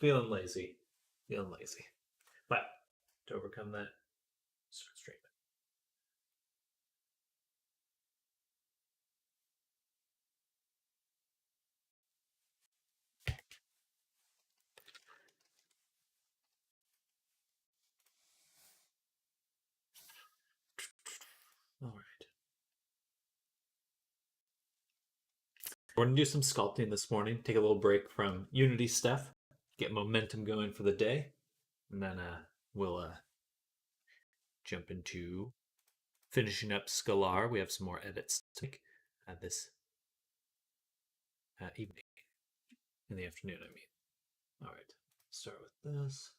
Feeling lazy. Feeling lazy. But to overcome that, start streaming. All right. We're going to do some sculpting this morning. Take a little break from Unity stuff. Get momentum going for the day. And then we'll jump into finishing up Scalar. We have some more edits to make this evening. In the afternoon, I mean. All right. Start with this.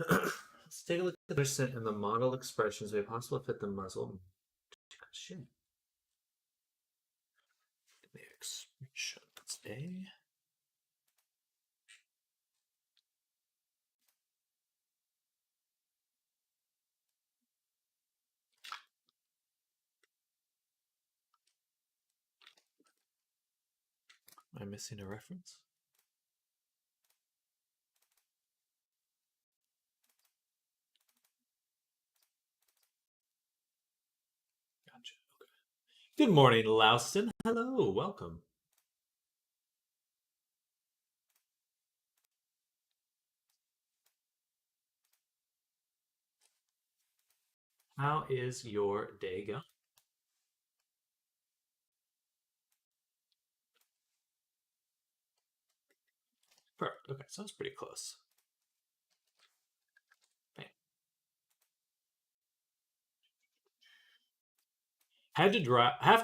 Let's take a look at the percent in the model expressions. May possible fit the muzzle. Shit. The expressions A. Am I missing a reference? Gotcha. Okay. Good morning, Louston. Hello, welcome. How is your day going? Perfect. Okay, sounds pretty close. Bam. Have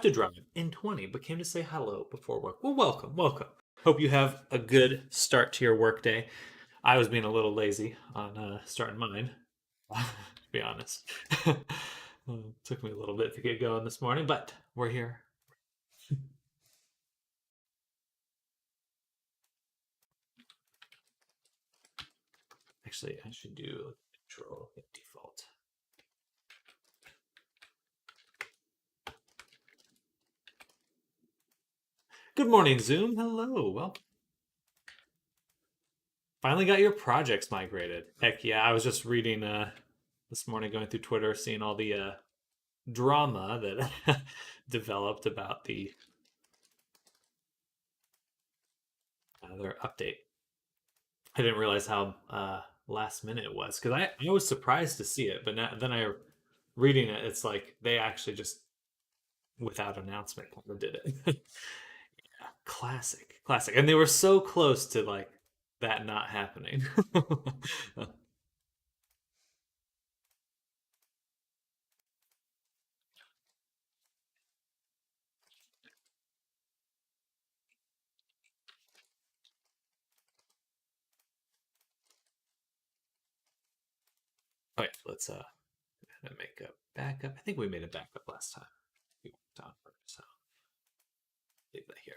to drive in 20, but came to say hello before work. Well, welcome, welcome. Hope you have a good start to your workday. I was being a little lazy on starting mine, to be honest. Took me a little bit to get going this morning, but we're here. Actually, I should do control default. Good morning, Zoom. Hello. Welcome. Finally got your projects migrated. Heck yeah. I was just reading this morning, going through Twitter, seeing all the drama that developed about the their update. I didn't realize how last minute it was because I was surprised to see it, but then I reading it, it's like they actually just without announcement kind of did it. Yeah, classic, and they were so close to like that not happening. Okay, let's make a backup. I think we made a backup last time. We worked on it, so leave that here.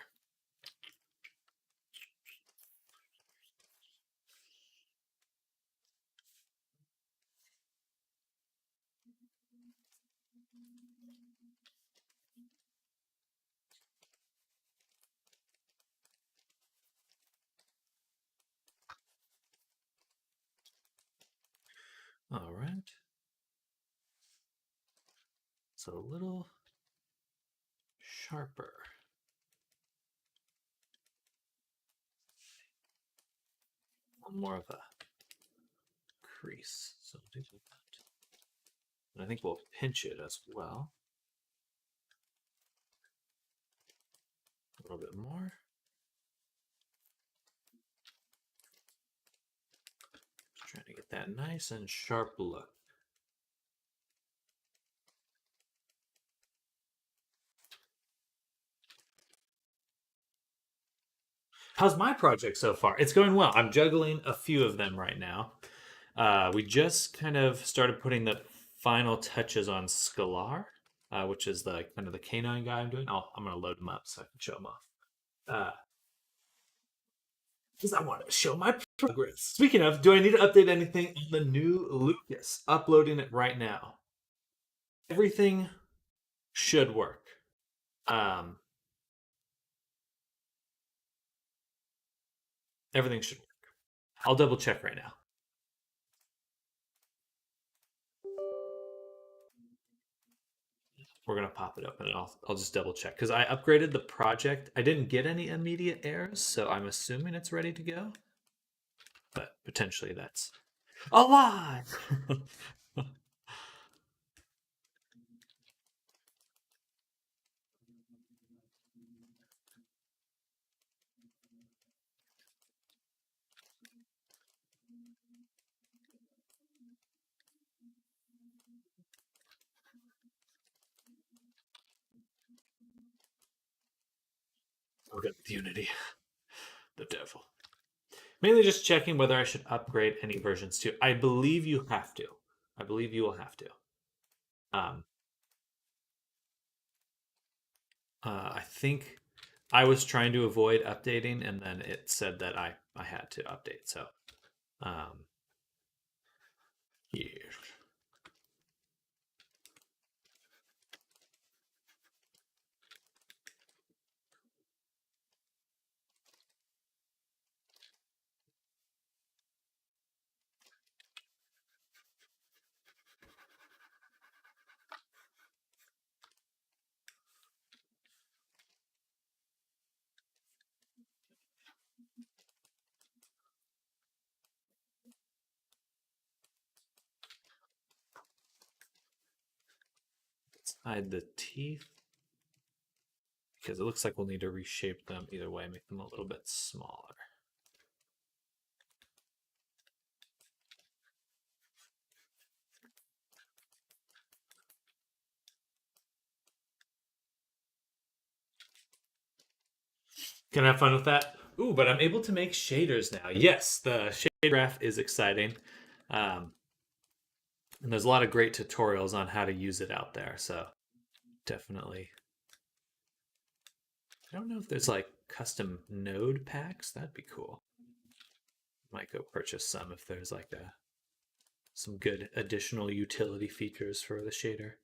All right. So a little sharper. More of a crease. So do that. And I think we'll pinch it as well. A little bit more. Just trying to get that nice and sharp look. How's my project so far? It's going well. I'm juggling a few of them right now. We just kind of started putting the final touches on Scalar, which is the kind of the canine guy I'm doing. I'm going to load him up so I can show him off. Because I want to show my progress. Speaking of, do I need to update anything on the new Lucas? Uploading it right now. Everything should work. Everything should work. I'll double check right now. We're gonna pop it open and I'll just double check because I upgraded the project. I didn't get any immediate errors, so I'm assuming it's ready to go. But potentially that's a lie. We're good with Unity, the devil. Mainly just checking whether I should upgrade any versions too. I believe you have to. I believe you will have to. Um, I think I was trying to avoid updating, and then it said that I had to update. So, um, yeah. Let's hide the teeth because it looks like we'll need to reshape them either way, make them a little bit smaller. Can I have fun with that? Ooh, but I'm able to make shaders now. Yes, the shader graph is exciting. Um, and there's a lot of great tutorials on how to use it out there. So definitely. I don't know if there's like custom node packs. That'd be cool. Might go purchase some if there's like a some good additional utility features for the shader.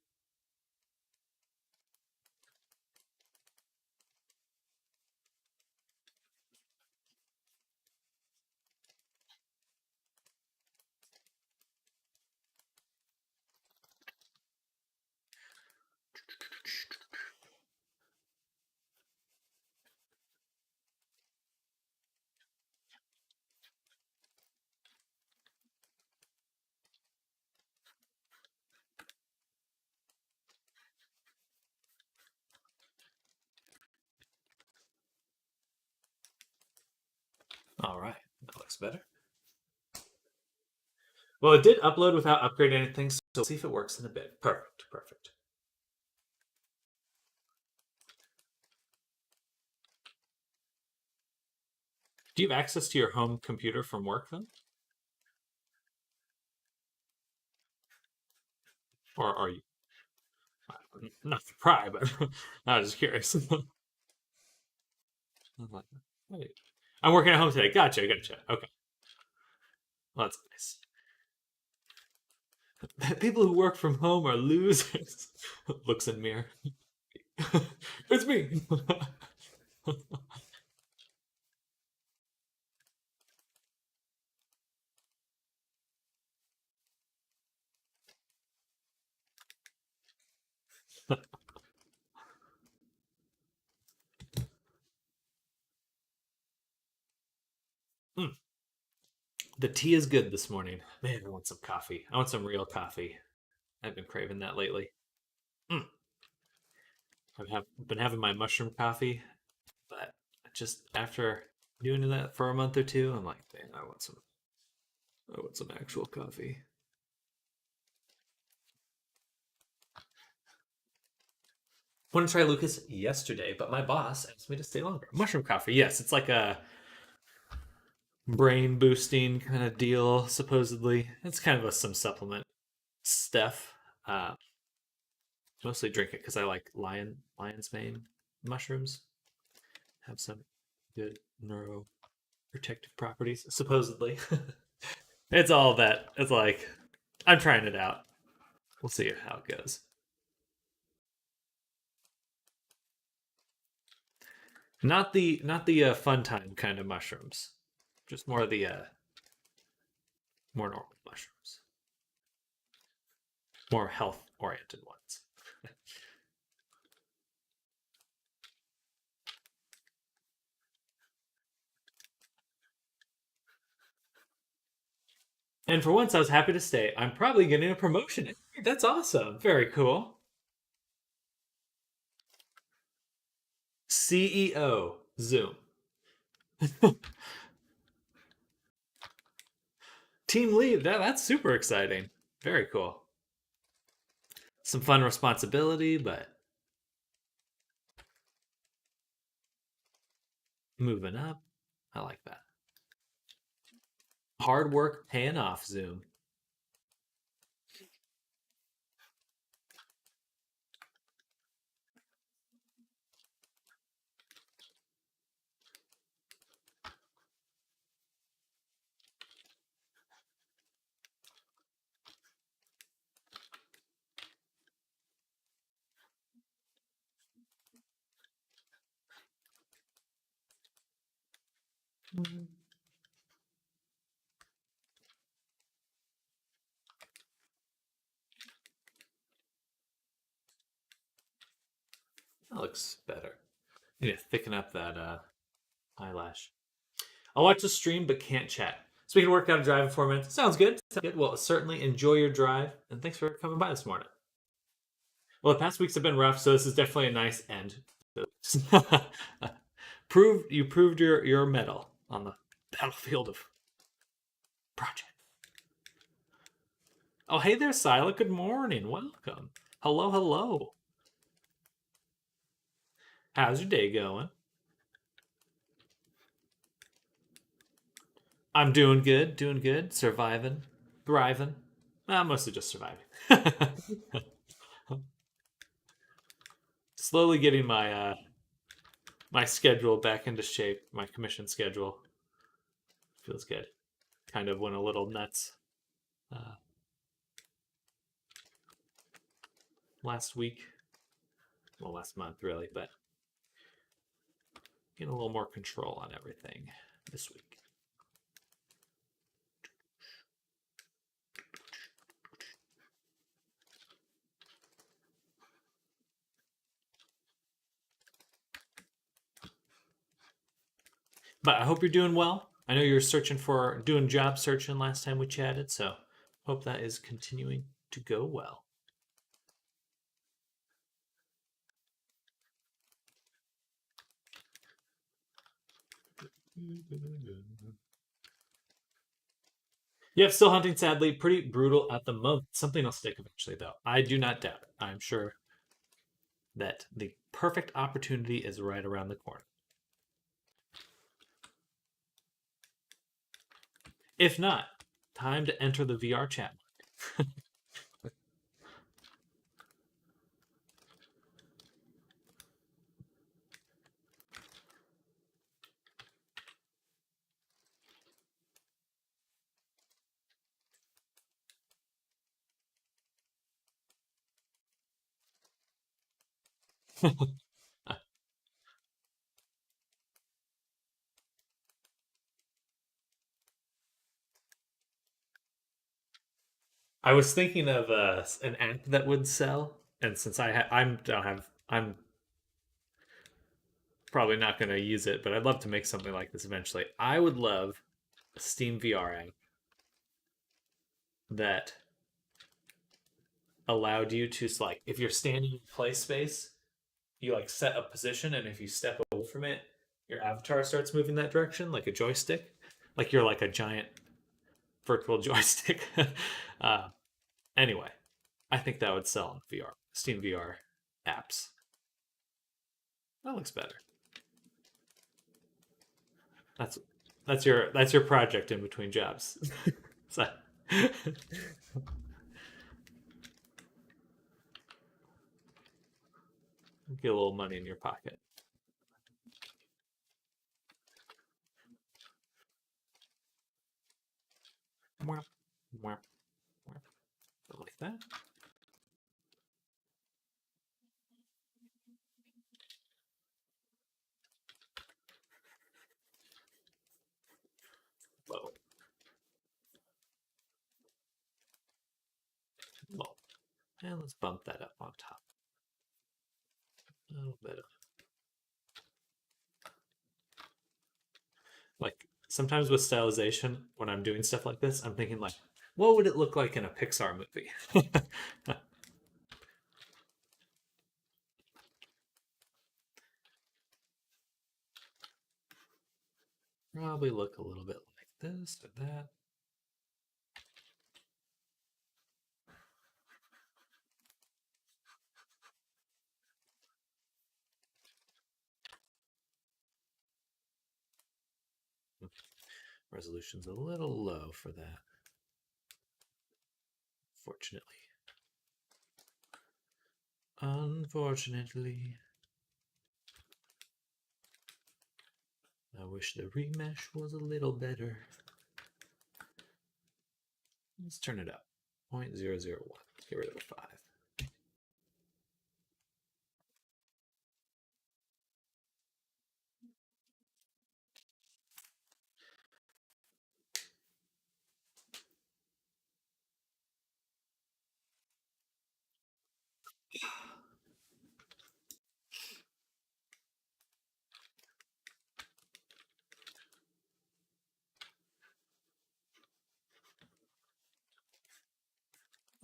All right, that looks better. Well, it did upload without upgrading anything, so we'll see if it works in a bit. Perfect, perfect. Do you have access to your home computer from work then? Or are you not to pry, but I was just curious. I'm like, wait. I'm working at home today. Gotcha, gotcha. Okay. Well, that's nice. People who work from home are losers. Looks in mirror. It's me. Mm. The tea is good this morning. Man, I want some coffee. I want some real coffee. I've been craving that lately. Mm. Been having my mushroom coffee, but just after doing that for a month or two, I'm like, man, I want some actual coffee. I want to try Lucas yesterday, but my boss asked me to stay longer. Mushroom coffee, yes, it's like a brain boosting kind of deal. Supposedly, it's kind of some supplement stuff. Uh, Mostly drink it because I like lion's mane mushrooms. Have some good neuroprotective properties, supposedly. It's all that. It's like I'm trying it out. We'll see how it goes. Not the fun time kind of mushrooms. Just more the More normal mushrooms. More health oriented ones. And for once, I was happy to stay. I'm probably getting a promotion. That's awesome. Very cool. CEO, Zoom. Team lead. That's super exciting. Very cool. Some fun responsibility, but moving up. I like that. Hard work paying off, Zoom. That looks better. Need to thicken up that eyelash. I'll watch the stream but can't chat. Speaking of workout and driving 4 minutes. Sounds good. Sounds good. Well, certainly enjoy your drive and thanks for coming by this morning. Well, the past weeks have been rough, so this is definitely a nice end. Proved your mettle on the battlefield of project. Oh, hey there, Sila. Good morning. Welcome. Hello, hello. How's your day going? I'm doing good, surviving, thriving. Mostly just surviving. Slowly getting my schedule back into shape. My commission schedule feels good. Kind of went a little nuts uh, last week. Well, last month really, but getting a little more control on everything this week. But I hope you're doing well. I know you were doing job searching last time we chatted, so hope that is continuing to go well. Yeah, still hunting, sadly. Pretty brutal at the moment. Something will stick eventually, though. I do not doubt it. I'm sure that the perfect opportunity is right around the corner. If not, time to enter the VR chat. I was thinking of an app that would sell, and since I'm probably not going to use it, but I'd love to make something like this eventually. I would love a Steam VR app that allowed you to like if you're standing in play space, you like set a position, and if you step away from it, your avatar starts moving that direction like a joystick, like you're like a giant virtual joystick. uh, anyway, I think that would sell in VR, Steam VR apps. That looks better. That's that's your project in between jobs. So, get a little money in your pocket. Mwah, mwah, mwah. Like that. Whoa. And let's bump that up on top. A little bit of, like, sometimes with stylization, when I'm doing stuff like this, I'm thinking like, what would it look like in a Pixar movie? Probably look a little bit like this or that. Resolution's a little low for that, fortunately. Unfortunately. I wish the remesh was a little better. Let's turn it up. 0.001. Get rid of a 5.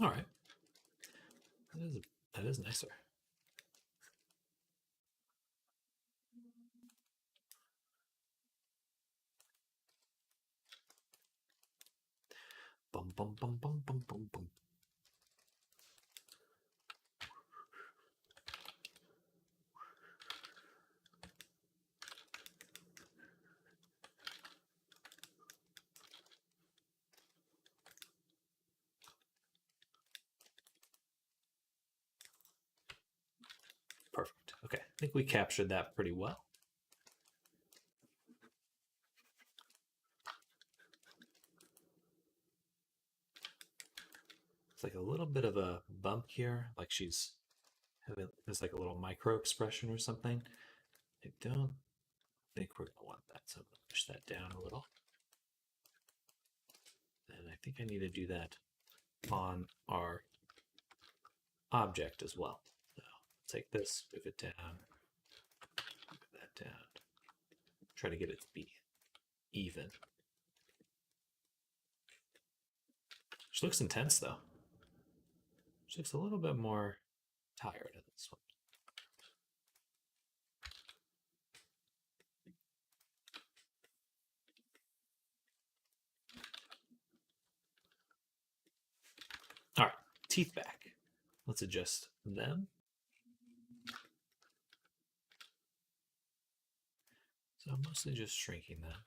All right. That is nicer. Bum bum bum bum bum bum bum. Perfect. Okay, I think we captured that pretty well. It's like a little bit of a bump here, like she's having, there's like a little micro expression or something. I don't think we're gonna want that, so I'm gonna push that down a little. And I think I need to do that on our object as well. So take this, move it down, move that down. Try to get it to be even. She looks intense though. She looks a little bit more tired in this one. All right, teeth back. Let's adjust them. So I'm mostly just shrinking them.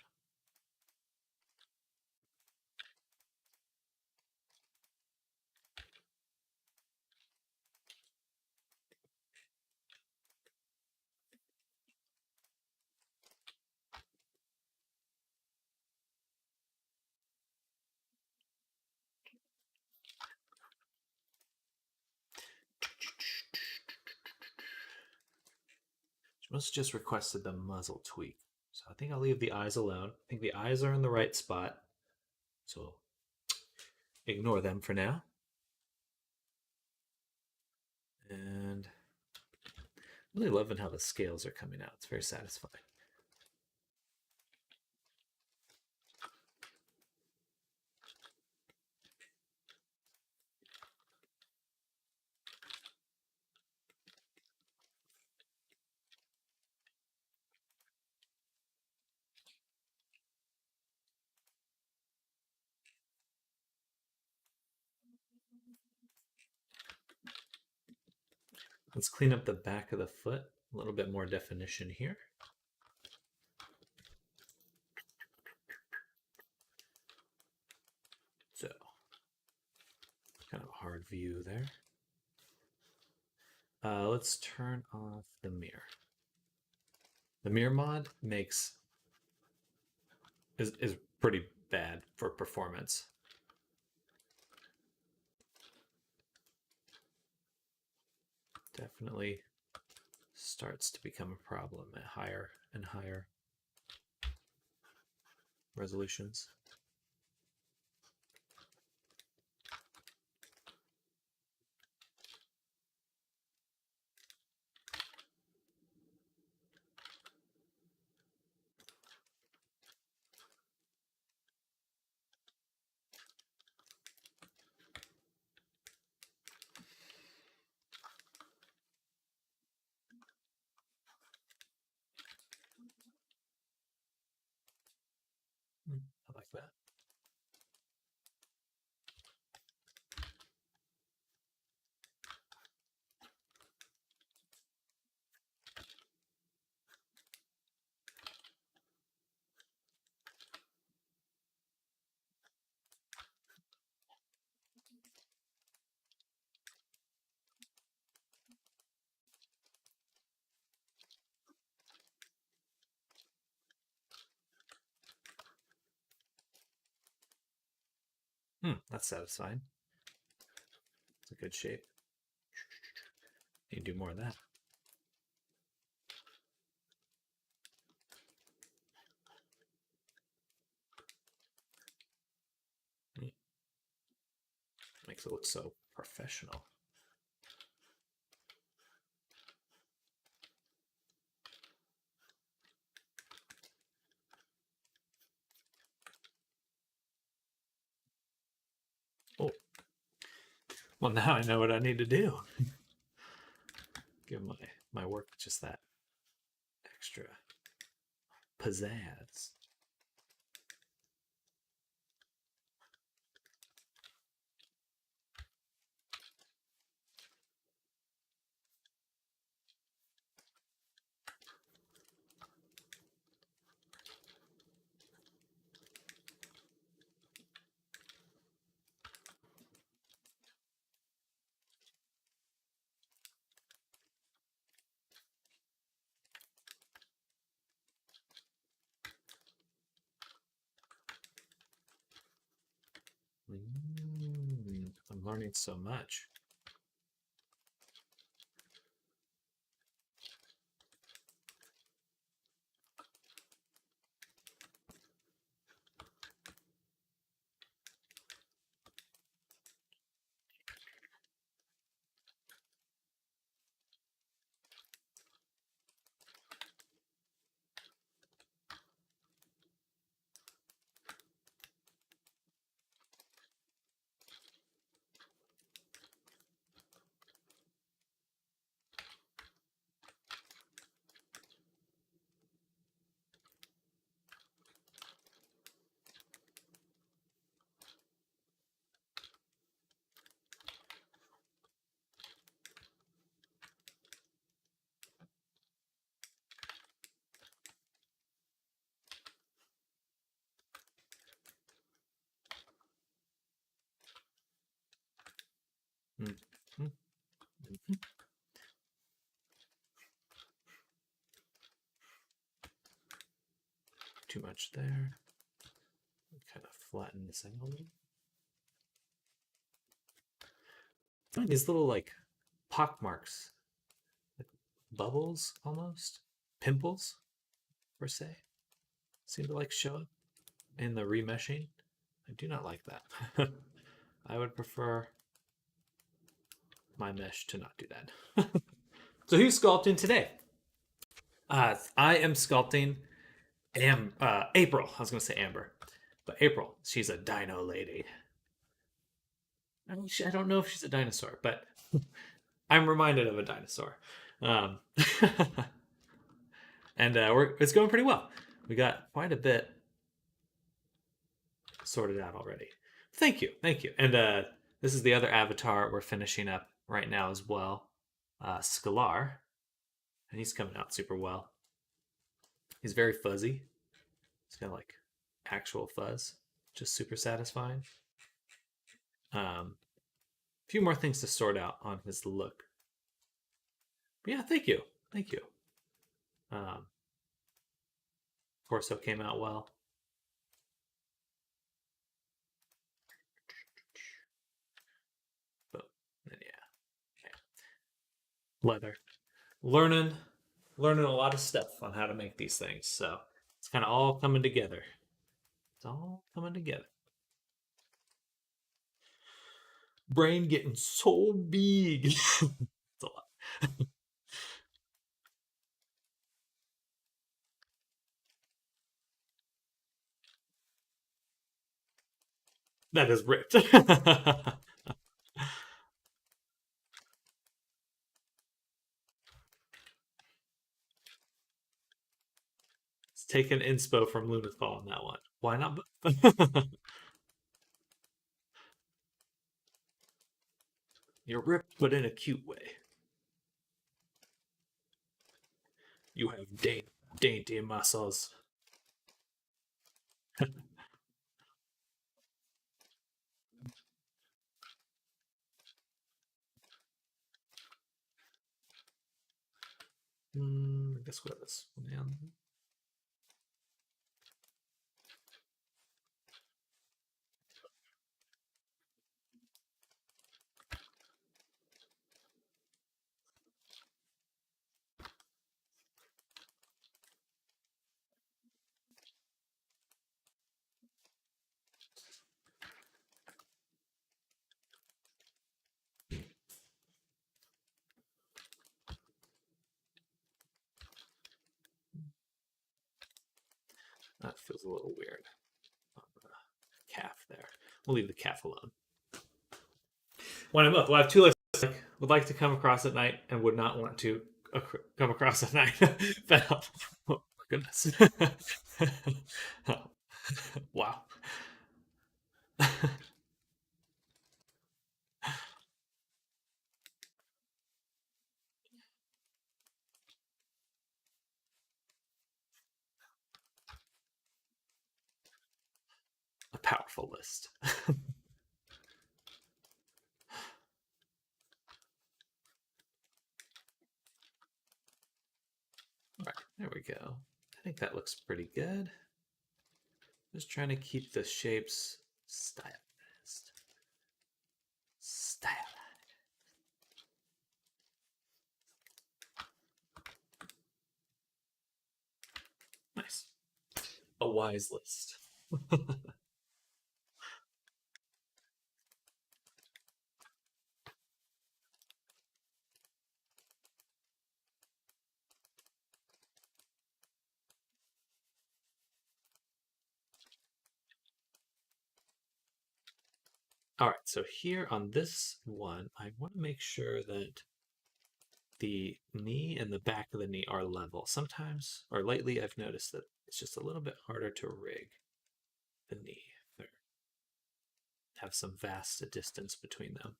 She must have just requested the muzzle tweak. So I think I'll leave the eyes alone. I think the eyes are in the right spot. So ignore them for now. And really loving how the scales are coming out. It's very satisfying. Let's clean up the back of the foot. A little bit more definition here. So, kind of a hard view there. Let's turn off the mirror. The mirror mod is pretty bad for performance. Definitely starts to become a problem at higher and higher resolutions. like that. That's satisfying. It's a good shape. You do more of that. Makes it look so professional. Oh, well, now I know what I need to do. Give my work just that extra pizzazz. I'm learning so much. Mm-hmm. Mm-hmm. Too much there. Kind of flatten this angle. These little like pock marks, like bubbles almost, pimples per se, seem to like show up in the remeshing. I do not like that. I would prefer my mesh to not do that. So who's sculpting today? I am sculpting April. I was going to say Amber, but April. She's a dino lady. I don't know if she's a dinosaur, but I'm reminded of a dinosaur. Um, and it's going pretty well. We got quite a bit sorted out already. Thank you, thank you. And this is the other avatar we're finishing up right now as well, Scalar, and he's coming out super well. He's very fuzzy. He's got like actual fuzz, just super satisfying. A few more things to sort out on his look. But yeah, thank you, thank you. Torso came out well. But yeah, leather. Learning, learning a lot of stuff on how to make these things. So it's kind of all coming together. It's all coming together. Brain getting so big. It's a lot. That is ripped. take an inspo from Lunathal on that one. Why not both? You're ripped, but in a cute way. You have dainty muscles. I guess what this man. That feels a little weird. Calf there. We'll leave the calf alone. When I'm up, we'll have two lists. Like, would like to come across at night and would not want to come across at night. Oh, goodness. Oh, wow. A powerful list. All right, there we go. I think that looks pretty good. Just trying to keep the shapes stylized. Stylized. Nice. A wise list. All right, so here on this one, I want to make sure that the knee and the back of the knee are level. Sometimes, or lately, I've noticed that it's just a little bit harder to rig the knee. They have some vast distance between them.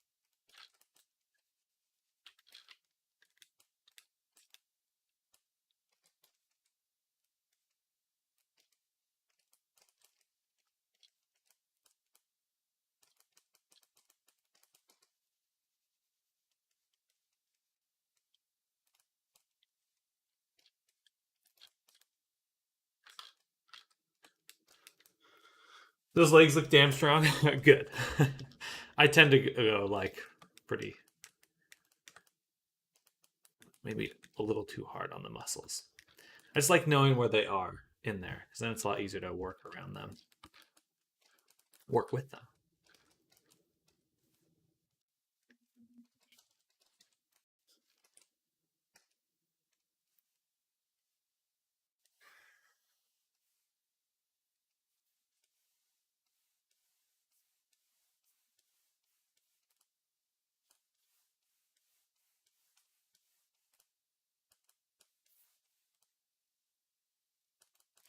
Those legs look damn strong. Good. I tend to go like pretty, maybe a little too hard on the muscles. I just like knowing where they are in there because then it's a lot easier to work around them, work with them.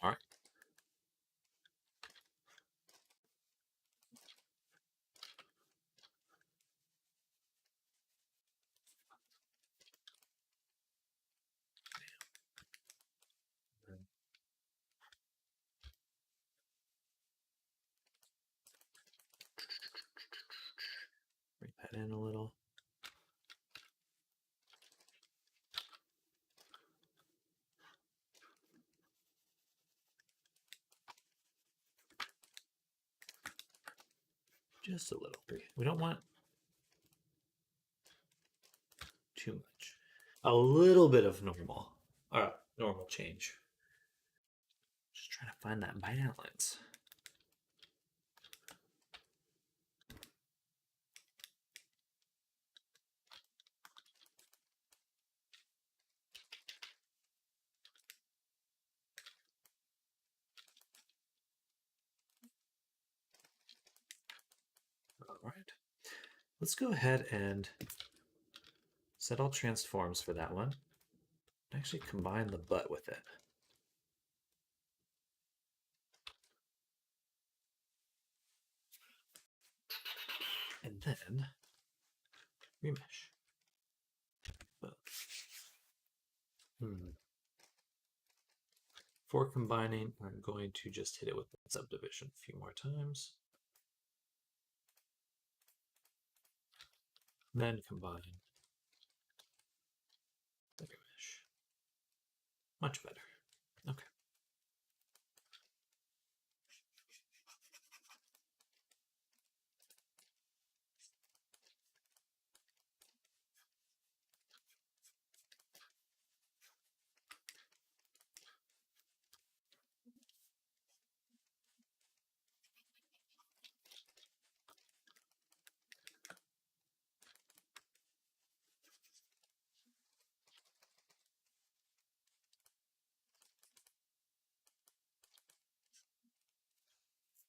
All right. Bring that in a little. Just a little. We don't want too much. A little bit of normal. Normal change. Just trying to find that balance. All right. Let's go ahead and set all transforms for that one. Actually combine the butt with it. And then remesh. For combining, I'm going to just hit it with subdivision a few more times. Then combine the remesh. Much better. Okay.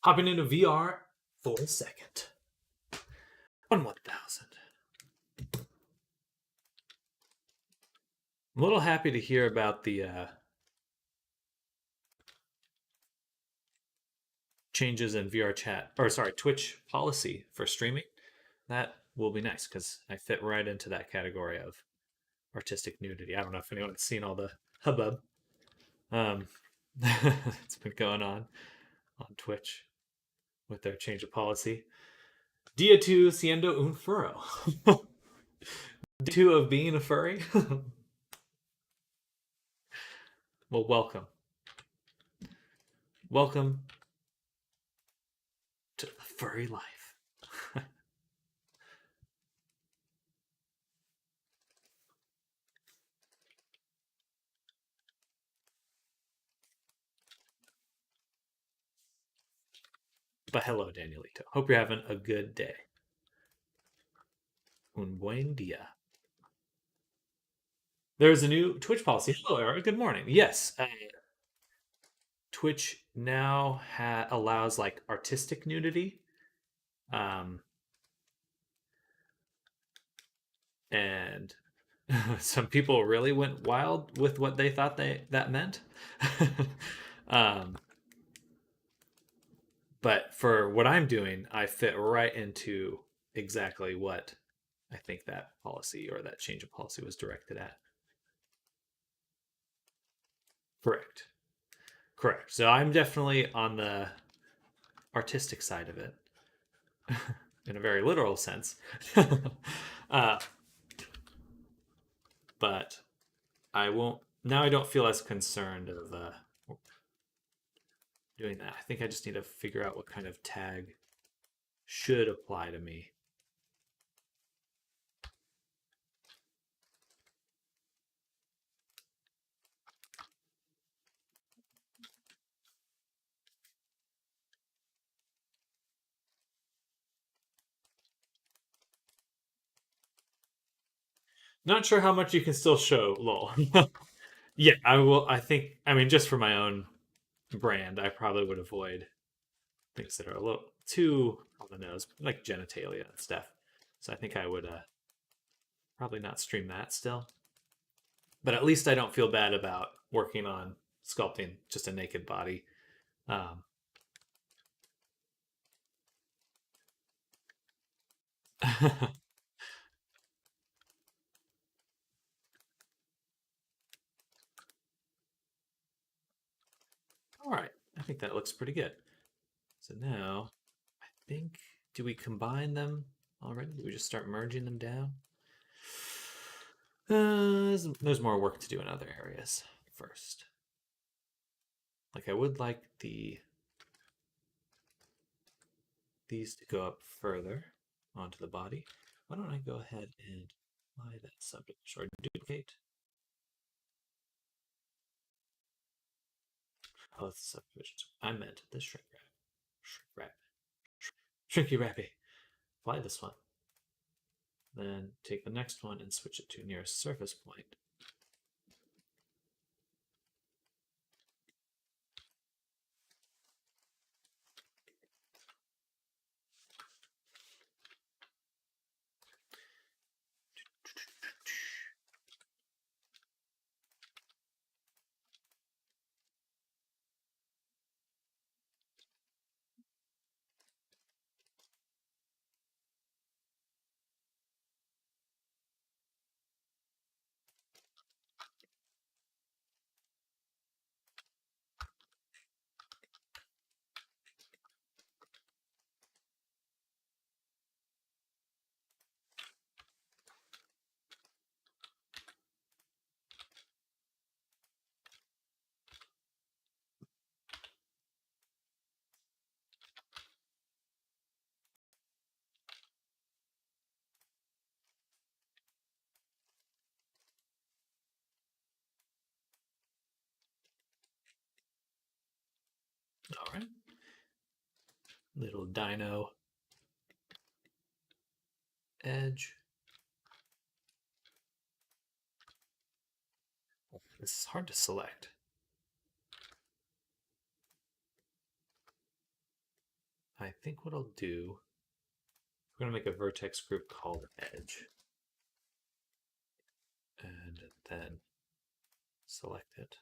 Hopping into VR for a second. On 1000. I'm a little happy to hear about the changes in VR chat, or sorry, Twitch policy for streaming. That will be nice because I fit right into that category of artistic nudity. I don't know if anyone's seen all the hubbub it's been going on Twitch with their change of policy. Dia tu siendo un furro. Day two of being a furry. Well, welcome. Welcome to the furry life. But hello, Danielito. Hope you're having a good day. Un buen dia. There's a new Twitch policy. Hello, Era. Good morning. Yes, Twitch now allows like artistic nudity, and some people really went wild with what they thought that meant. But for what I'm doing, I fit right into exactly what I think that policy or that change of policy was directed at. Correct. Correct. So I'm definitely on the artistic side of it in a very literal sense. But I won't, now I don't feel as concerned of doing that. I think I just need to figure out what kind of tag should apply to me. Not sure how much you can still show, lol. Yeah, I will. I think, I mean, just for my own brand, I probably would avoid things that are a little too on the nose, like genitalia and stuff. So I think I would probably not stream that still. But at least I don't feel bad about working on sculpting just a naked body. Um, all right, I think that looks pretty good. So now, I think, do we combine them already? Do we just start merging them down? There's more work to do in other areas first. Like I would like these to go up further onto the body. Why don't I go ahead and apply that subdivision or duplicate? Oh, it's subdivisions. I meant the shrink wrap. Shrink wrap. Shrinky wrappy. Apply this one. Then take the next one and switch it to nearest surface point. All right. Little dino edge. This is hard to select. I think what I'll do, we're going to make a vertex group called edge. And then select it.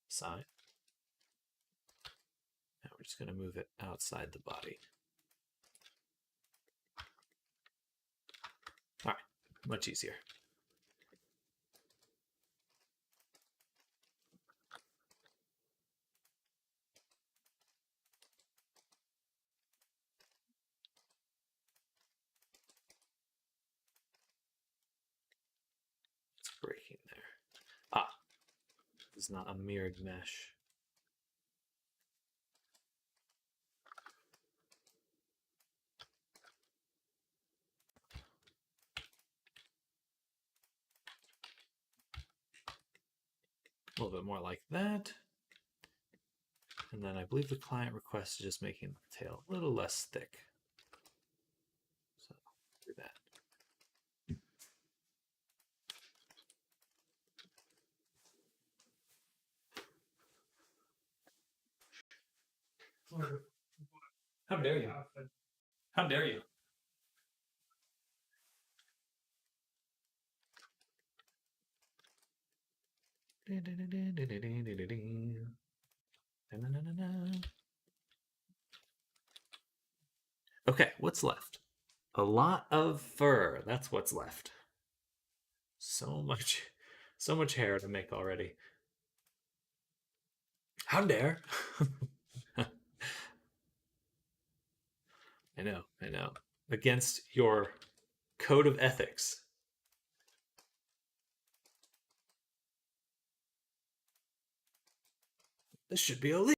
Side. Now we're just going to move it outside the body. All right, much easier. It's breaking there. Ah, this is not a mirrored mesh. A little bit more like that. And then I believe the client request is just making the tail a little less thick. So do that. How dare you? How dare you? Okay, what's left? A lot of fur. That's what's left. So much hair to make already. How dare? I know, I know. Against your code of ethics. This should be illegal.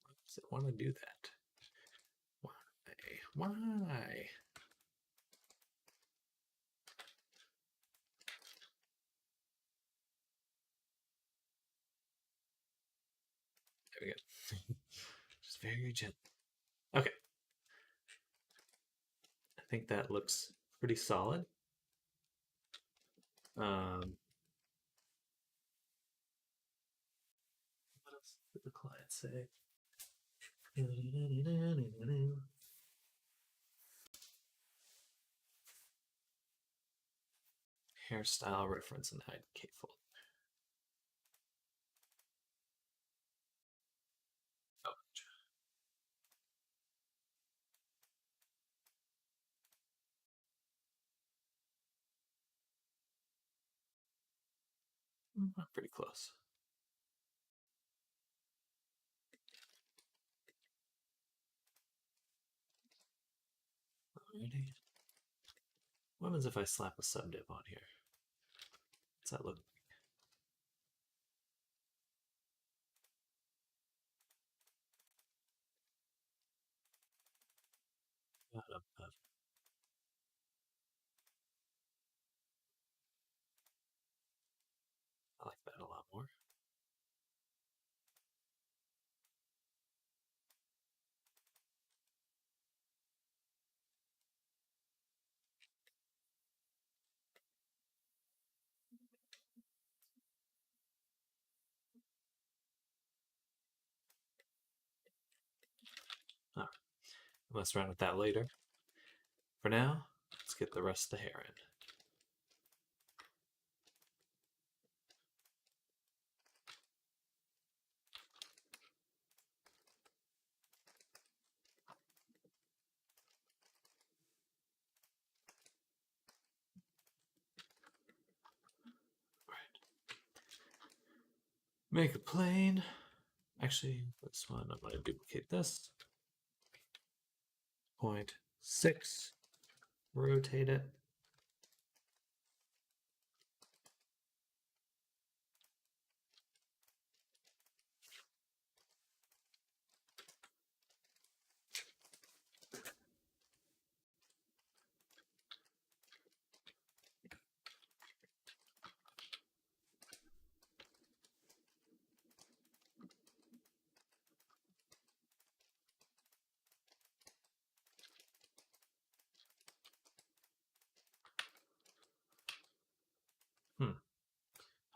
Why does it want to do that? Why? Why? There we go. Just very gentle. Okay. I think that looks pretty solid. What else did the client say? Hairstyle reference and hide K-fold. Oh, pretty close. Alrighty. What happens if I slap a subdiv on here? What's that look like? I like that a lot more. All right. I'll mess around with that later. For now, let's get the rest of the hair in. Make a plane. Actually, this one, I'm going to duplicate this. 0.6. Rotate it.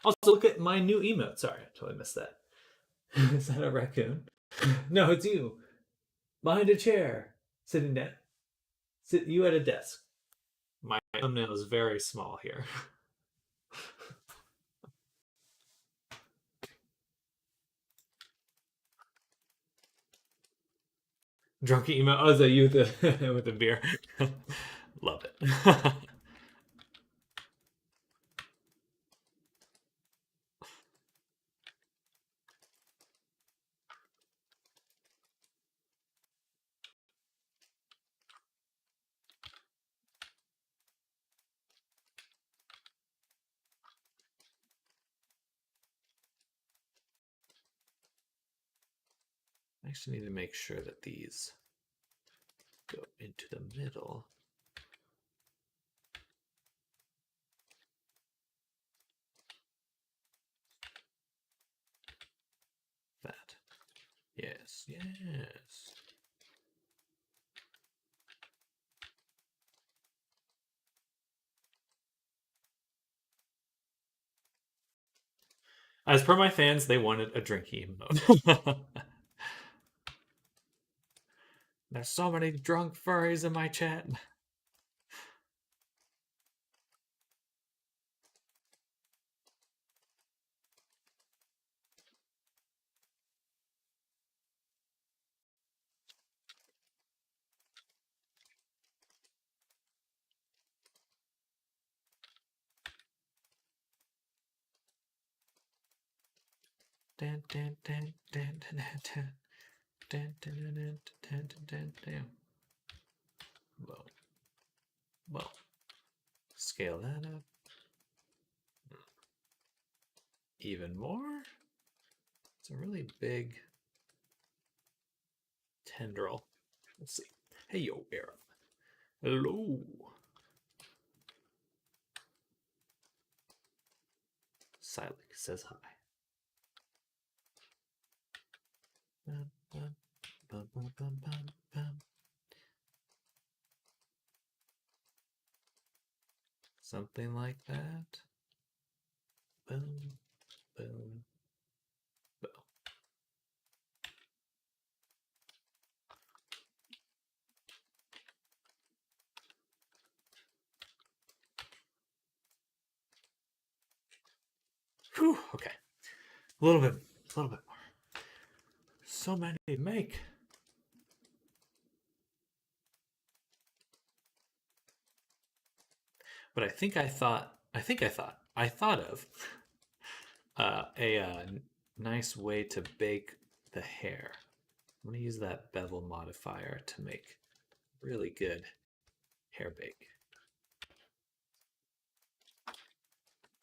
Also, look at my new emote. Sorry, I totally missed that. Is that a raccoon? No, it's you. Behind a chair. Sitting down. Sit you at a desk. My thumbnail is very small here. Drunky emo. Oh, is that you with the, with the beer? Love it. I actually need to make sure that these go into the middle. That. Yes, yes. As per my fans, they wanted a drinky emote. There's so many drunk furries in my chat. Dan, dan, dan, dan, dan, dan, dan, dan, dan, dan, dan, dan, dan. Whoa. Well, scale that up. Even more? It's a really big tendril. Let's see. Hey, yo, Era. Hello. Silik says hi. Bum, bum, bum, bum, bum, bum, bum. Something like that. Boom, boom, boom. Whew, okay. A little bit more. So many to make. But I thought of a nice way to bake the hair. I'm gonna use that bevel modifier to make really good hair bake.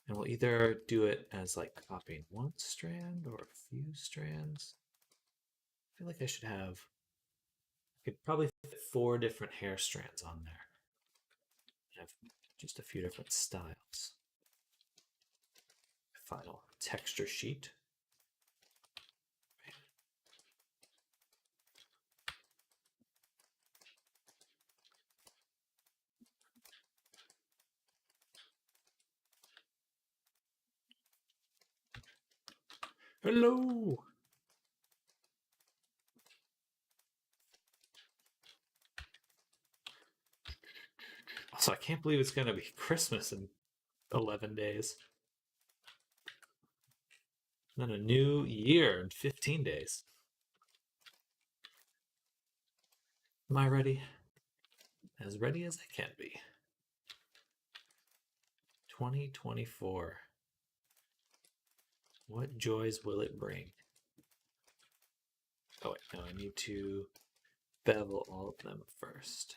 And we'll either do it as like copying one strand or a few strands. I feel like I should have, I could probably fit 4 different hair strands on there. I have just a few different styles. Final texture sheet. Hello. Also, I can't believe it's gonna be Christmas in 11 days. And then a new year in 15 days. Am I ready? As ready as I can be. 2024. What joys will it bring? Oh wait, no, I need to bevel all of them first.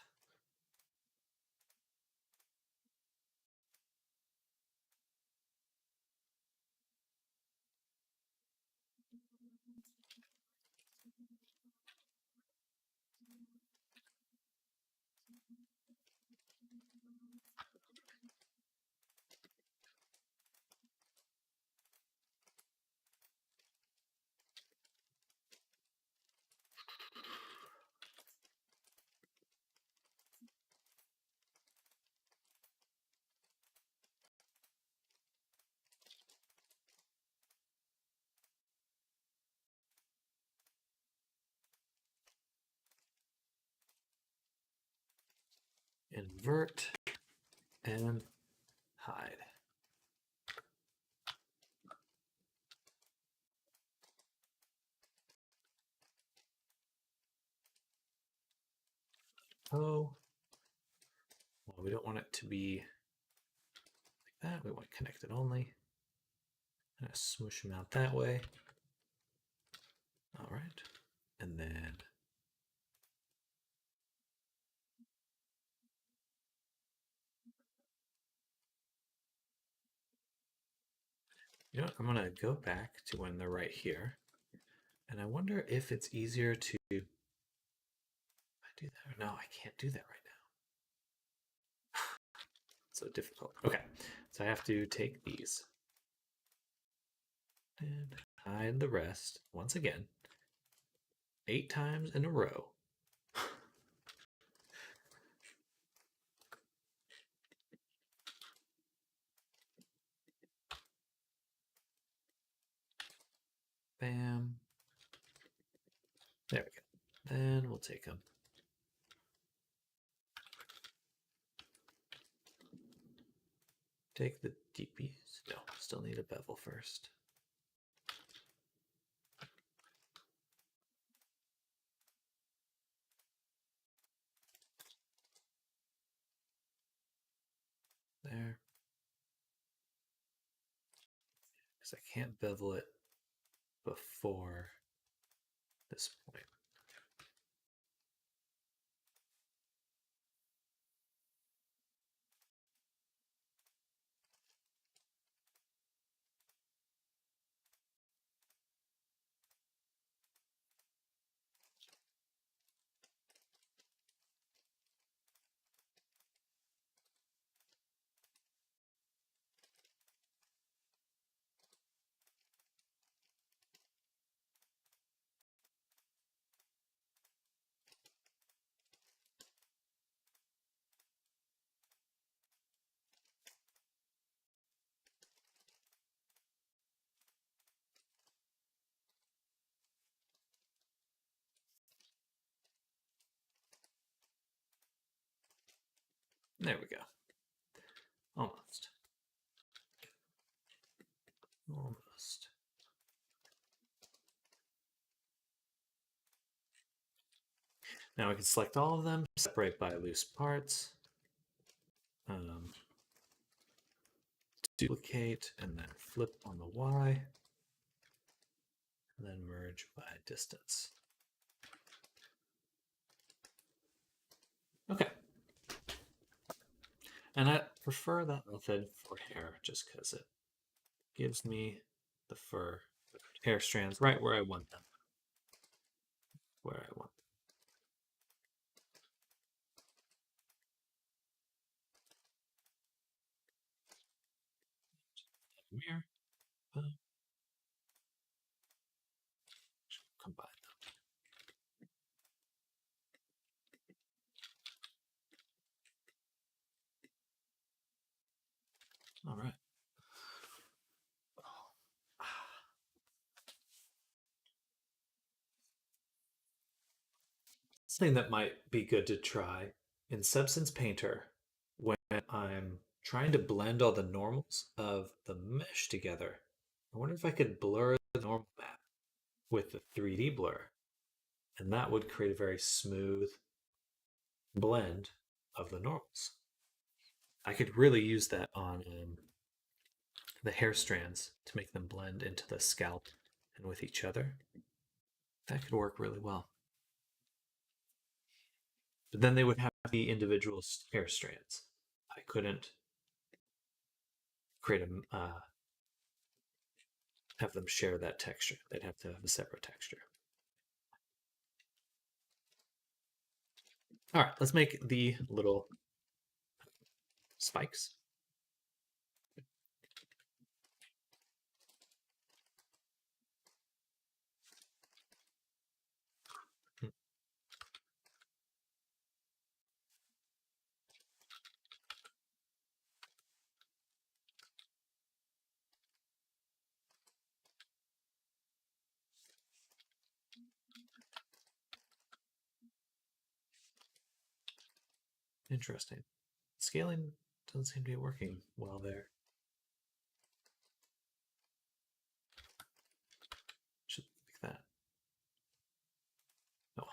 Invert and hide. Oh, well, we don't want it to be like that. We want connected only. I'm gonna smoosh them out that way. All right, and then you know what? I'm gonna go back to when they're right here, and I wonder if it's easier to I do that. No, I can't do that right now. So difficult. Okay, so I have to take these and hide the rest once again, 8 times in a row. Bam. There we go. Then we'll take them. Take the DPs. No, still need a bevel first. There. Because I can't bevel it before this point. There we go. Almost. Almost. Now we can select all of them, separate by loose parts, duplicate, and then flip on the Y, and then merge by distance. Okay. And I prefer that method for hair just because it gives me the fur hair strands right where I want them. Where I want them. Where? Combine them. All right. Something that might be good to try in Substance Painter when I'm trying to blend all the normals of the mesh together. I wonder if I could blur the normal map with the 3D blur, and that would create a very smooth blend of the normals. I could really use that on the hair strands to make them blend into the scalp and with each other. That could work really well. But then they would have the individual hair strands. I couldn't create a have them share that texture. They'd have to have a separate texture. All right, let's make the little spikes. Hmm, interesting. Scaling doesn't seem to be working well there. Should like that. Oh,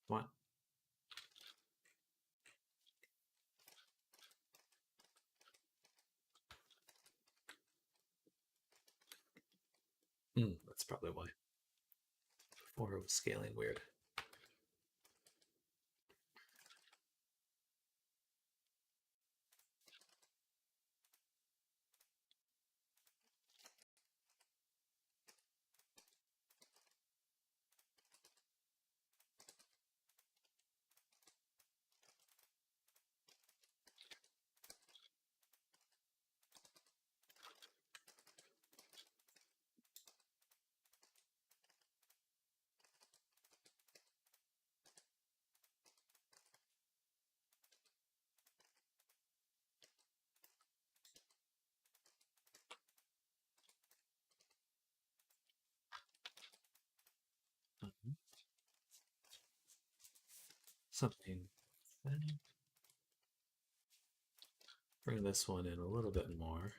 what? That's probably why. Before it was scaling weird. Mhm. Something. Bring this one in a little bit more.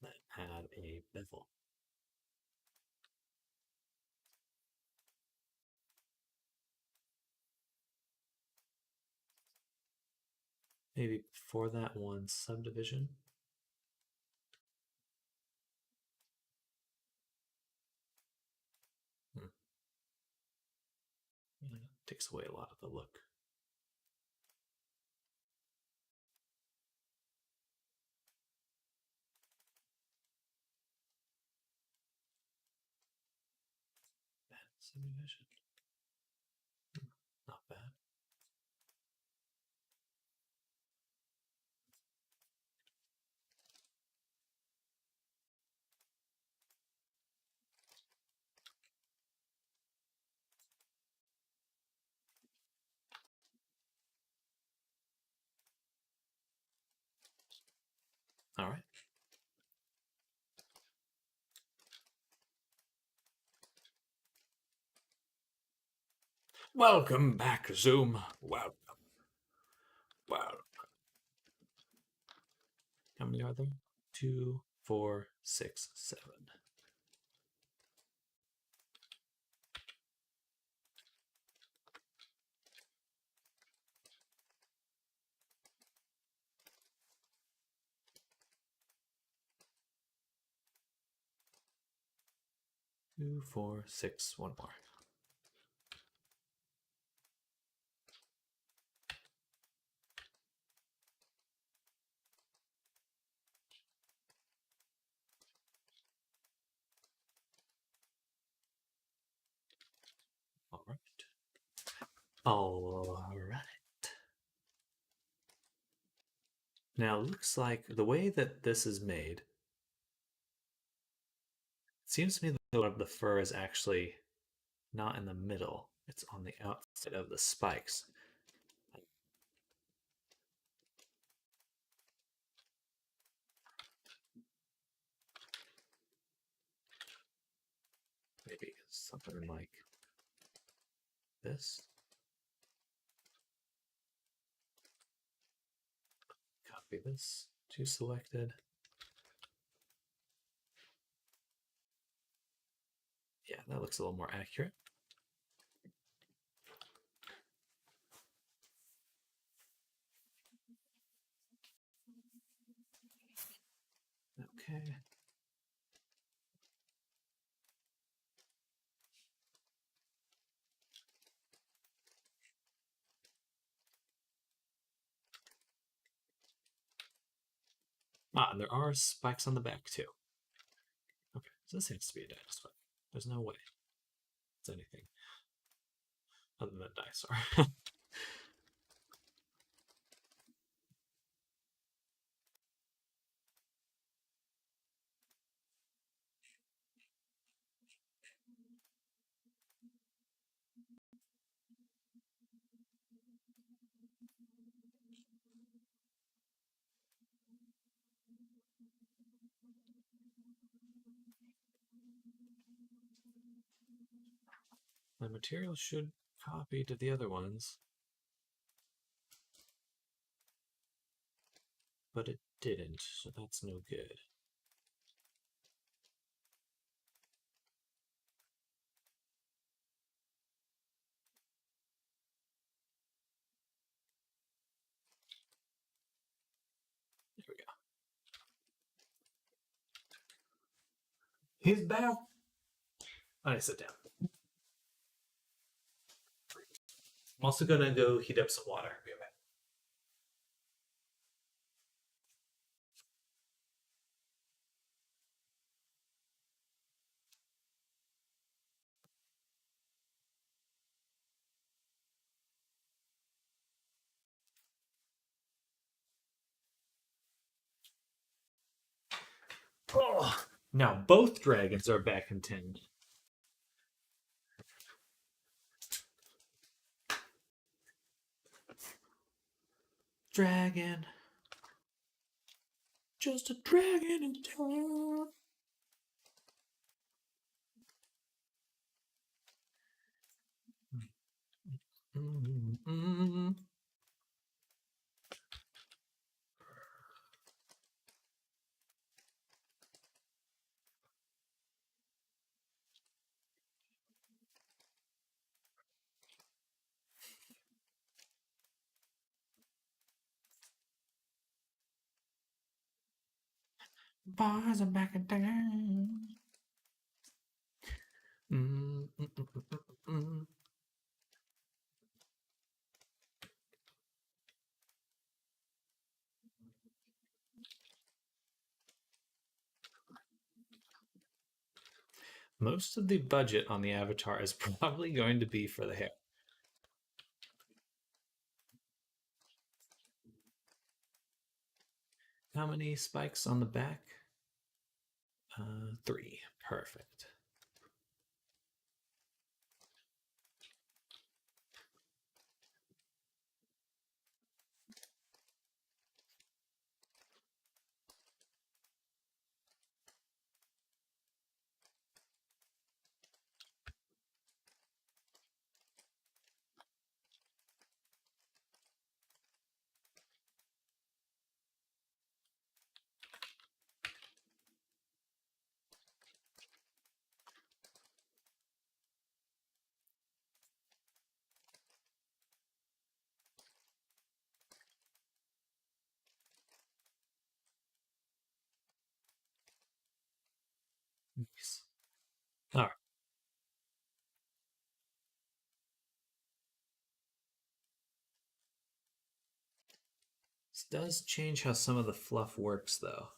Then add a bevel. Maybe for that one subdivision. Hmm. Yeah, takes away a lot of the look. Subdivision. Not bad. All right. Welcome back, Zoom. Welcome. Wow. How many are there? 2, 4, 6, 7. Two, 4, 6, one more. All right. All right. Now, it looks like the way that this is made, it seems to me that a lot of the fur is actually not in the middle. It's on the outside of the spikes. maybe something like this. Copy this to selected. Yeah, that looks a little more accurate. Okay. Ah, and there are spikes on the back too. Okay, so this has to be a dinosaur. There's no way it's anything other than a dinosaur. The material should copy to the other ones, but it didn't, so that's no good. There we go. He's back. I sit down. I'm also gonna go heat up some water. Be right back. Oh, now both dragons are back in 10. Dragon. Just a dragon in town. Mm-mm. Bars are back in town. Mm-mm-mm-mm-mm. Most of the budget on the avatar is probably going to be for the hair. How many spikes on the back? 3. Perfect. Nice. All right. This does change how some of the fluff works, though.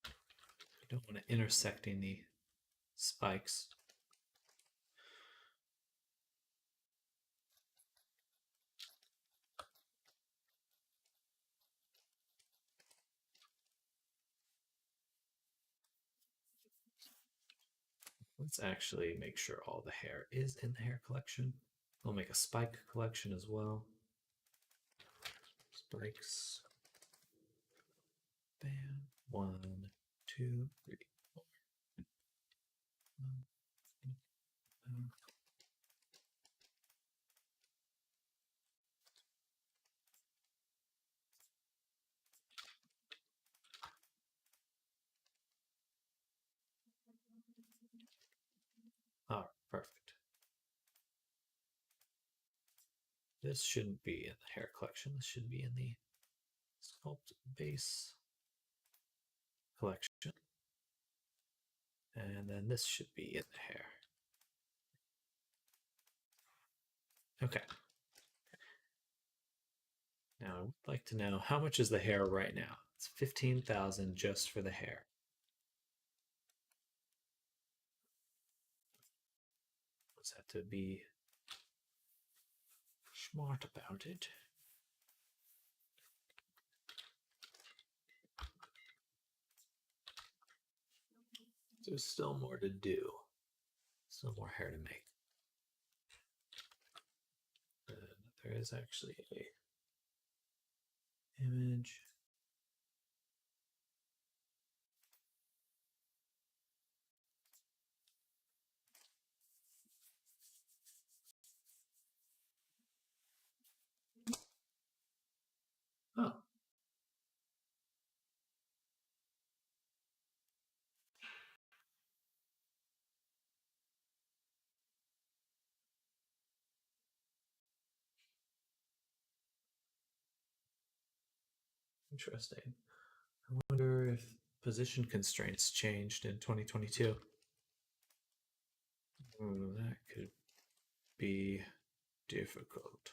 I don't want to intersecting the spikes. Let's actually make sure all the hair is in the hair collection. I'll make a spike collection as well. Spikes. Bam. 1, 2, 3. Oh, perfect. This shouldn't be in the hair collection. This should be in the sculpt base collection. And then this should be in the hair. Okay. Now I would like to know how much is the hair right now? It's 15,000 just for the hair. Just have to be smart about it. There's still more to do. Still more hair to make. And there is actually a image. Oh. Interesting. I wonder if position constraints changed in 2022. Ooh, that could be difficult.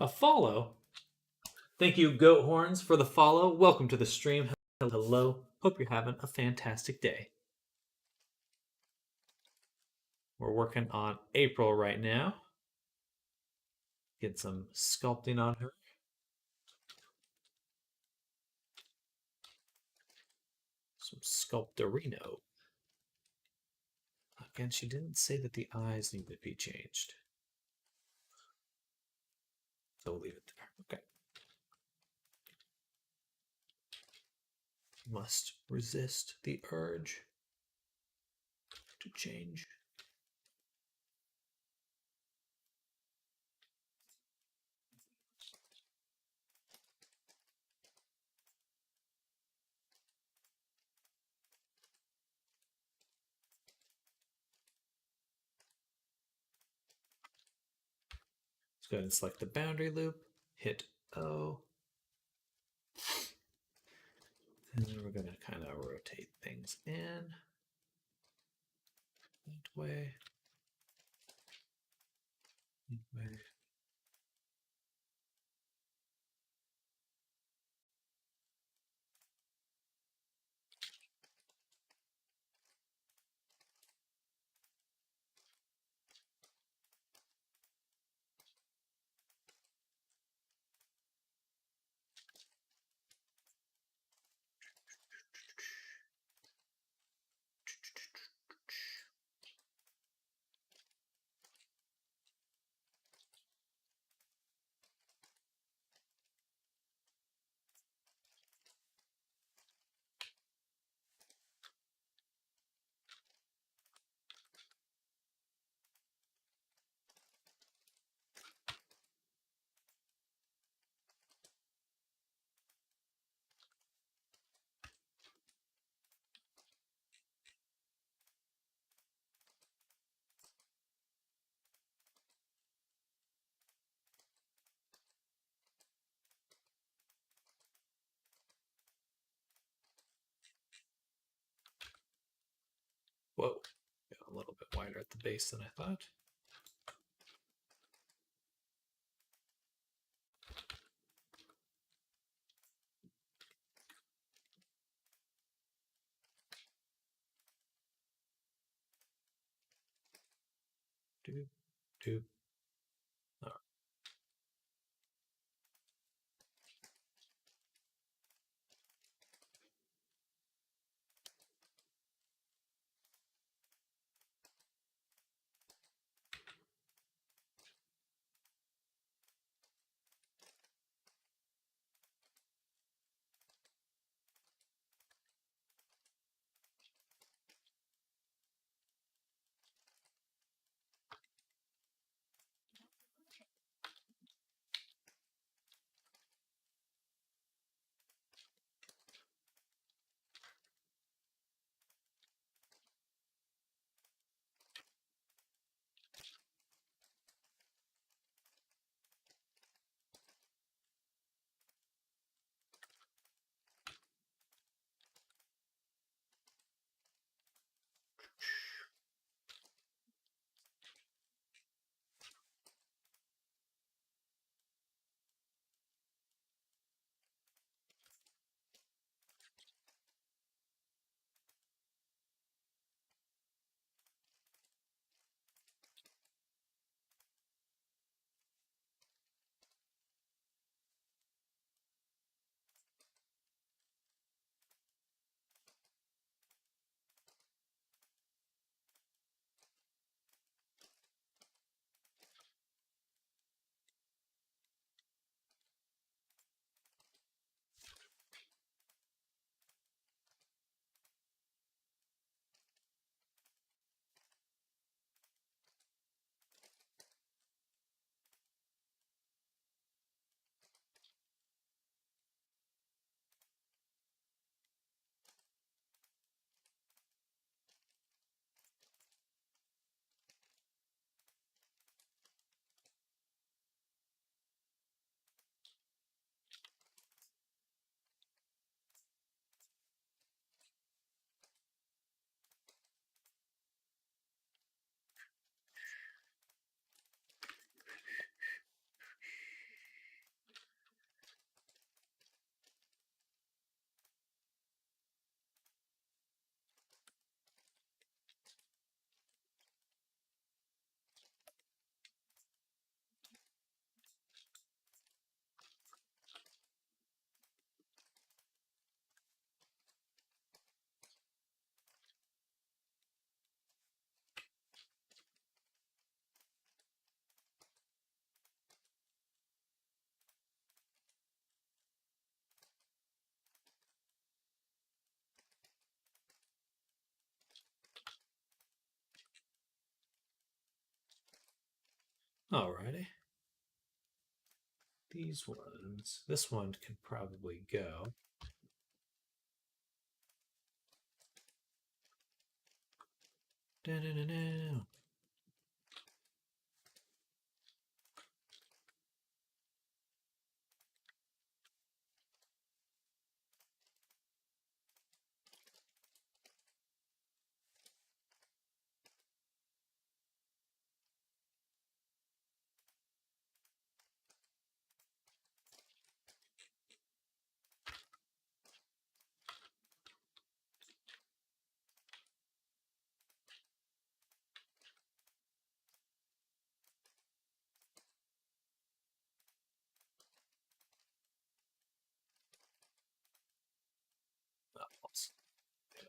A follow. Thank you, Goat Horns, for the follow. Welcome to the stream. Hello. Hope you're having a fantastic day. We're working on April right now. Get some sculpting on her. Some sculptorino. Again, she didn't say that the eyes need to be changed. So we'll leave it there. Okay. Must resist the urge to change. Let's go ahead and select the boundary loop, hit O. And then we're going to kind of rotate things in that way. That way. Whoa, got a little bit wider at the base than I thought. Doop, doop. Oh. Alrighty. These ones, this one can probably go. Da-da-da-da.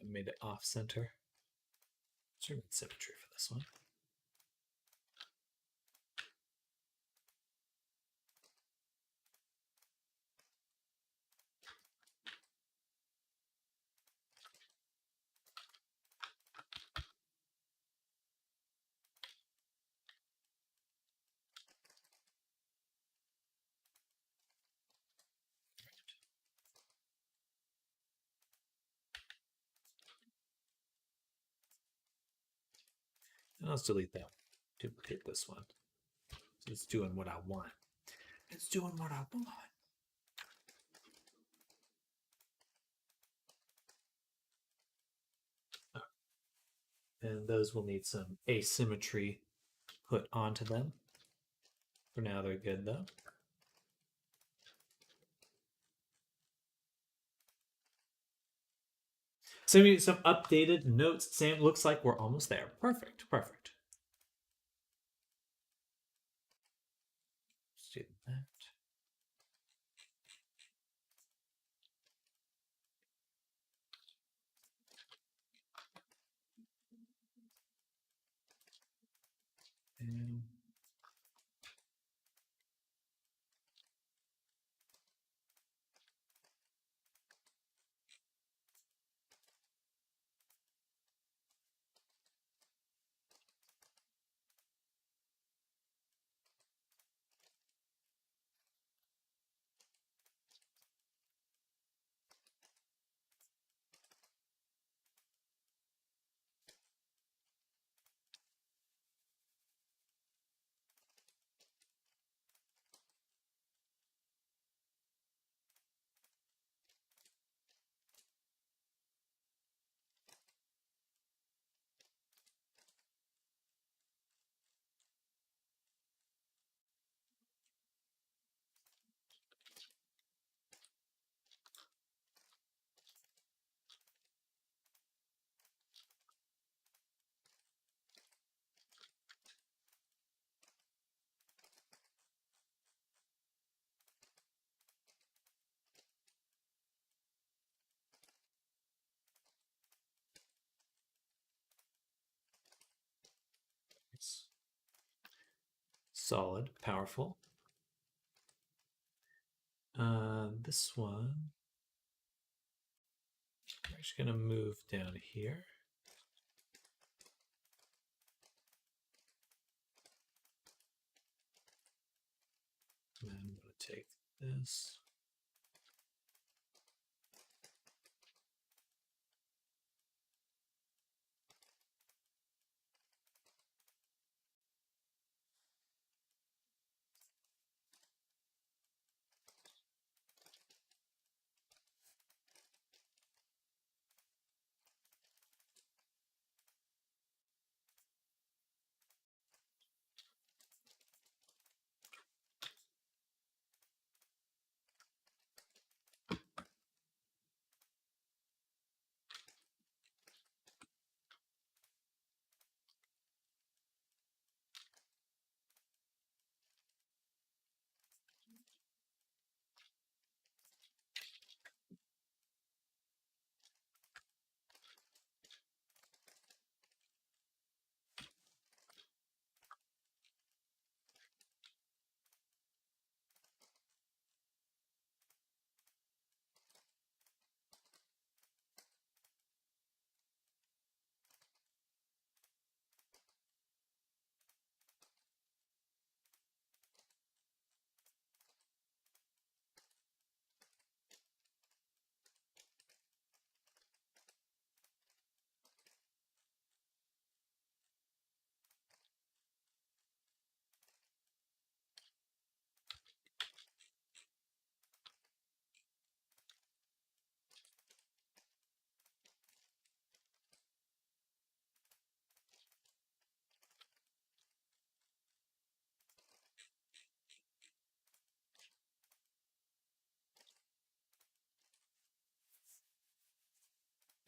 I made it off center. Certain symmetry for this one. And let's delete that. Duplicate this one. So it's doing what I want. It's doing what I want. And those will need some asymmetry put onto them. For now, they're good though. Send me some updated notes. Sam, looks like we're almost there. Perfect, perfect. Let's do that. And it's solid, powerful. This one, we're actually going to move down here. And I'm going to take this.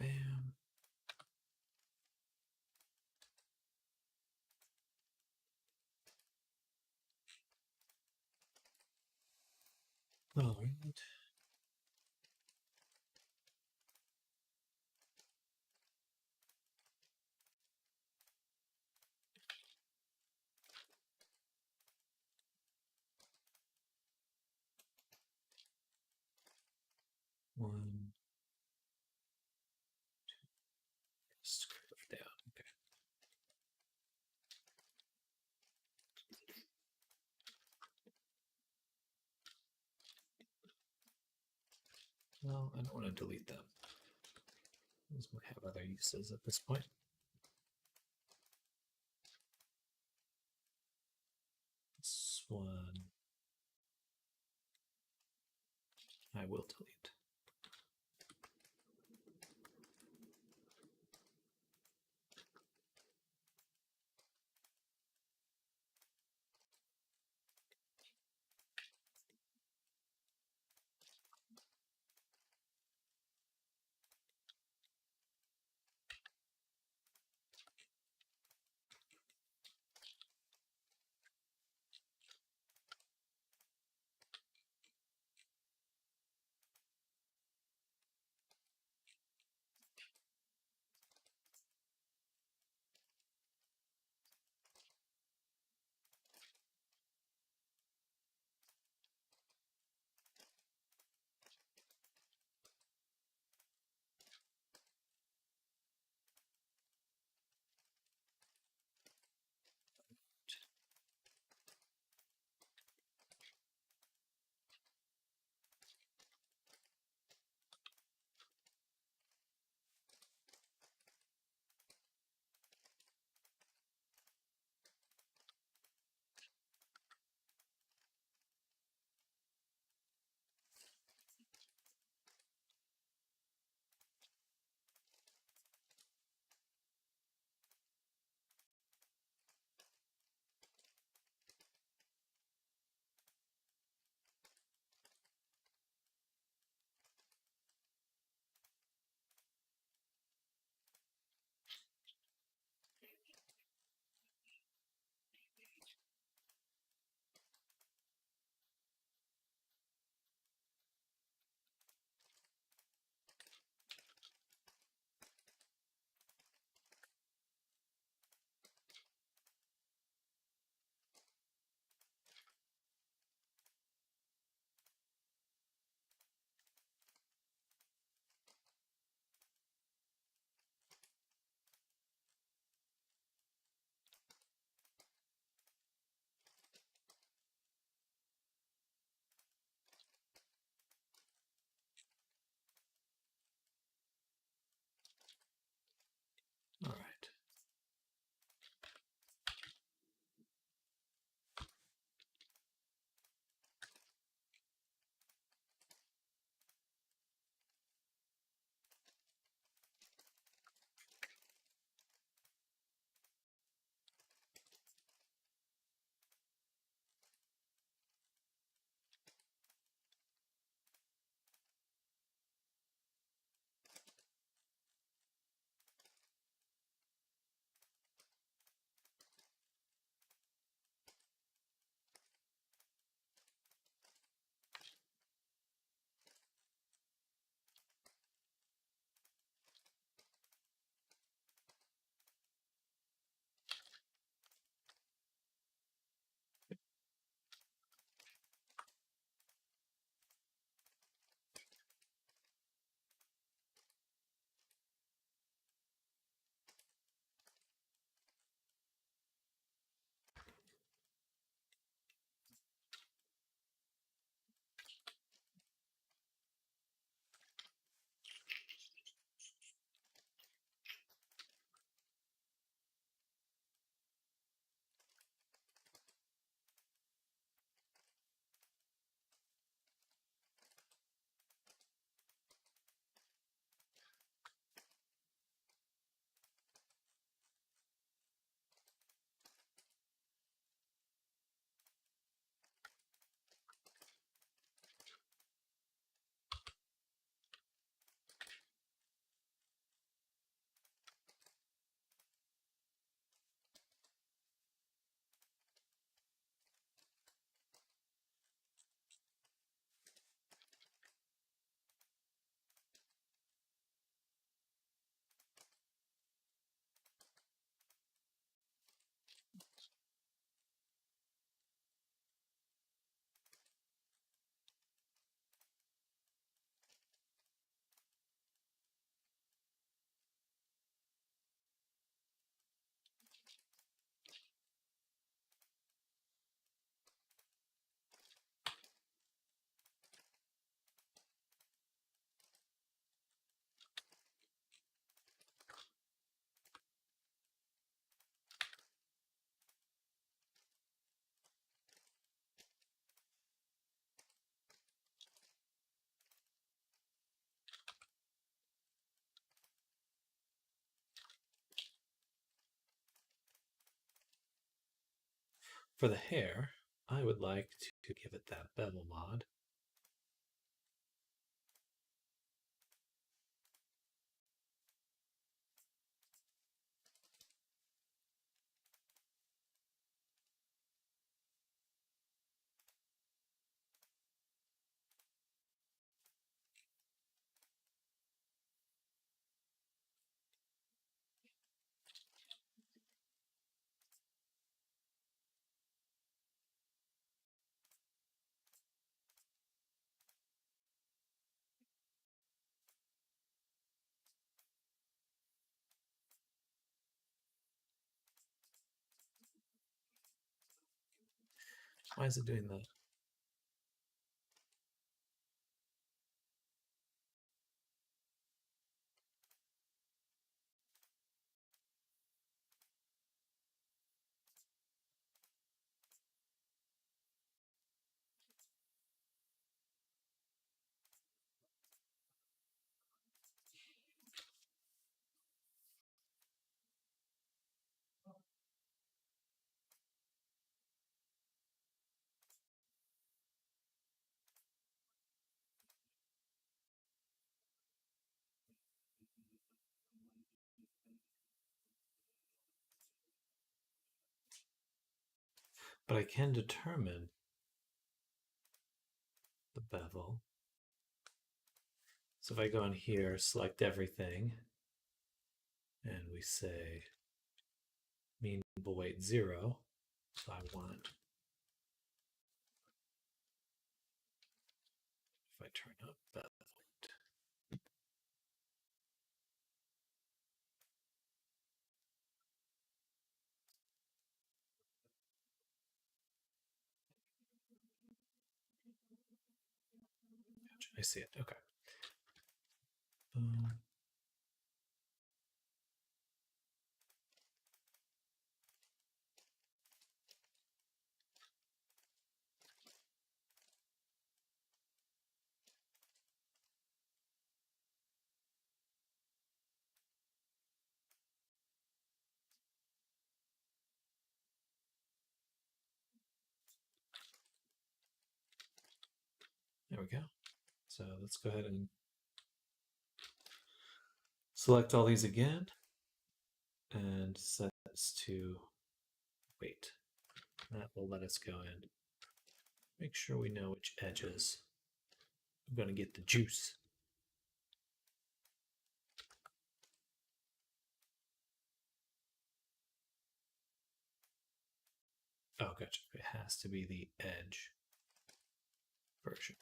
Bam. All right. One, just curve down. Okay. Well, I don't want to delete them. These might have other uses at this point. This one I will delete. For the hair, I would like to give it that bevel mod. Why is it doing that? But I can determine the bevel. So if I go in here, select everything, and we say mean bevel weight 0, so I want, if I turn up bevel weight, I see it. Okay. Boom. There we go. So let's go ahead and select all these again and set this to weight. That will let us go in. Make sure we know which edges I'm going to get the juice. Oh, gotcha. It has to be the edge version.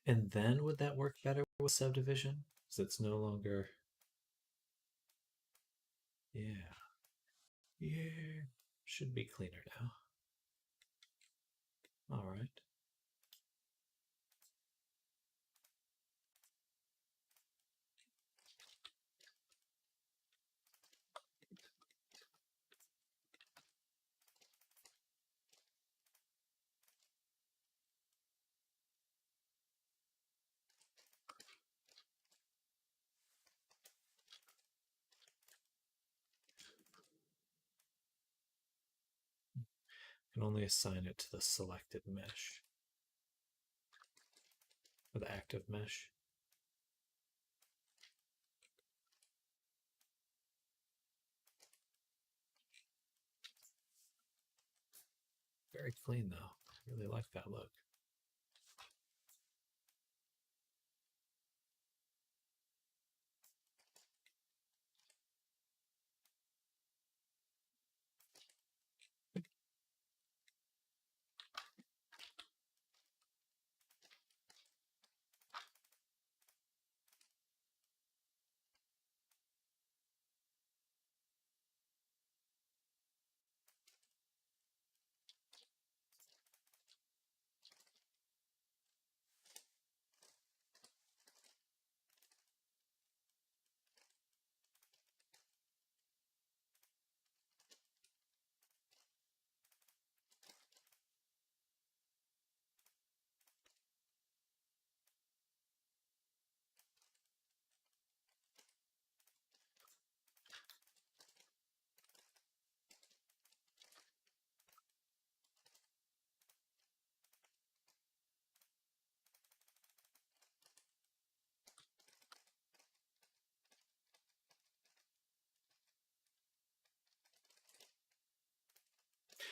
And then would that work better with subdivision? Because it's no longer. Yeah. Yeah. Should be cleaner now. All right. Can only assign it to the selected mesh or the active mesh. Very clean though. I really like that look.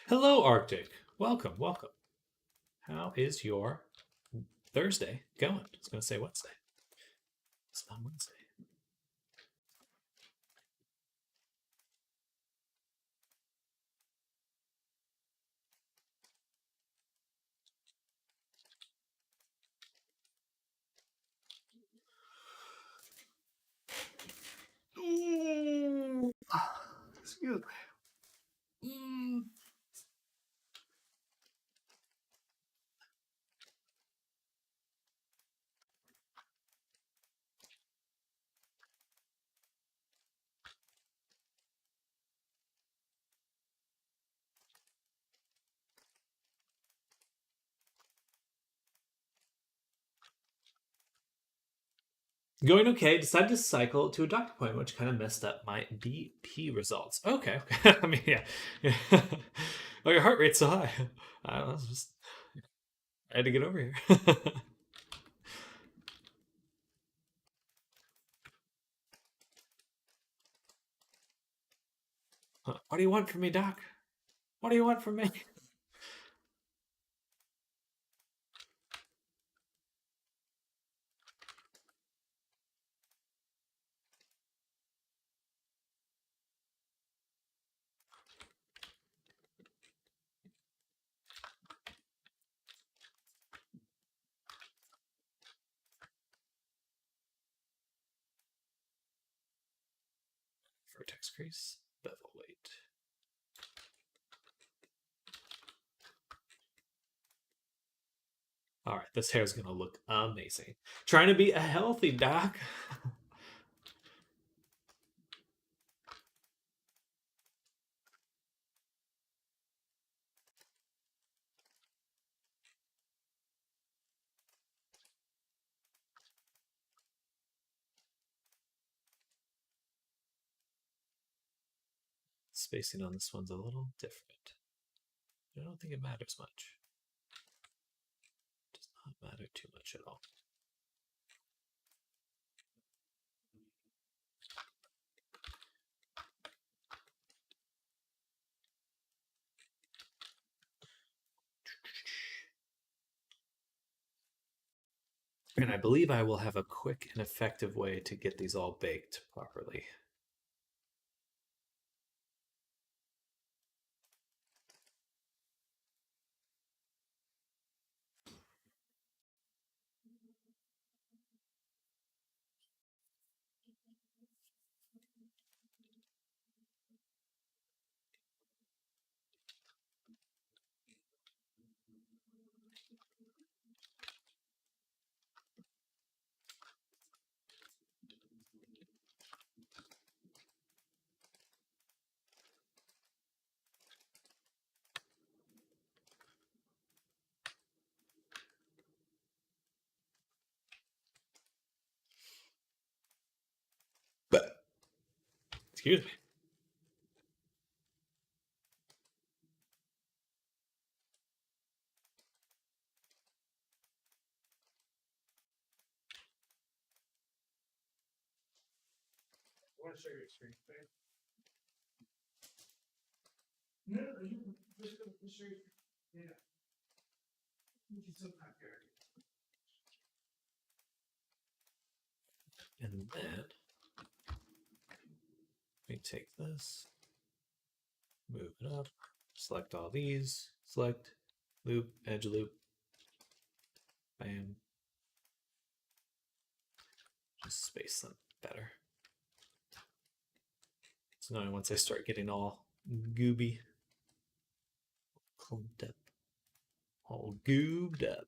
Hello, Arctic. Welcome, welcome. How is your Thursday going? I was going to say Wednesday. It's not Wednesday. Ooh. Excuse me. Going okay. Decided to cycle to a doctor appointment, which kind of messed up my BP results. Okay, okay. I mean, yeah. Yeah. Oh, your heart rate's so high. I don't know, just I had to get over here. What do you want from me, Doc? What do you want from me? Vertex crease, bevel weight. All right, this hair is gonna look amazing. Trying to be a healthy doc. Spacing on this one's a little different. I don't think it matters much. It does not matter too much at all. And I believe I will have a quick and effective way to get these all baked properly. But excuse me. I want to show your screen. No, you just show your yeah. And then we take this, move it up, select all these, select loop, edge loop, bam. Just space them better. So now once I start getting all gooby, clumped up, all goobed up.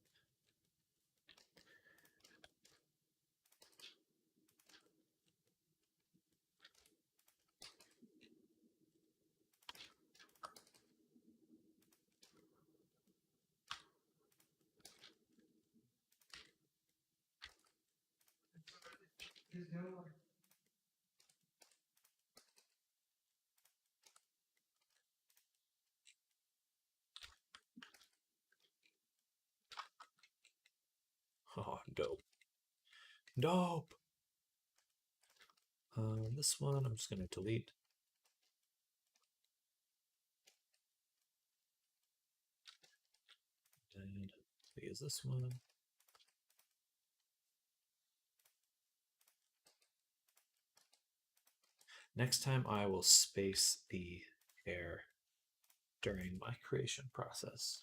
Oh, dope. Dope. This one I'm just going to delete. use this one. Next time I will space the hair during my creation process.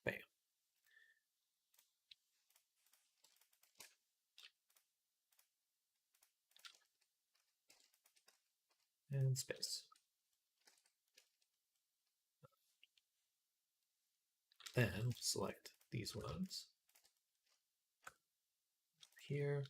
Bam. And space. Then select these ones here.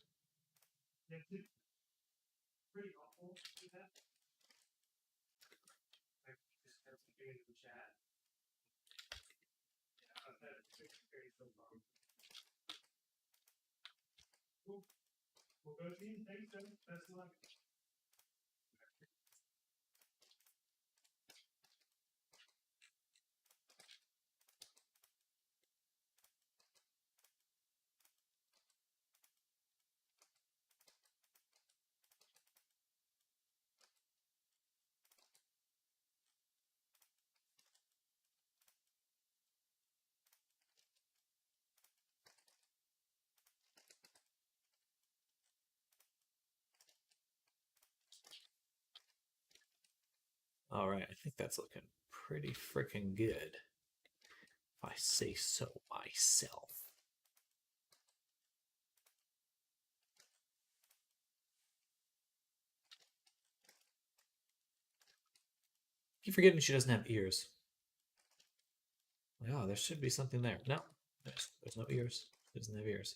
All right, I think that's looking pretty freaking good, if I say so myself. Keep forgetting she doesn't have ears. Oh, there should be something there. No, there's no ears. She doesn't have ears.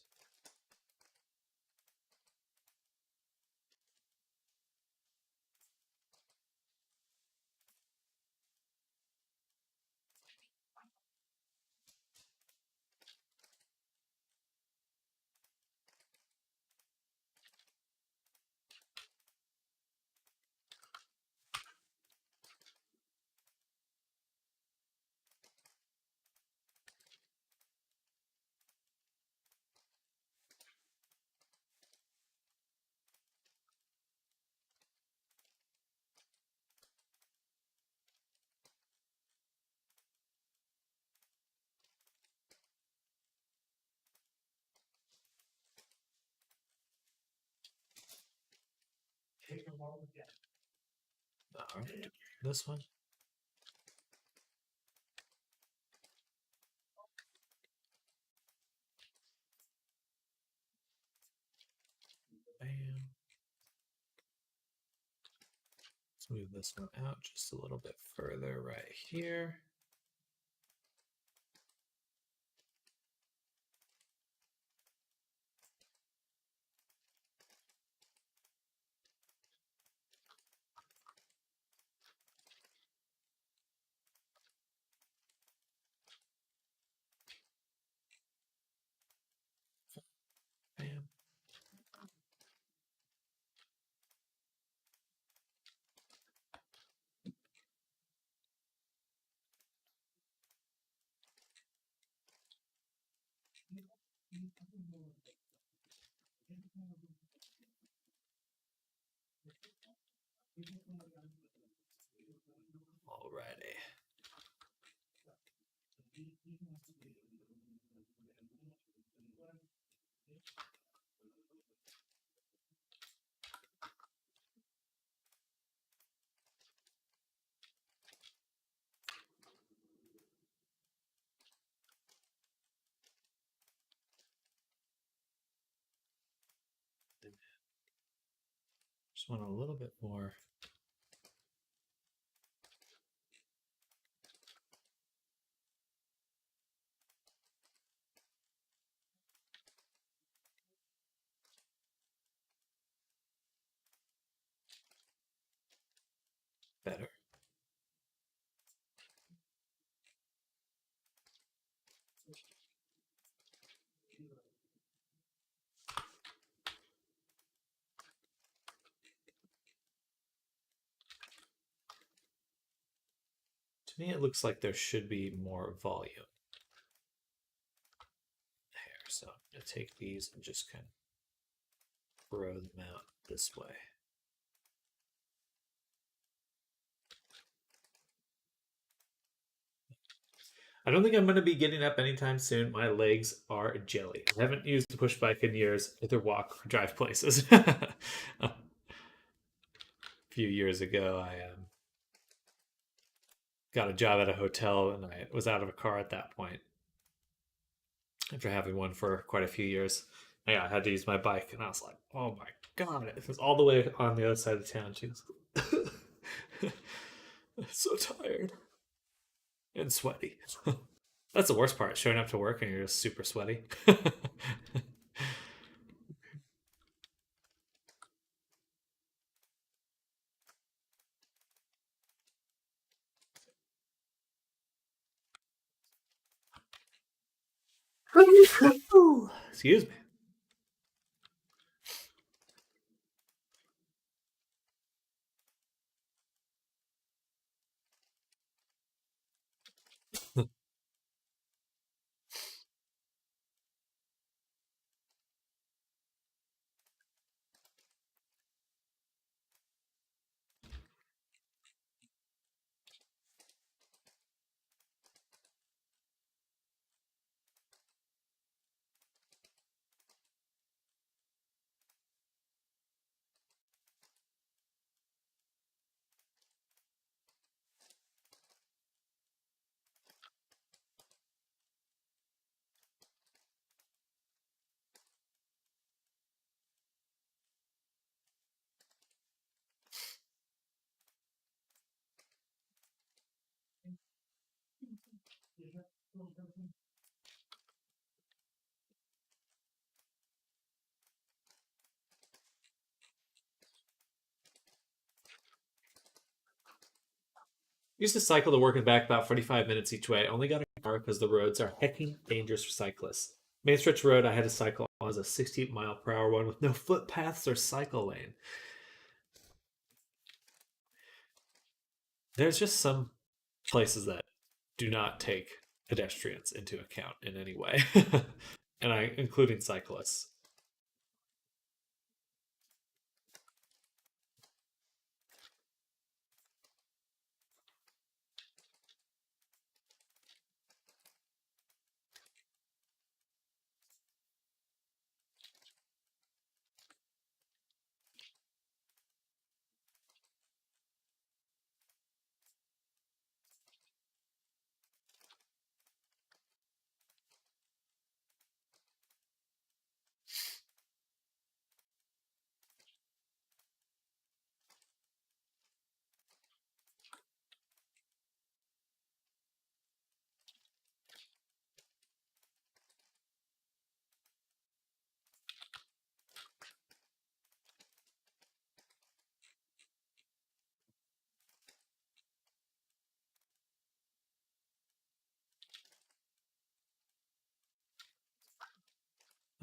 All right, this one. Bam. Let's move this one out just a little bit further right here. Bam. Alrighty. Just want a little bit more. Better. To me, it looks like there should be more volume there. So I'm going to take these and just kind of throw them out this way. I don't think I'm going to be getting up anytime soon. My legs are jelly. I haven't used the push bike in years, either walk or drive places. A few years ago, I got a job at a hotel and I was out of a car at that point after having one for quite a few years. Yeah, I had to use my bike, and I was like, "Oh my god!" It was all the way on the other side of town. She was so tired and sweaty. That's the worst part: showing up to work and you're just super sweaty. Excuse me. Used to cycle to work and back about 45 minutes each way. Only got a car because the roads are hecking dangerous for cyclists. Main stretch road I had to cycle on was a 60-mile-per-hour one with no footpaths or cycle lane. There's just some places that do not take pedestrians into account in any way, and I including cyclists.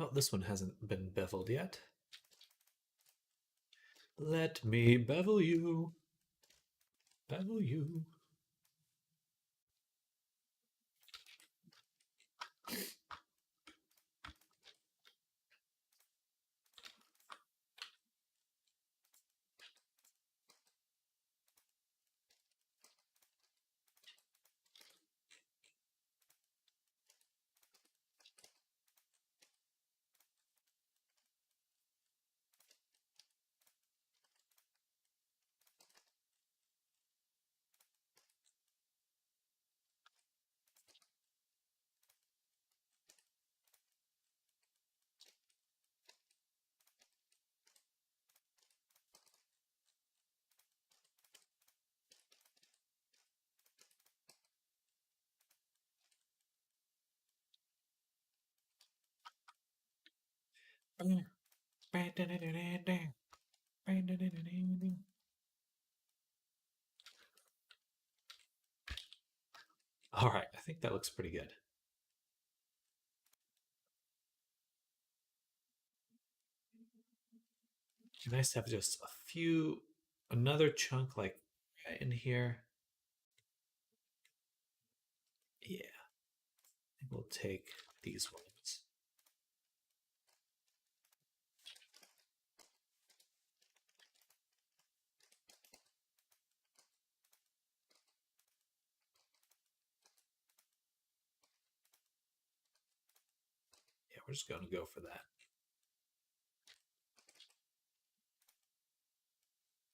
Oh, this one hasn't been beveled yet. Let me bevel you. Bevel you. All right, I think that looks pretty good. Be nice to have just another chunk like right in here. Yeah, we'll take these ones. Yeah, we're just going to go for that.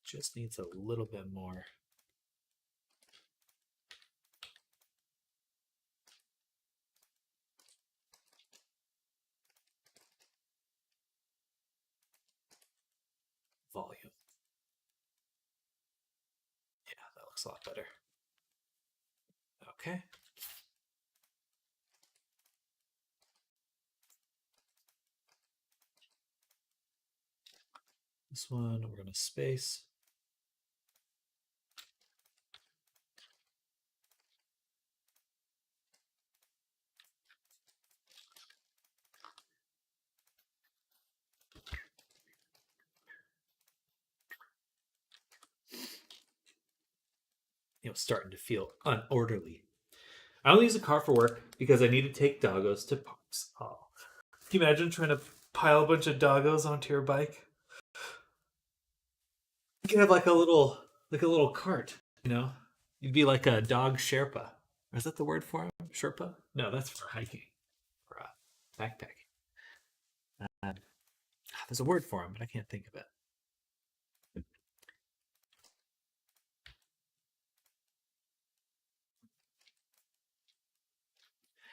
Just needs a little bit more. Volume. Yeah, that looks a lot better. Okay. This one we're going to space. Starting to feel unorderly. I only use a car for work because I need to take doggos to parks. Oh, can you imagine trying to pile a bunch of doggos onto your bike? You could have like a little cart. You'd be like a dog Sherpa. Is that the word for him? Sherpa? No, that's for hiking, for backpacking. There's a word for him, but I can't think of it.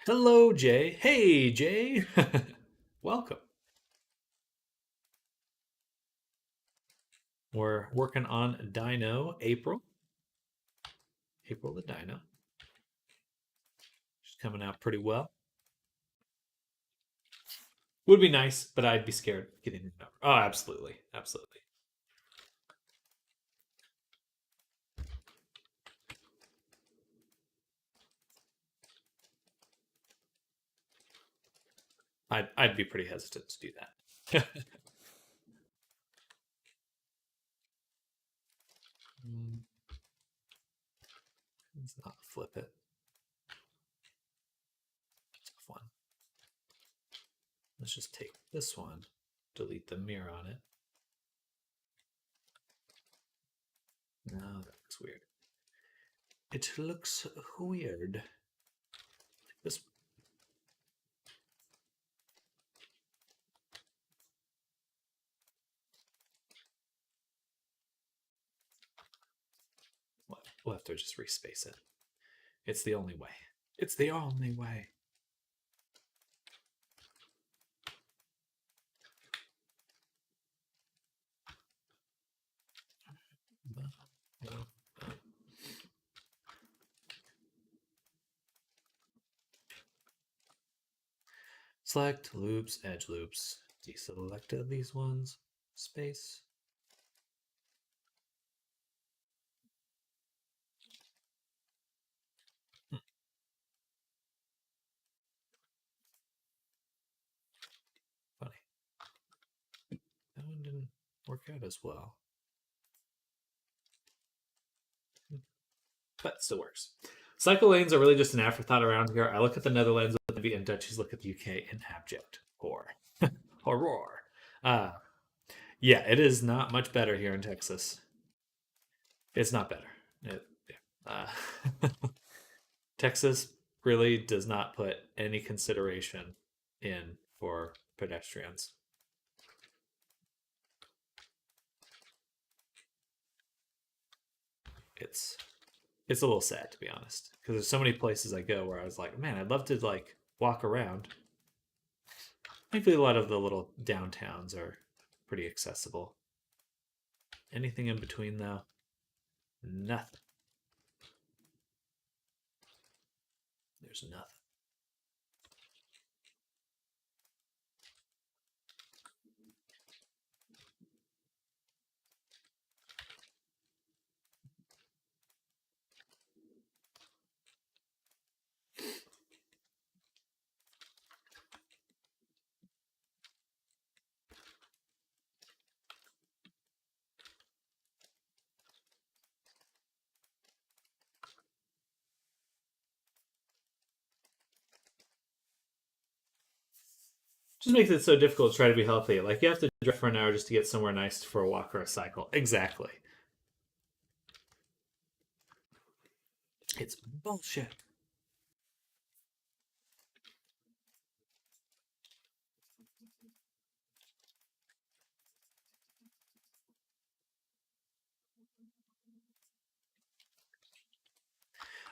Hello, Jay. Hey, Jay. Welcome. We're working on Dino April. April the Dino. She's coming out pretty well. Would be nice, but I'd be scared getting her number. Oh, absolutely. Absolutely. I'd be pretty hesitant to do that. Let's not flip it. Tough one. Let's just take this one, delete the mirror on it. No, that looks weird. It looks weird. Like this. We'll have to just respace it. It's the only way. It's the only way. Select loops, edge loops. Deselected these ones. Space. Funny. That one didn't work out as well. But it still works. Cycle lanes are really just an afterthought around here. I look at the Netherlands with envy, and Dutchies look at the UK in abject horror. Horror. Yeah, it is not much better here in Texas. It's not better. Texas really does not put any consideration in for pedestrians. It's a little sad, to be honest, because there's so many places I go where I was like, man, I'd love to like walk around. Thankfully, a lot of the little downtowns are pretty accessible. Anything in between, though, nothing. There's nothing. Just makes it so difficult to try to be healthy. Like you have to drive for an hour just to get somewhere nice for a walk or a cycle. Exactly. It's bullshit.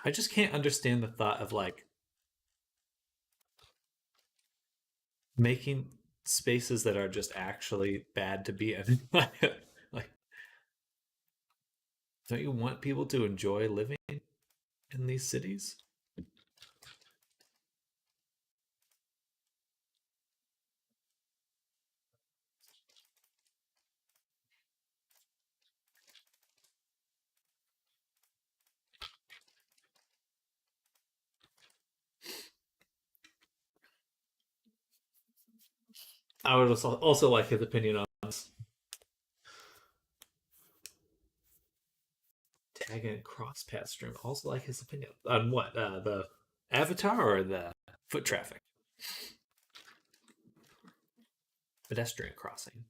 I just can't understand the thought of like making spaces that are just actually bad to be in. Like, don't you want people to enjoy living in these cities? I would also like his opinion on this. Tag and cross path stream. Also like his opinion on what the avatar or the foot traffic pedestrian crossing.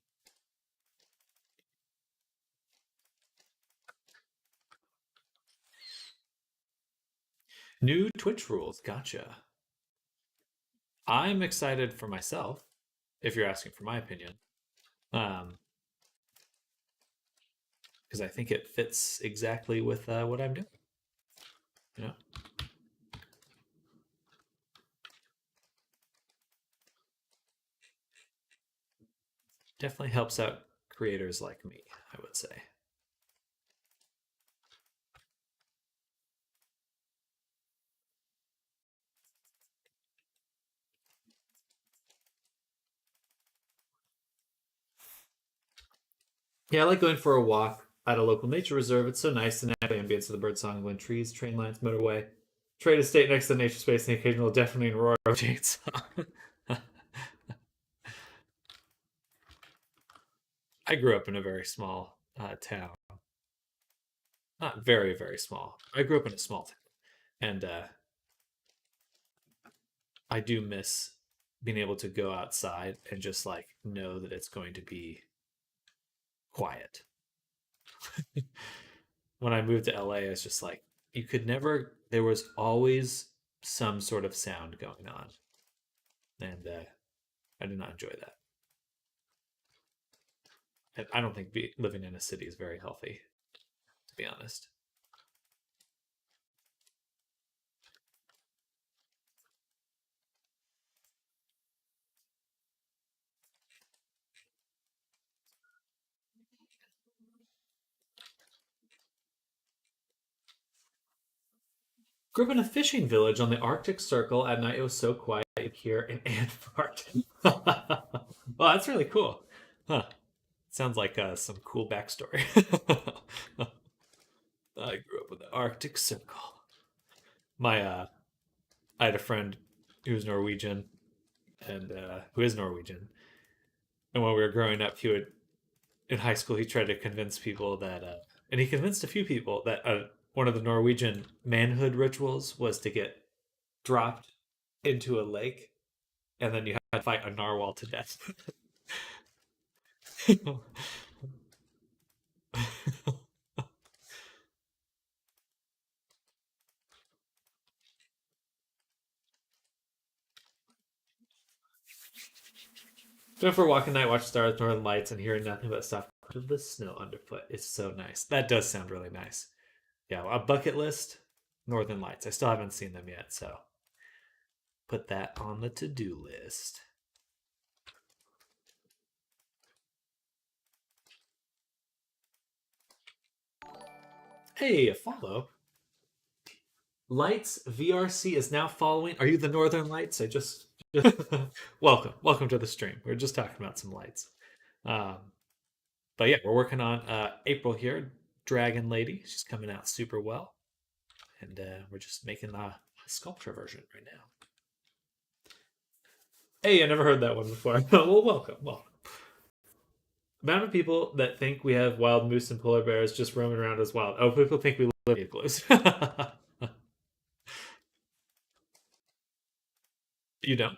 New Twitch rules. Gotcha. I'm excited for myself. If you're asking for my opinion, um, because I think it fits exactly with what I'm doing. You know, definitely helps out creators like me. I would say. Yeah, I like going for a walk at a local nature reserve. It's so nice to have the ambience of the birdsong, wind, trees, train lines, motorway. Trade estate next to the nature space, and the occasional deafening roar of chainsaw. I grew up in a very small town. Not very, very small. I grew up in a small town. And I do miss being able to go outside and just like know that it's going to be quiet. When I moved to LA, it's just like you could never, there was always some sort of sound going on. And I did not enjoy that. And I don't think living in a city is very healthy, to be honest. Grew up in a fishing village on the Arctic Circle. At night, it was so quiet here in Antarctica. Well, that's really cool. Huh. Sounds like some cool backstory. I grew up in the Arctic Circle. My, I had a friend who was Norwegian and who is Norwegian. And when we were growing up, he would in high school he tried to convince people that, and he convinced a few people that one of the Norwegian manhood rituals was to get dropped into a lake and then you had to fight a narwhal to death. Go for a walk at night, watch stars, northern lights, and hearing nothing but soft of the snow underfoot. It's so nice. That does sound really nice. Yeah, a bucket list, northern lights. I still haven't seen them yet, so put that on the to-do list. Hey, a follow. Lights VRC is now following. Are you the Northern Lights? Welcome to the stream. We are just talking about some lights. Um, but yeah, we're working on April here, Dragon Lady. She's coming out super well, and we're just making the sculpture version right now. Hey, I never heard that one before. Well, welcome. Amount of people that think we have wild moose and polar bears just roaming around as wild. Oh, people think we live in igloos. You don't.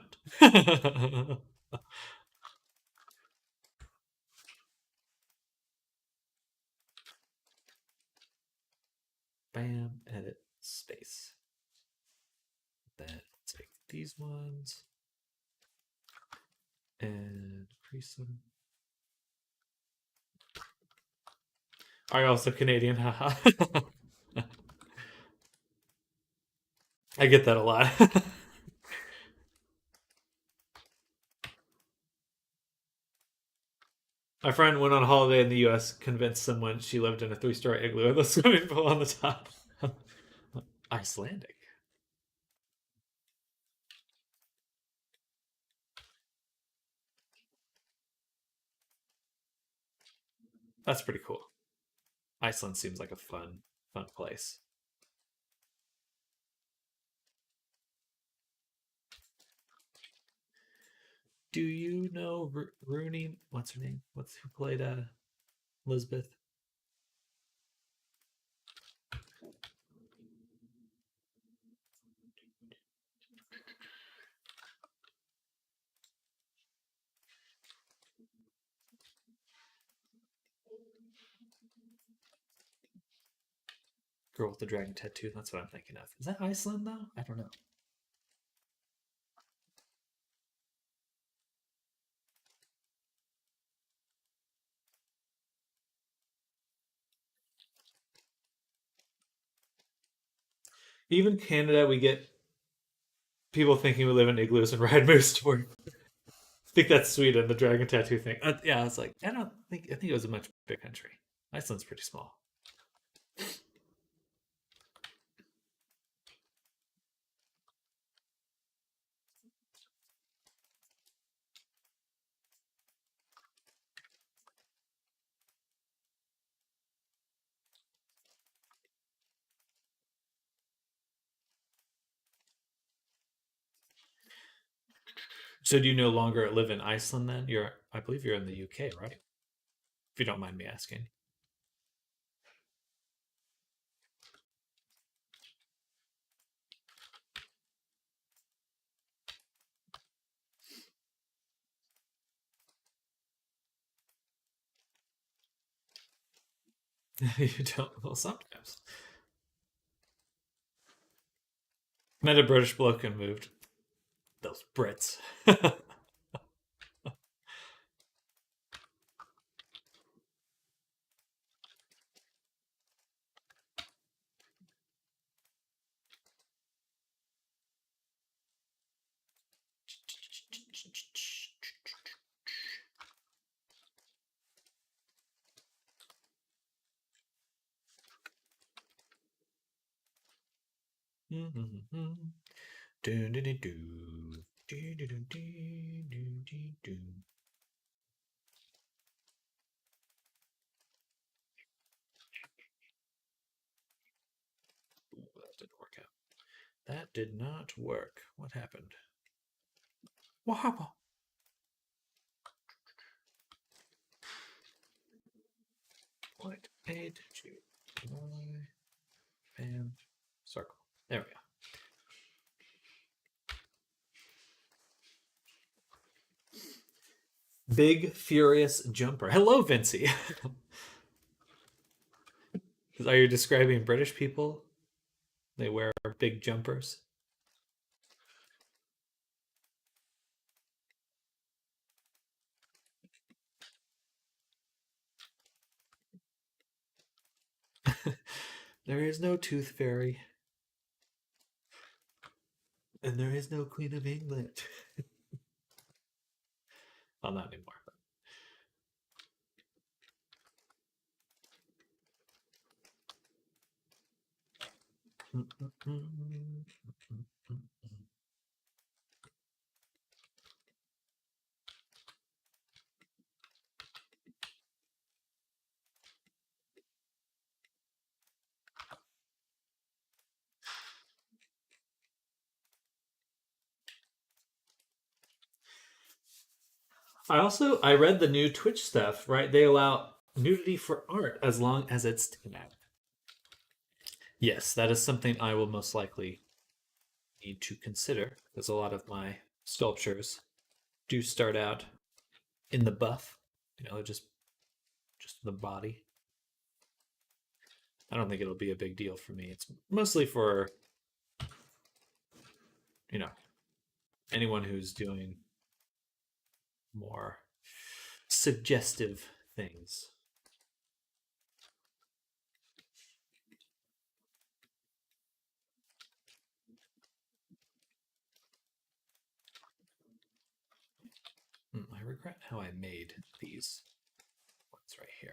Bam, edit, space. Then take these ones and increase them. Are you also Canadian? Haha. I get that a lot. My friend went on holiday in the US, convinced someone she lived in a 3-story igloo with a swimming pool on the top. Icelandic. That's pretty cool. Iceland seems like a fun place. Do you know Rooney? What's her name? What's who played Elizabeth? Girl with the dragon tattoo. That's what I'm thinking of. Is that Iceland though? I don't know. Even Canada, we get people thinking we live in igloos and ride moose to work. I think that's Sweden, the dragon tattoo thing. Yeah, I was like, I don't think. I think it was a much bigger country. Iceland's pretty small. So do you no longer live in Iceland then? I believe you're in the UK, right? If you don't mind me asking. You don't. Well, sometimes. Met a British bloke and moved. Those Brits. That didn't work out. That did not work. What happened? What happened? 0.8 y and circle. There we go. Big Furious Jumper. Hello, Vincy. Are you describing British people? They wear big jumpers. There is no tooth fairy. And there is no Queen of England. Well, not anymore. I read the new Twitch stuff, right? They allow nudity for art as long as it's thematic. Yes, that is something I will most likely need to consider because a lot of my sculptures do start out in the buff, just the body. I don't think it'll be a big deal for me. It's mostly for, you know, anyone who's doing more suggestive things. I regret how I made these ones right here.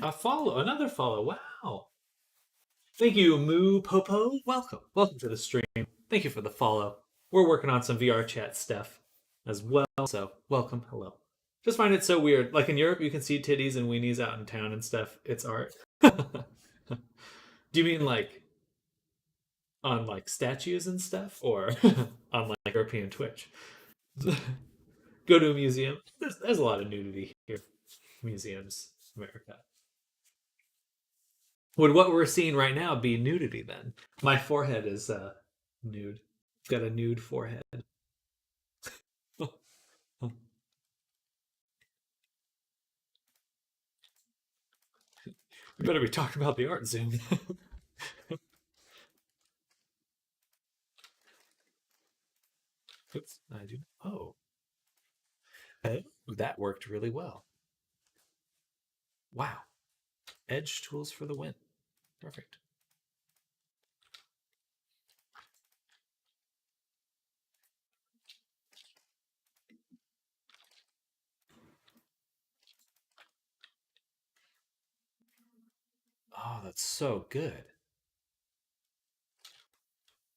Another follow. Wow. Thank you, Moo Popo. Welcome. Welcome to the stream. Thank you for the follow. We're working on some VR chat stuff as well. So, welcome. Hello. Just find it so weird. Like in Europe, you can see titties and weenies out in town and stuff. It's art. Do you mean like on like statues and stuff or on like European Twitch? Go to a museum. There's a lot of nudity here. Museums, America. Would what we're seeing right now be nudity then? My forehead is nude. Got a nude forehead. We better be talking about the art soon. Oops, I do. Oh, that worked really well. Wow. Edge tools for the win. Perfect. Oh, that's so good.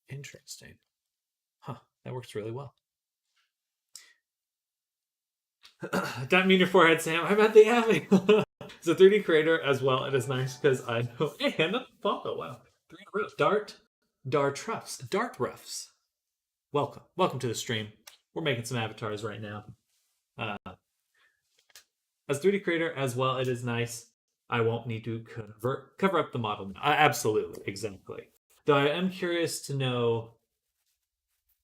Interesting. Huh, that works really well. Don't mean your forehead, Sam. I'm at the alley. It's a 3D creator as well. It is nice because I know. Hey, Hannah, follow. Wow. Three in a row. Dart Ruffs. Welcome to the stream. We're making some avatars right now. Uh, as 3D creator as well, it is nice. I won't need to cover up the model now. Absolutely, exactly. Though I am curious to know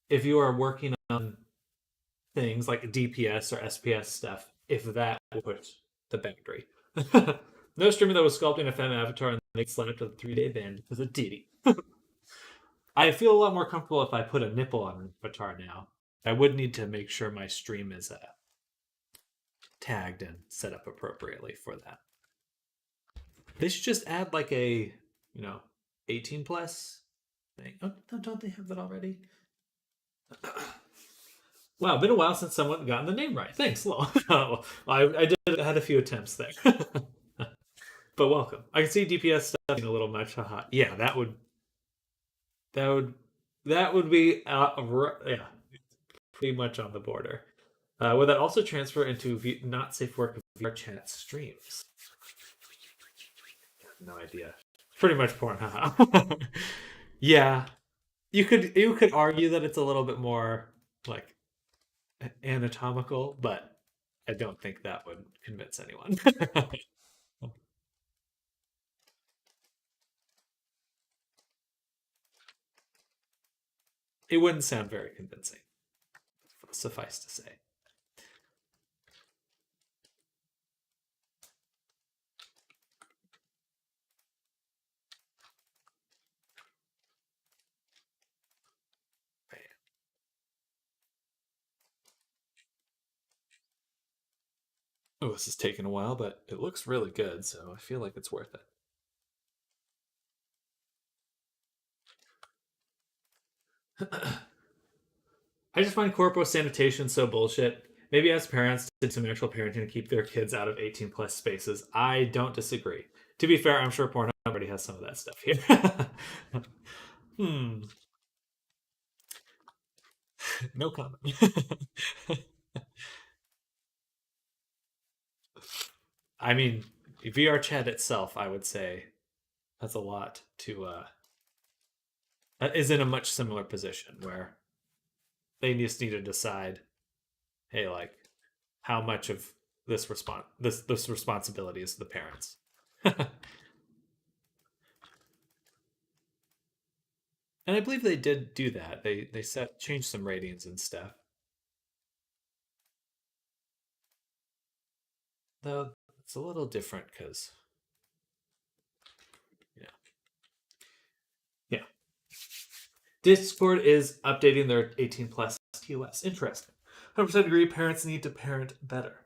if you are working on things like DPS or SPS stuff, if that will push the boundary. No streamer that was sculpting a femme avatar and they slapped a 3-day ban because of titty. I feel a lot more comfortable if I put a nipple on an avatar now. I would need to make sure my stream is tagged and set up appropriately for that. They should just add like a, 18 plus thing. Oh, don't they have that already? Wow, been a while since someone gotten the name right. Thanks, Lol. Oh, I had a few attempts there. But welcome. I can see DPS stuff being a little much. Haha. Yeah, that would that would be yeah, pretty much on the border. Would that also transfer into not safe work of VR chat streams? No idea. Pretty much porn. Haha. Yeah, you could argue that it's a little bit more like anatomical, but I don't think that would convince anyone. It wouldn't sound very convincing, suffice to say. Oh, this is taking a while, but it looks really good, so I feel like it's worth it. I just find corporal sanitation so bullshit. Maybe as parents, did some actual parenting to keep their kids out of 18 plus spaces. I don't disagree. To be fair, I'm sure Pornhub already has some of that stuff here. Hmm. No comment. I mean, VR chat itself, I would say, that's a lot to is in a much similar position where they just need to decide, hey, like how much of this responsibility is the parents. And I believe they did do that. They set changed some ratings and stuff. Though it's a little different because yeah. Yeah. Discord is updating their 18 plus TOS. Interesting. 100% agree parents need to parent better.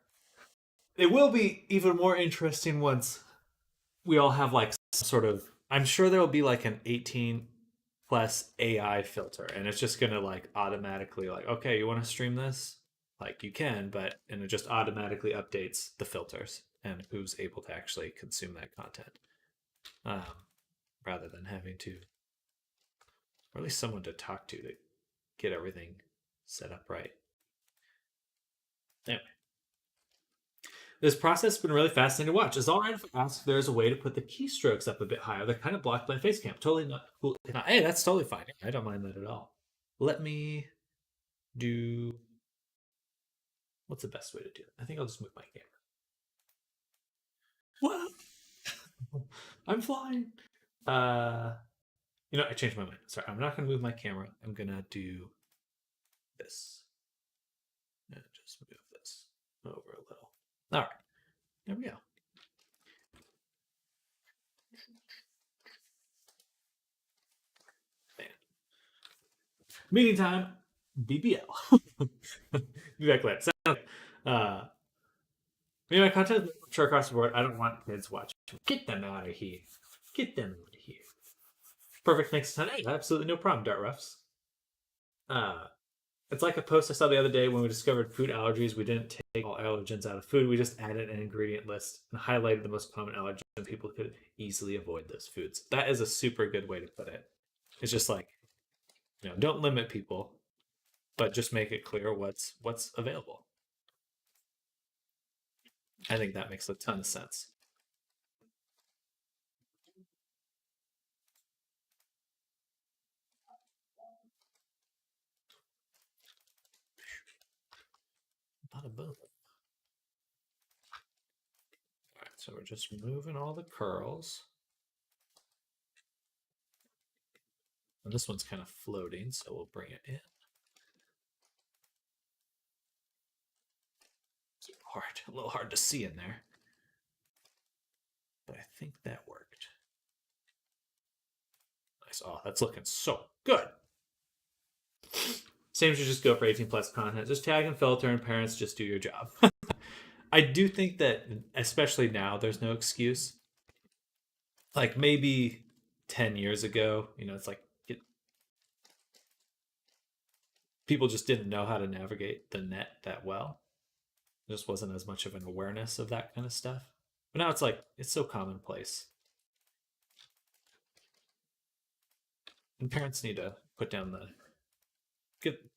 It will be even more interesting once we all have like some sort of. I'm sure there will be like an 18 plus AI filter, and it's just gonna like automatically like, okay, you want to stream this, like you can, but and it just automatically updates the filters and who's able to actually consume that content, um, rather than having to, or at least someone to talk to get everything set up right. Anyway, this process has been really fascinating to watch. Is all right if I ask if there's a way to put the keystrokes up a bit higher? They're kind of blocked by Facecam. Totally not cool. Hey, that's totally fine. I don't mind that at all. Let me do. What's the best way to do it? I think I'll just move my camera. What? I'm flying. Uh, I changed my mind. Sorry, I'm not gonna move my camera. I'm gonna do this. And just move this over a little. All right, there we go. Man. Meeting time. BBL. Be back later. Uh, my content is mature across the board. I don't want kids watching. Get them out of here. Get them out of here. Perfect. Thanks, ton. Hey, absolutely no problem, Dart Roughs. Uh, it's like a post I saw the other day when we discovered food allergies. We didn't take all allergens out of food. We just added an ingredient list and highlighted the most common allergens and people could easily avoid those foods. That is a super good way to put it. It's just like, don't limit people, but just make it clear what's available. I think that makes a ton of sense. Bada boom. All right, so we're just moving all the curls. And this one's kind of floating, so we'll bring it in. It's a little hard to see in there. But I think that worked. Nice. Oh, that's looking so good. Same should just go for 18 plus content. Just tag and filter, and parents just do your job. I do think that, especially now, there's no excuse. Like maybe 10 years ago, it's like people just didn't know how to navigate the net that well. There just wasn't as much of an awareness of that kind of stuff. But now it's like, it's so commonplace. And parents need to put down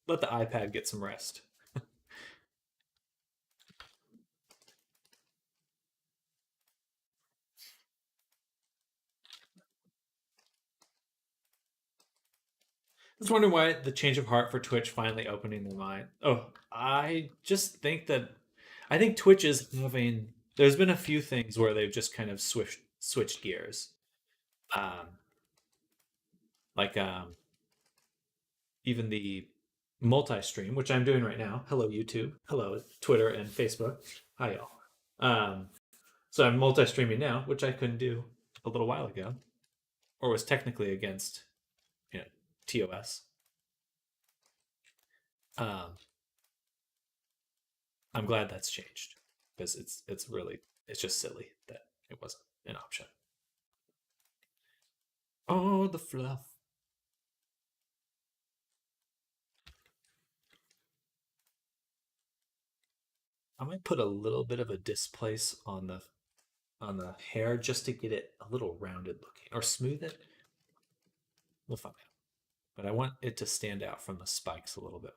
let the iPad get some rest. I was wondering why the change of heart for Twitch finally opening their mind. Oh, I just think that I think Twitch is having. There's been a few things where they've just kind of switched gears, um, like even the multi-stream, which I'm doing right now. Hello YouTube, hello Twitter and Facebook. Hi y'all. So I'm multi-streaming now, which I couldn't do a little while ago, or was technically against, TOS. Um, I'm glad that's changed because it's just silly that it wasn't an option. Oh, the fluff. I might put a little bit of a displace on the hair just to get it a little rounded looking, or smooth it. We'll find out. But I want it to stand out from the spikes a little bit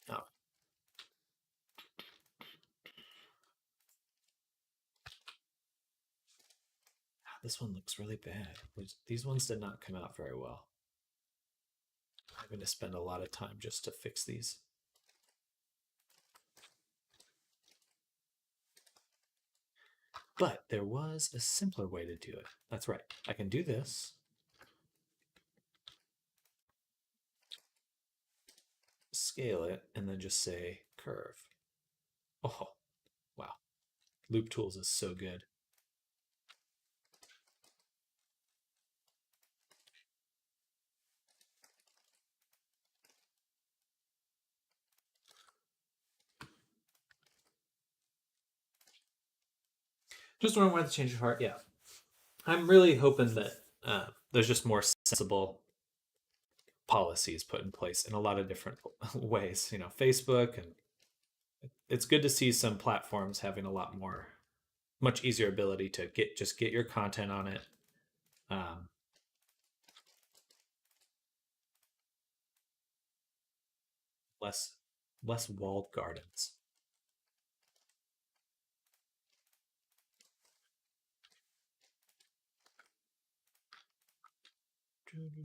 more. Oh, This one looks really bad. These ones did not come out very well. I'm going to spend a lot of time just to fix these. But there was a simpler way to do it. That's right. I can do this. Scale it, and then just say curve. Oh, wow. Loop Tools is so good. Just when I wanted to change your heart, yeah. I'm really hoping that there's just more sensible policies put in place in a lot of different ways. You know, Facebook, and it's good to see some platforms having a lot more, much easier ability to get your content on it. Um, less less walled gardens. Let's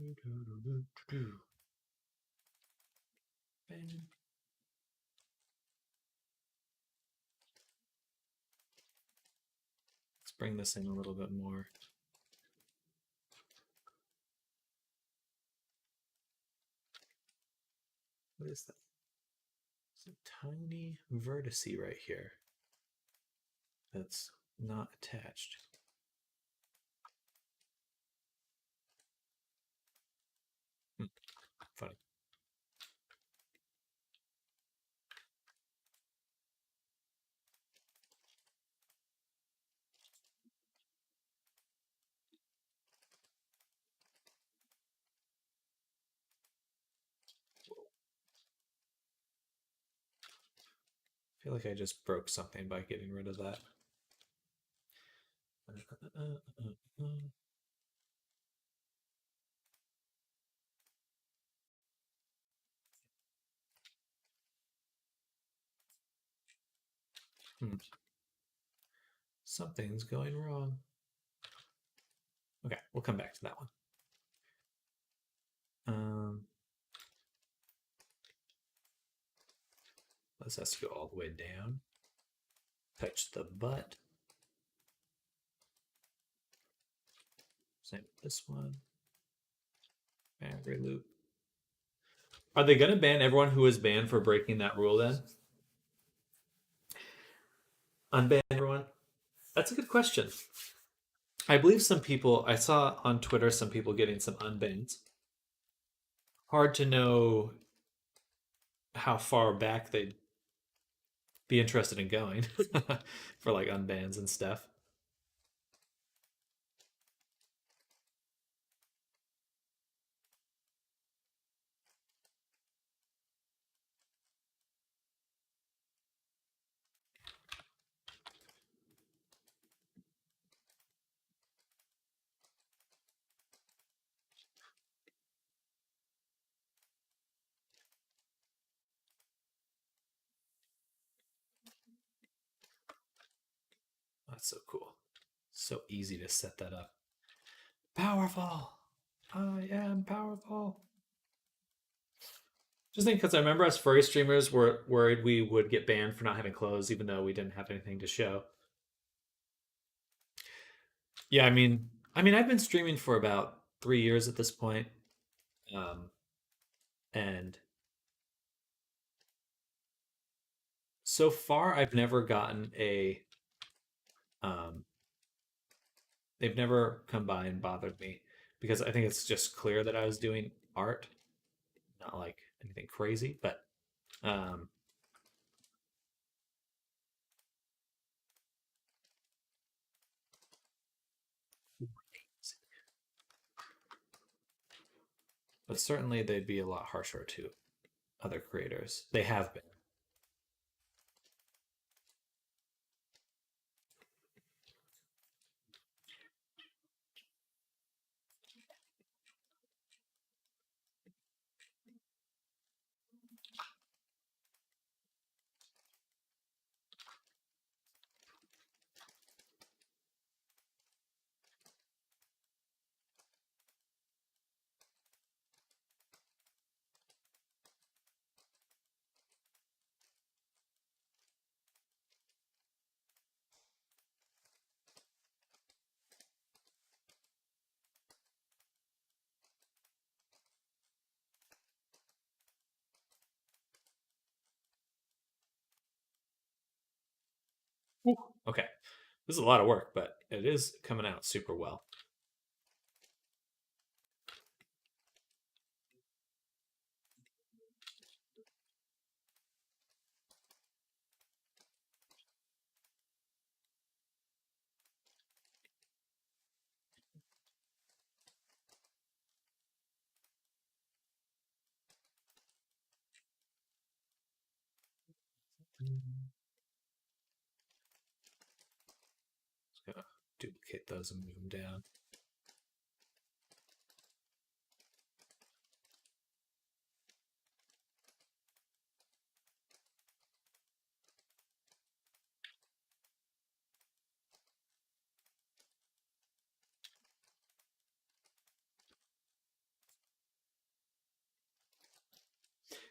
bring this in a little bit more. What is that? It's a tiny vertice right here that's not attached. Funny. I feel like I just broke something by getting rid of that. Hmm. Something's going wrong. Okay, we'll come back to that one. This has to go all the way down. Touch the butt. Same with this one. Boundary loop. Are they going to ban everyone who was banned for breaking that rule then? Unban everyone? That's a good question. I believe some people, I saw on Twitter some people getting some unbans. Hard to know how far back they'd be interested in going for like unbans and stuff. That's so cool. So easy to set that up. Powerful. I am powerful. Just think, because I remember us furry streamers were worried we would get banned for not having clothes, even though we didn't have anything to show. Yeah, I've been streaming for about 3 years at this point, and so far I've never gotten a. Um, they've never come by and bothered me because I think it's just clear that I was doing art, not like anything crazy, but um, but certainly they'd be a lot harsher to other creators. They have been. Whew. Okay, this is a lot of work, but it is coming out super well. Just gonna duplicate those and move them down.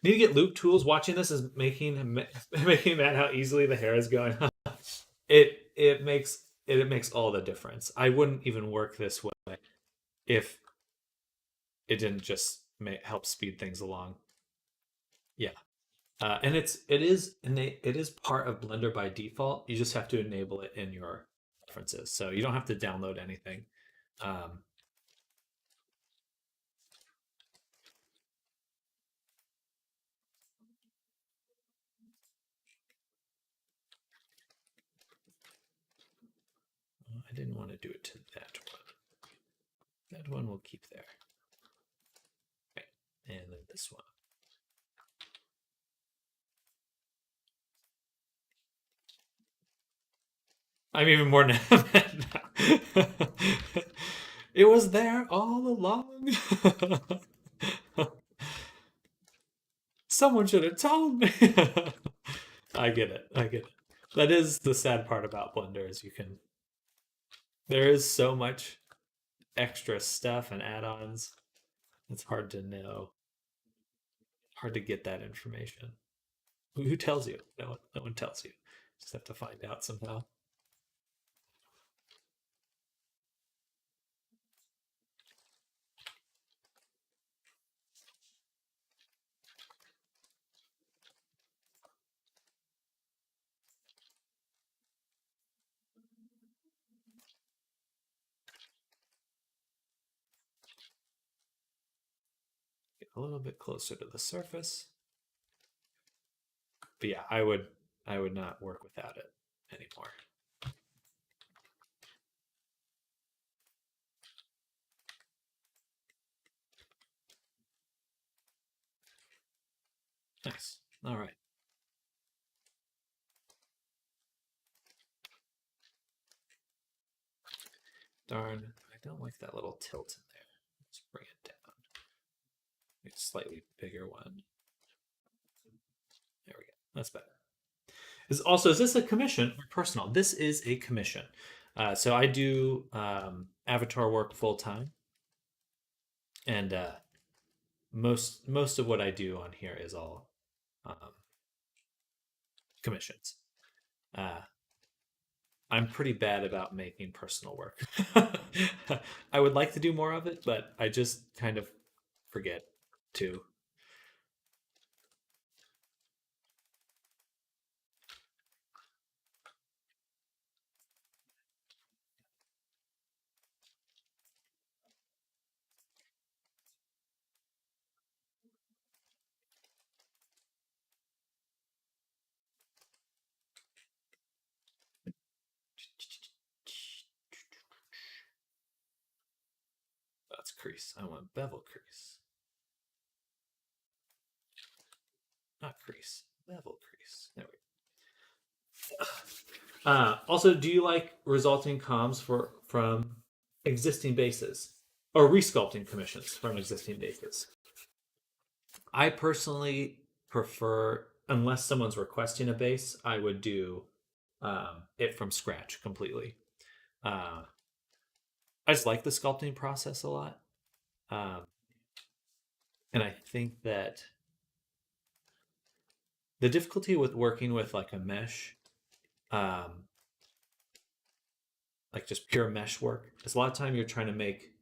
Need to get loop tools. Watching this is making making that how easily the hair is going. It makes all the difference. I wouldn't even work this way if it didn't just help speed things along. Yeah, and it is part of Blender by default. You just have to enable it in your preferences, so you don't have to download anything. Um, I didn't want to do it to that one. That one we'll keep there. Okay, and then this one. I'm even more mad now. It was there all along. Someone should have told me. I get it. I get it. That is the sad part about Blender is there is so much extra stuff and add-ons. It's hard to know. Hard to get that information. Who tells you? No one tells you. Just have to find out somehow. Get a little bit closer to the surface. But yeah, I would not work without it anymore. Nice. All right. Darn, I don't like that little tilt in there. Let's bring it down. Make a slightly bigger one. There we go. That's better. Is this a commission or personal? This is a commission. So I do avatar work full time, and most of what I do on here is all um, commissions. Uh, I'm pretty bad about making personal work. I would like to do more of it, but I just kind of forget to. That's crease. I want bevel crease, not crease. Bevel crease. There we go. Also, do you like resulting comms from existing bases or resculpting commissions from existing bases? I personally prefer, unless someone's requesting a base, I would do it from scratch completely. Uh, I just like the sculpting process a lot, um, and I think that the difficulty with working with like a mesh, um, like just pure mesh work, is a lot of time you're trying to make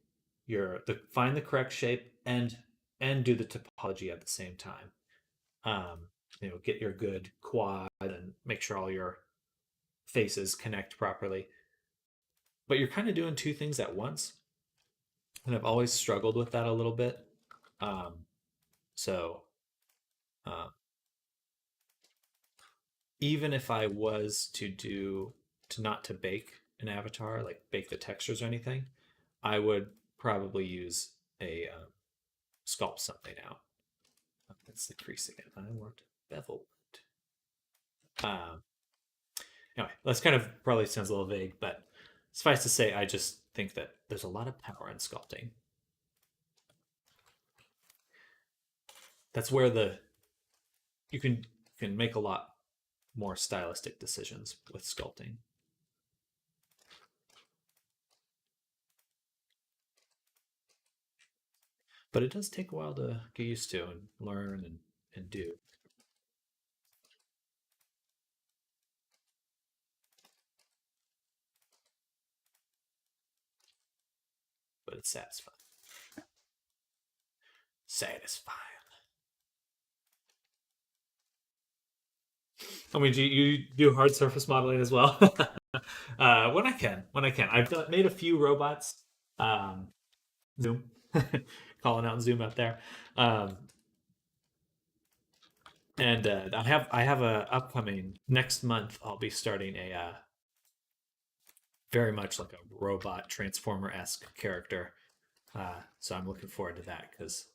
find the correct shape and do the topology at the same time. Um, get your good quad and make sure all your faces connect properly. But you're kind of doing two things at once, and I've always struggled with that a little bit. Um, so uh, even if I was to do to not to bake an avatar, like bake the textures or anything, I would probably use a sculpt something out. That's the crease again. I want bevel. Um, anyway, that's kind of probably sounds a little vague, but suffice to say, I just think that there's a lot of power in sculpting. That's where the you can make a lot more stylistic decisions with sculpting. But it does take a while to get used to and learn and do. But it's satisfying. Satisfying. I mean, do you do hard surface modeling as well? When I can, when I can. Made a few robots. Um, Zoom, calling out Zoom up there. Um, and I have a upcoming next month. I'll be starting a very much like a robot transformer esque character. So I'm looking forward to that because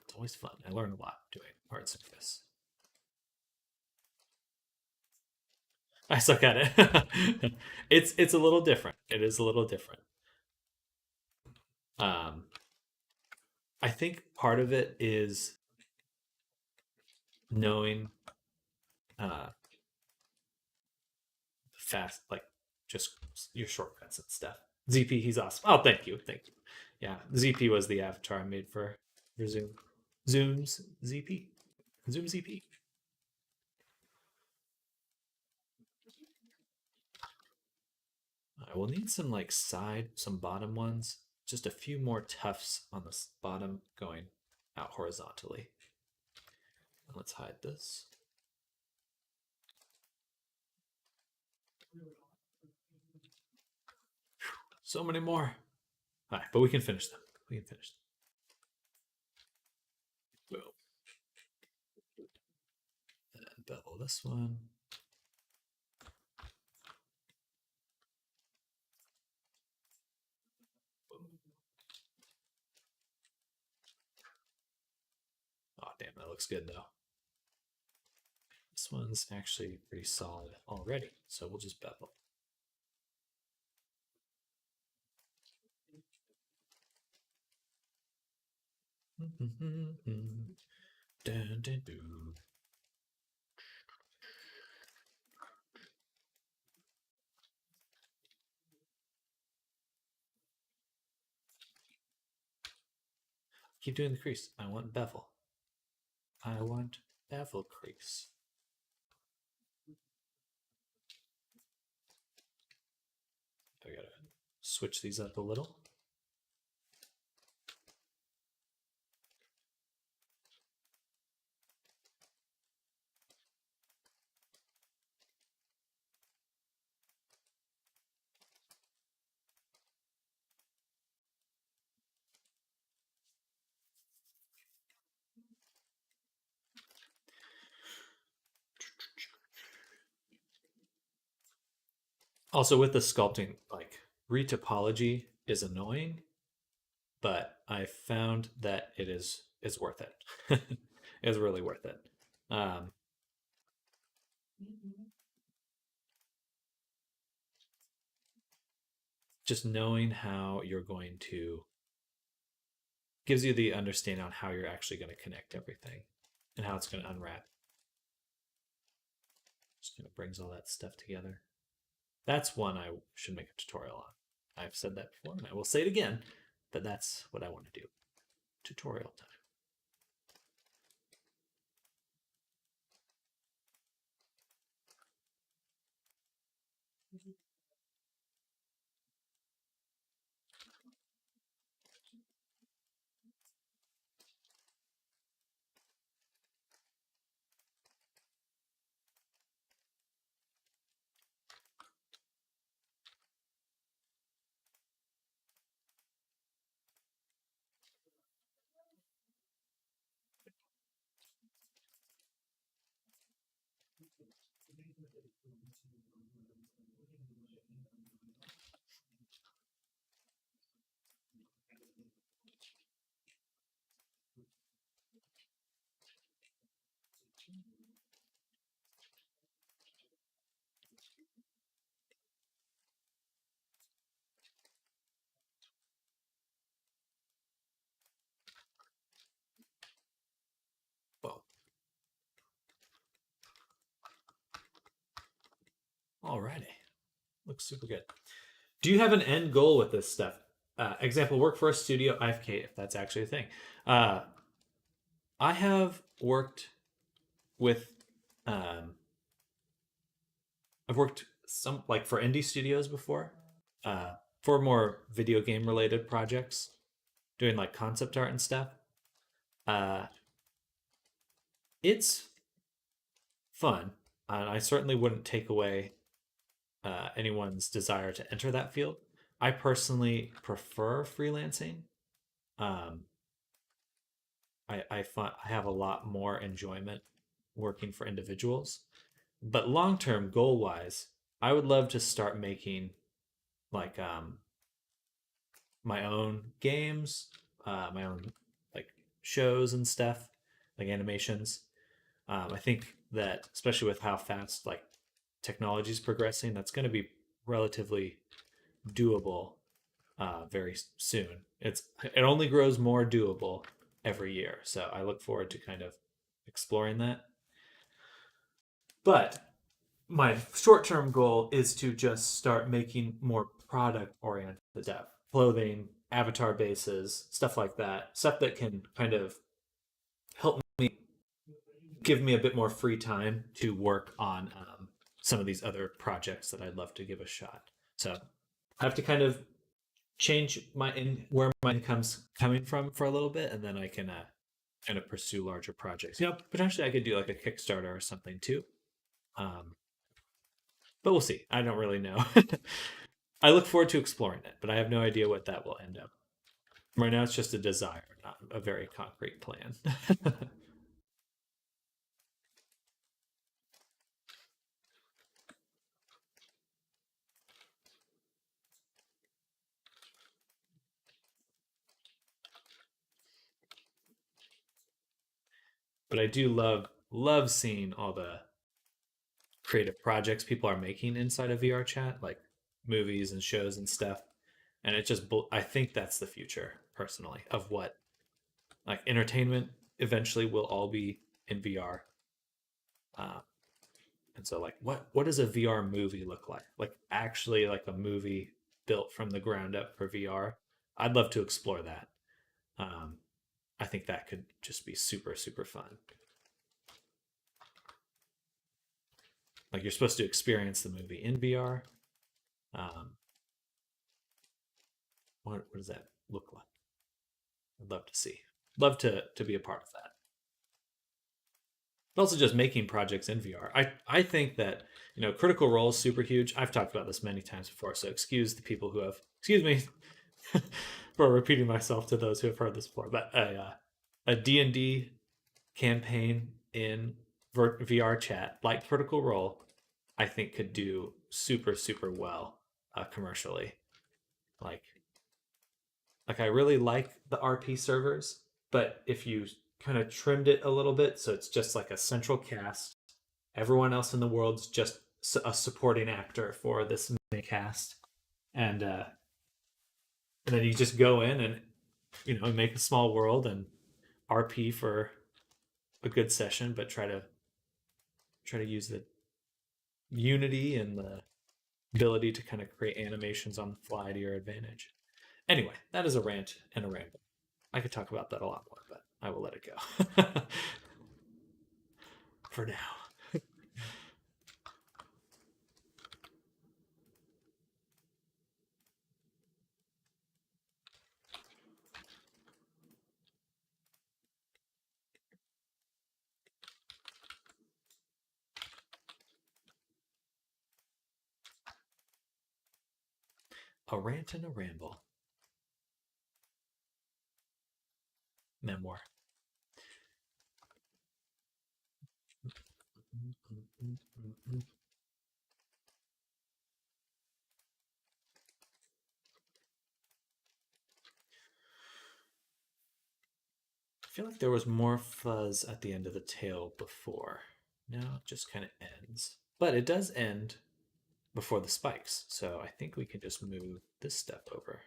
it's always fun. I learn a lot doing hard surface. I suck at it. It's a little different. It is a little different. Um, I think part of it is knowing uh, fast, like just your shortcuts and stuff. ZP, he's awesome. Oh, thank you, thank you. Yeah, ZP was the avatar I made for Zoom. Zoom's ZP, Zoom ZP. I will need some like some bottom ones, just a few more tufts on the bottom going out horizontally. And let's hide this. So many more. All right, but we can finish them. We can finish them. Boom. And bevel this one. Boom. Oh, damn, that looks good though. This one's actually pretty solid already, so we'll just bevel. Dun, dun, dun. Keep doing the crease. I want bevel. I want bevel crease. I gotta switch these up a little. Also, with the sculpting, like retopology is annoying, but I found that it's worth it. It's really worth it. Um, just knowing how you're going to gives you the understanding on how you're actually going to connect everything and how it's going to unwrap. Just kind of brings all that stuff together. That's one I should make a tutorial on. I've said that before and I will say it again, but that's what I want to do. Tutorial time. Well, alrighty. Looks super good. Do you have an end goal with this stuff? Example, work for a studio IFK, if that's actually a thing. Uh, I have worked with, um, I've worked some like for indie studios before, for more video game related projects, doing like concept art and stuff. Uh, it's fun, and I certainly wouldn't take away anyone's desire to enter that field. I personally prefer freelancing. Um, I have a lot more enjoyment working for individuals. But long term, goal wise, I would love to start making like my own games, my own like shows and stuff, like animations. I think that especially with how fast like technology is progressing, that's going to be relatively doable very soon. It only grows more doable every year, so I look forward to kind of exploring that. But my short term goal is to just start making more product oriented stuff, clothing, avatar bases, stuff like that, stuff that can kind of help me give me a bit more free time to work on some of these other projects that I'd love to give a shot. So I have to kind of change where my income's coming from for a little bit, and then I can kind of pursue larger projects. Potentially I could do like a Kickstarter or something too. Um, but we'll see. I don't really know. I look forward to exploring it, but I have no idea what that will end up. Right now, it's just a desire, not a very concrete plan. But I do love seeing all the creative projects people are making inside of VR chat, like movies and shows and stuff. And I think that's the future, personally, of what like entertainment eventually will all be in VR. Uh, and so, like, what does a VR movie look like? Like, actually, like a movie built from the ground up for VR. I'd love to explore that. Um, I think that could just be super super fun. Like, you're supposed to experience the movie in VR. Um, what does that look like? I'd love to see. Love to be a part of that. But also just making projects in VR. I think that Critical Role is super huge. I've talked about this many times before, so excuse the people who have excuse me for repeating myself to those who have heard this before. But a D&D campaign in VR chat like Critical Role, I think could do super super well commercially. Like I really like the RP servers, but if you kind of trimmed it a little bit so it's just like a central cast, everyone else in the world's just a supporting actor for this main cast, and and then you just go in and make a small world and RP for a good session, but try to use the unity and the ability to kind of create animations on the fly to your advantage. Anyway, that is a rant and a ramble. I could talk about that a lot more, but I will let it go for now. A rant and a ramble memoir. feel like there was more fuzz at the end of the tail before. Now it just kind of ends. But it does end before the spikes. So I think we can just move this step over.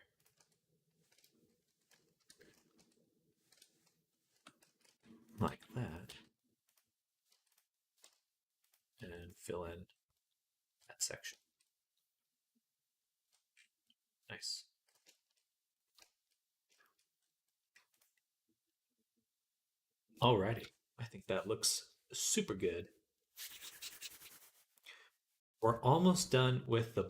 Like that. And fill in that section. Nice. Alrighty. I think that looks super good. We're almost done with the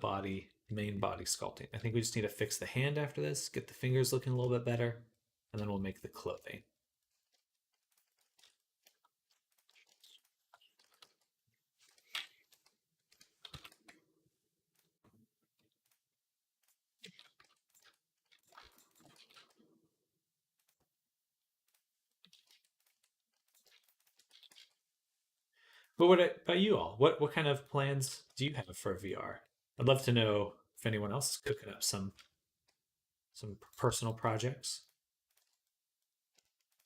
main body sculpting. I think we just need to fix the hand after this, get the fingers looking a little bit better, and then we'll make the clothing. But what about you all? What kind of plans do you have for VR? I'd love to know if anyone else is cooking up some personal projects,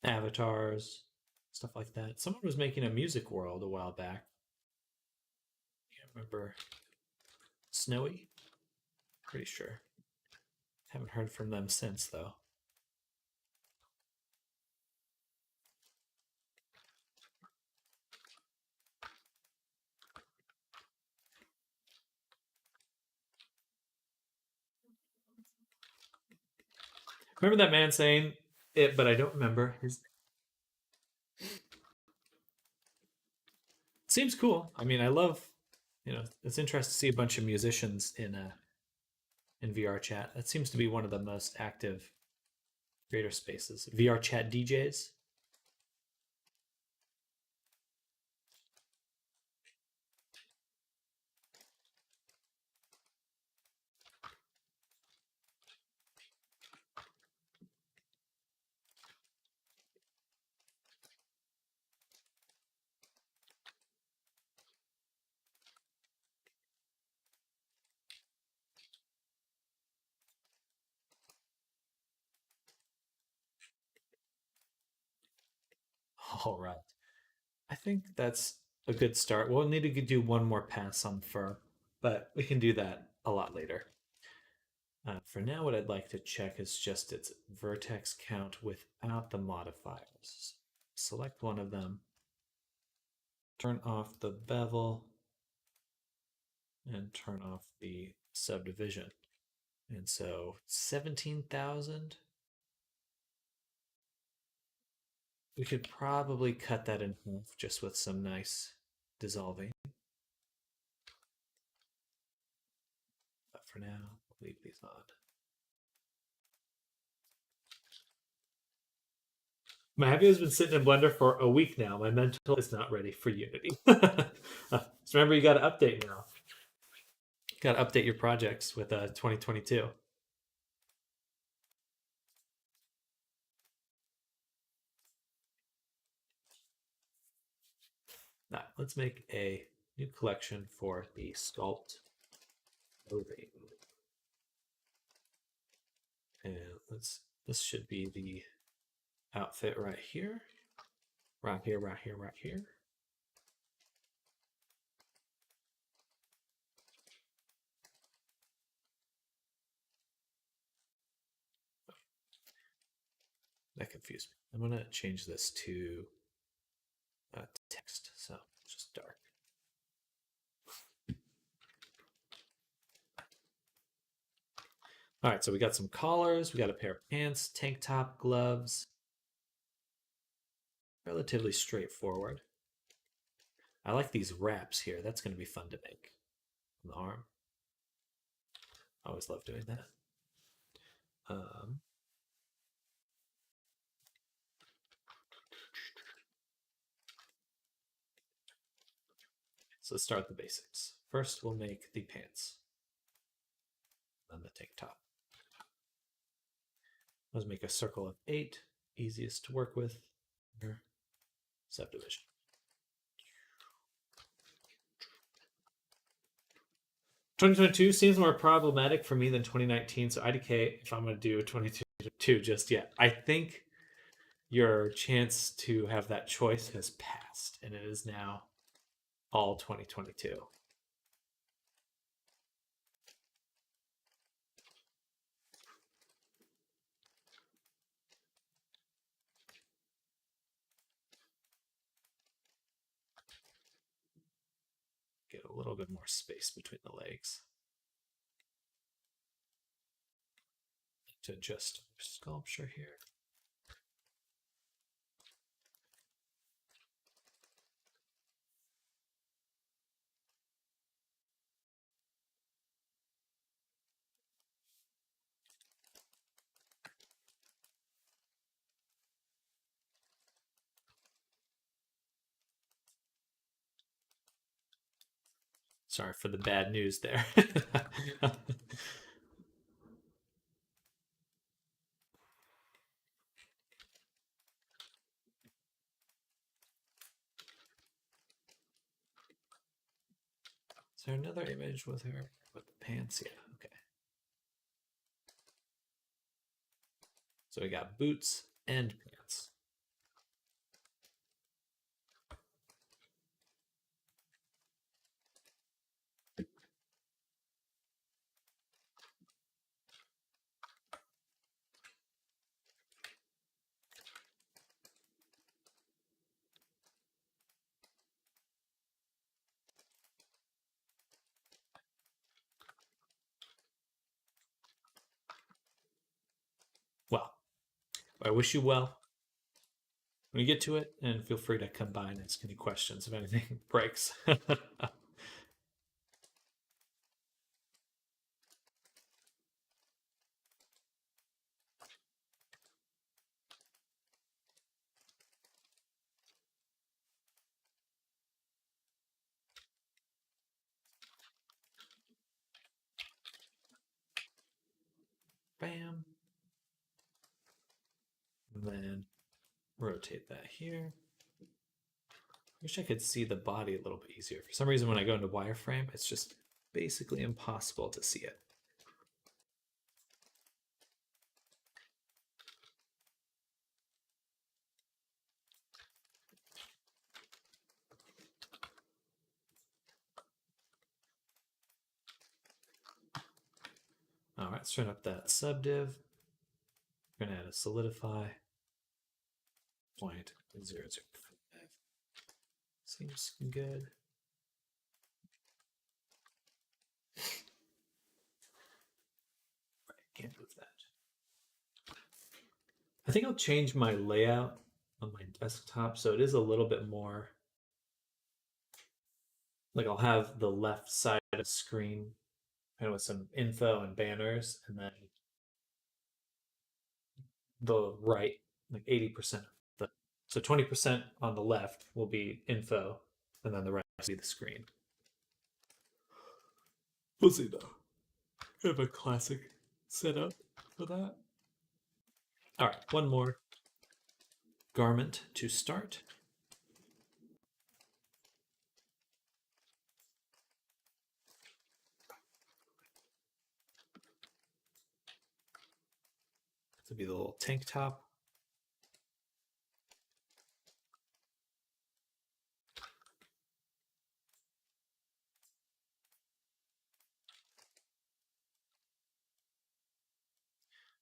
avatars, stuff like that. Someone was making a music world a while back. Can't remember. Snowy? Pretty sure. Haven't heard from them since though. Remember that man saying it, but I don't remember his. Seems cool. I mean, I love. It's interesting to see a bunch of musicians in VR chat. That seems to be one of the most active creator spaces. VR chat DJs. All right. I think that's a good start. We'll need to do one more pass on fur, but we can do that a lot later. For now, what I'd like to check is just its vertex count without the modifiers. Select one of them, turn off the bevel, and turn off the subdivision. And so 17,000. We could probably cut that in half just with some nice dissolving. But for now, we'll leave these on. My Happy has been sitting in Blender for a week now. My mental is not ready for Unity. So remember, you got to update now. Got to update your projects with 2022. Now, let's make a new collection for the sculpt clothing. And this should be the outfit right here. Right here, right here, right here. That confused me. I'm going to change this to text, so just dark. All right, so we got some collars, we got a pair of pants, tank top, gloves. Relatively straightforward. I like these wraps here. That's going to be fun to make on the arm. I always love doing that. So let's start with the basics. First, we'll make the pants, then the tank top. Let's make a circle of 8, easiest to work with. Subdivision. (2022) seems more problematic for me than 2019, so IDK if I'm going to do 2022 just yet. I think your chance to have that choice has passed, and it is now all 2022. Get a little bit more space between the legs to adjust sculpture here. Sorry for the bad news there. Is there another image with her with the pants? Yeah, okay. So we got boots and pants. Well, I wish you well when you get to it, and feel free to come by and ask any questions if anything breaks. Bam. And then rotate that here. Wish I could see the body a little bit easier. For some reason, when I go into wireframe, it's just basically impossible to see it. All right, let's turn up that subdiv. We're gonna add a solidify. 0.005. Seems good. Right, can't move that. I think I'll change my layout on my desktop so it is a little bit more like I'll have the left side of the screen kind of with some info and banners, and then the right, like 80% of the, so 20% on the left will be info, and then the rest will be the screen. We'll see though. I have a classic setup for that. All right, one more garment to start. This will be the little tank top.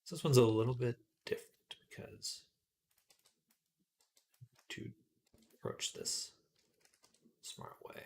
So this one's a little bit different because to approach this smart way.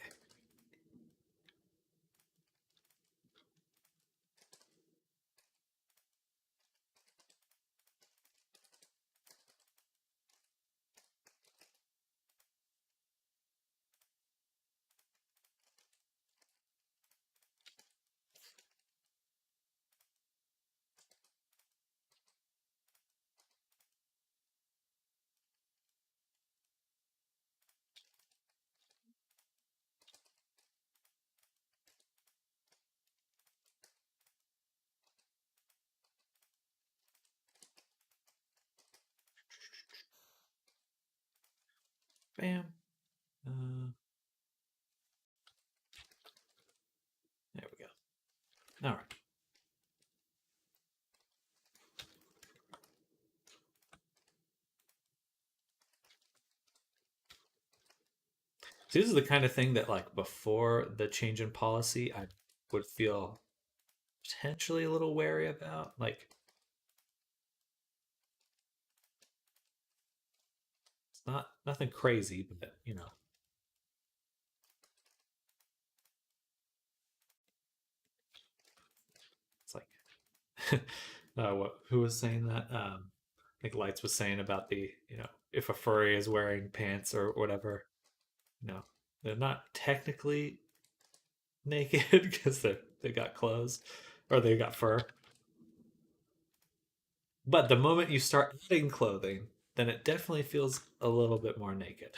Bam. There we go. All right. See, this is the kind of thing that, like, before the change in policy, I would feel potentially a little wary about. Like, it's not nothing crazy, but it's like, what? Who was saying that? I think Lights was saying about the, if a furry is wearing pants or whatever, you know, they're not technically naked because they got clothes or they got fur. But the moment you start adding clothing, then it definitely feels a little bit more naked.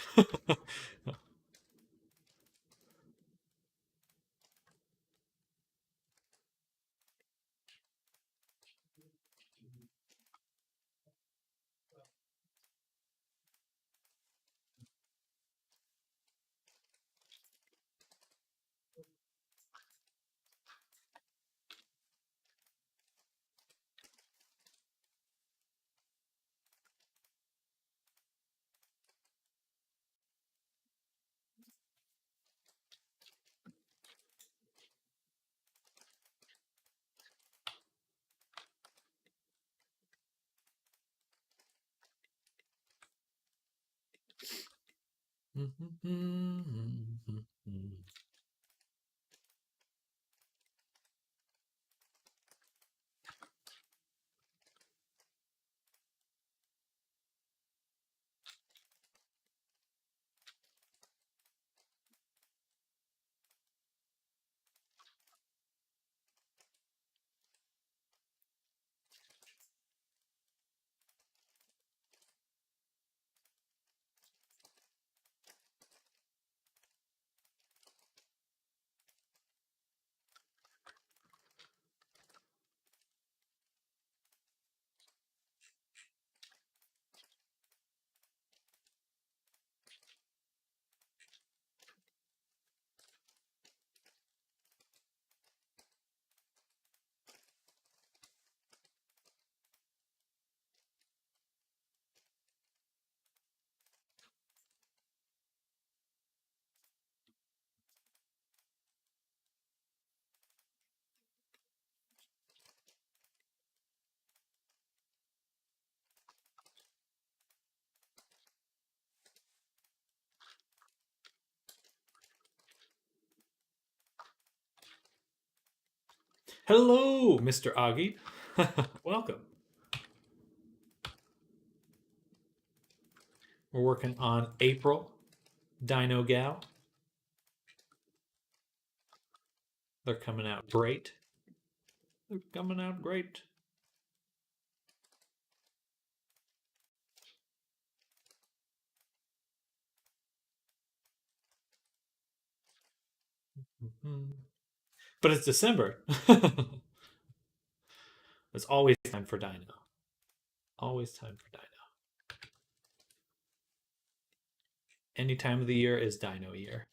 Hello, Mr. Augie. Welcome. We're working on April Dino Gal. They're coming out great. They're coming out great. Mhm. But it's December. It's always time for Dino. Always time for Dino. Any time of the year is Dino year.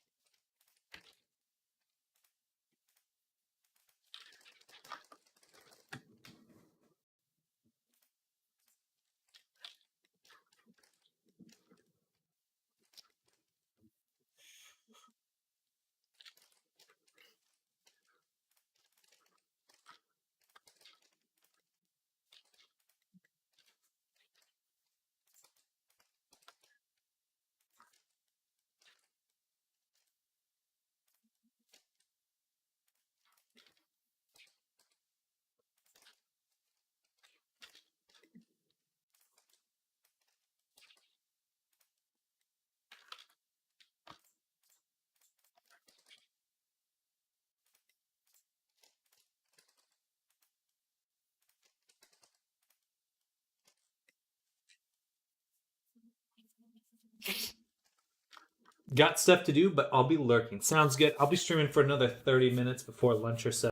Got stuff to do, but I'll be lurking. Sounds good. I'll be streaming for another 30 minutes before lunch or so.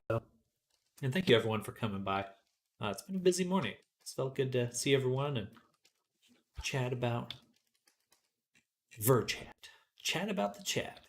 And thank you everyone for coming by. It's been a busy morning. It's felt good to see everyone and chat about Verchat. Chat about the chat.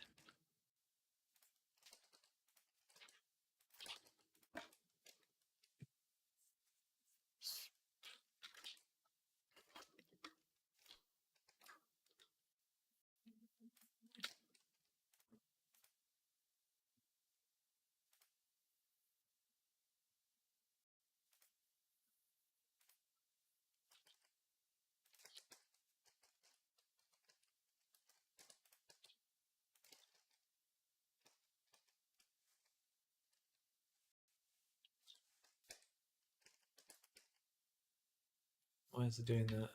Why is it doing that?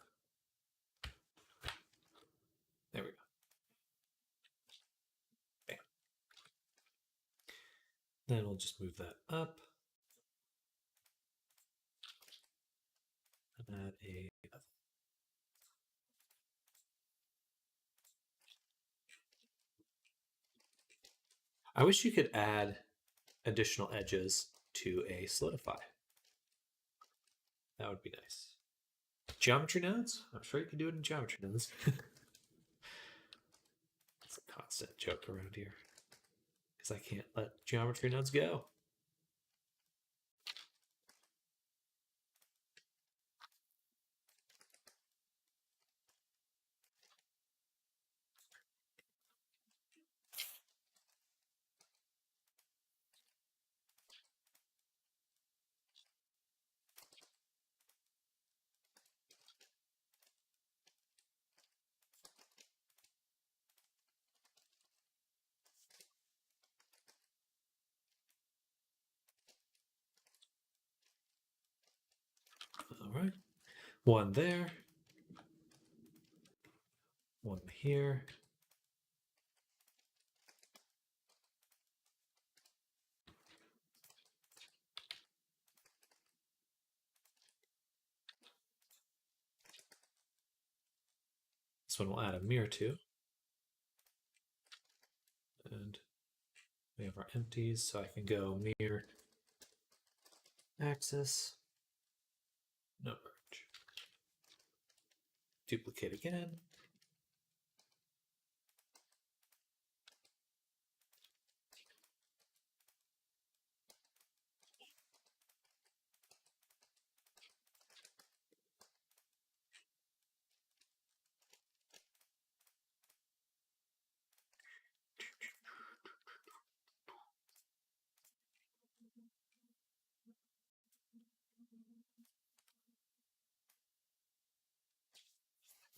There we go. Okay. Then we'll just move that up. And add a. I wish you could add additional edges to a solidify. That would be nice. Geometry nodes? I'm sure you can do it in geometry nodes. It's a constant joke around here. Because I can't let geometry nodes go. All right. One there. One here. This one we'll add a mirror to. And we have our empties, so I can go mirror axis. No merge. Duplicate again.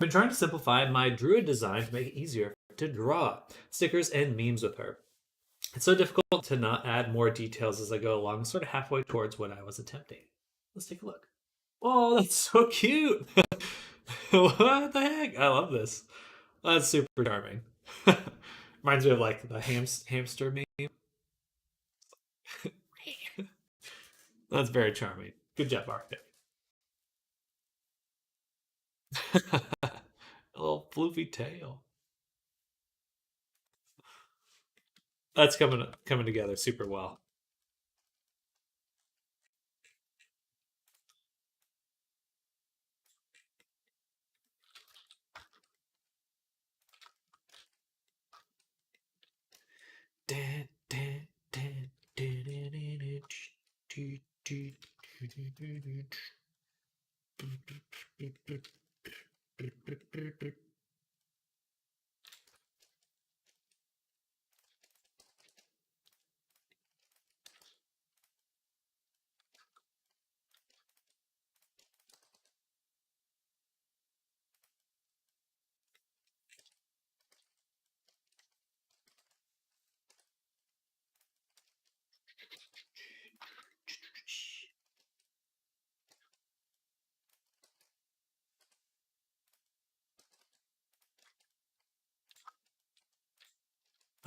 Been trying to simplify my druid design to make it easier to draw stickers and memes with her. It's so difficult to not add more details as I go along, sort of halfway towards what I was attempting. Let's take a look. Oh, that's so cute. What the heck? I love this. That's super charming. Reminds me of like the hamster meme. That's very charming. Good job, Arctic. A little floofy tail. That's coming together super well.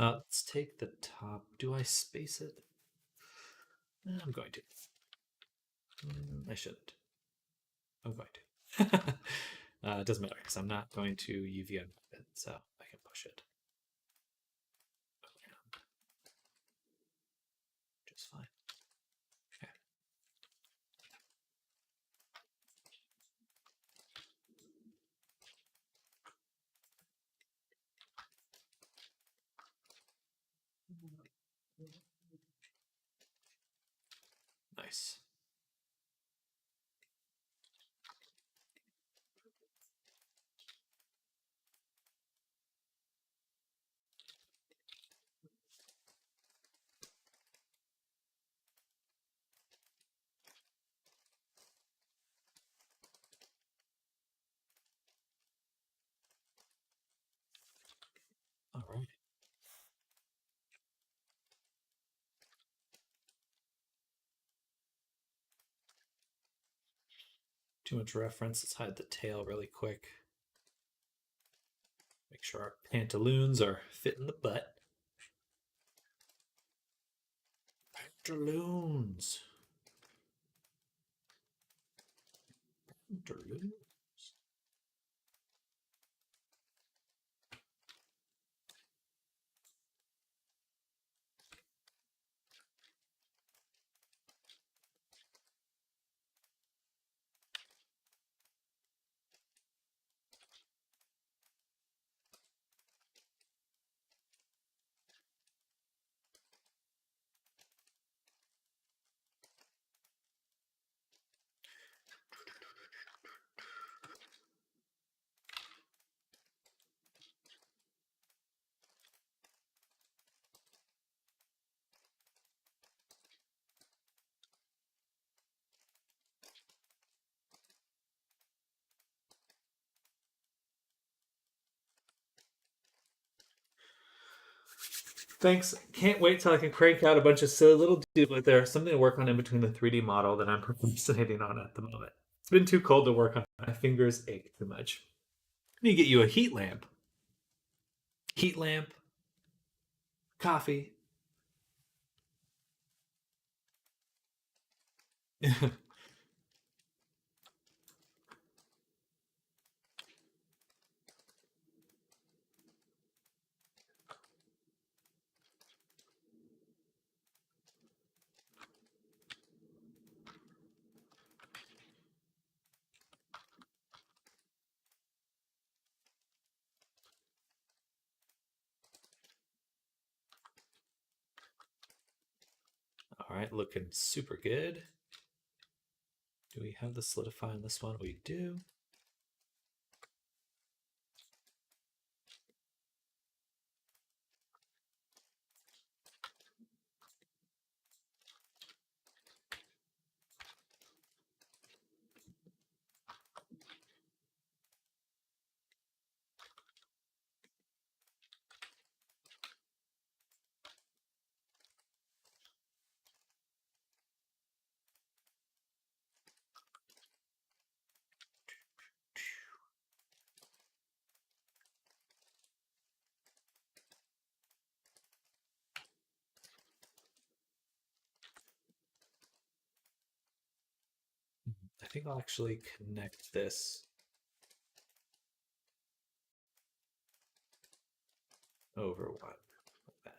Let's take the top. Do I space it? I'm going to. I shouldn't. I'm going to. It doesn't matter because I'm not going to UV unwrap it, so I can push it. Just fine. Okay. Nice. All right. Too much reference. Let's hide the tail really quick. Make sure our pantaloons are fitting the butt. Pantaloons. Pantaloons. Thanks. Can't wait till I can crank out a bunch of silly little dudes. But there's something to work on in between the 3D model that I'm procrastinating on at the moment. It's been too cold to work on. My fingers ache too much. I need to get you a heat lamp. Heat lamp, coffee. All right, looking super good. Do we have the solidify on this one? We do. I think I'll actually connect this over one like that.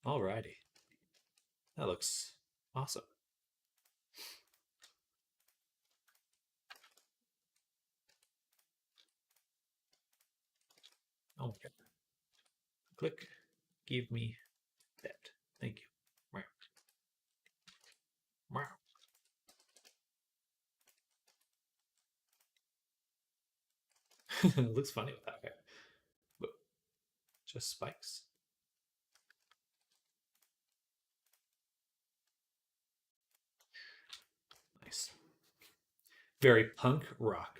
Alrighty. That looks awesome. Oh my god. Click. Give me that. Thank you. Wow. Wow. It looks funny with that hair. But just spikes. Nice. Very punk rock.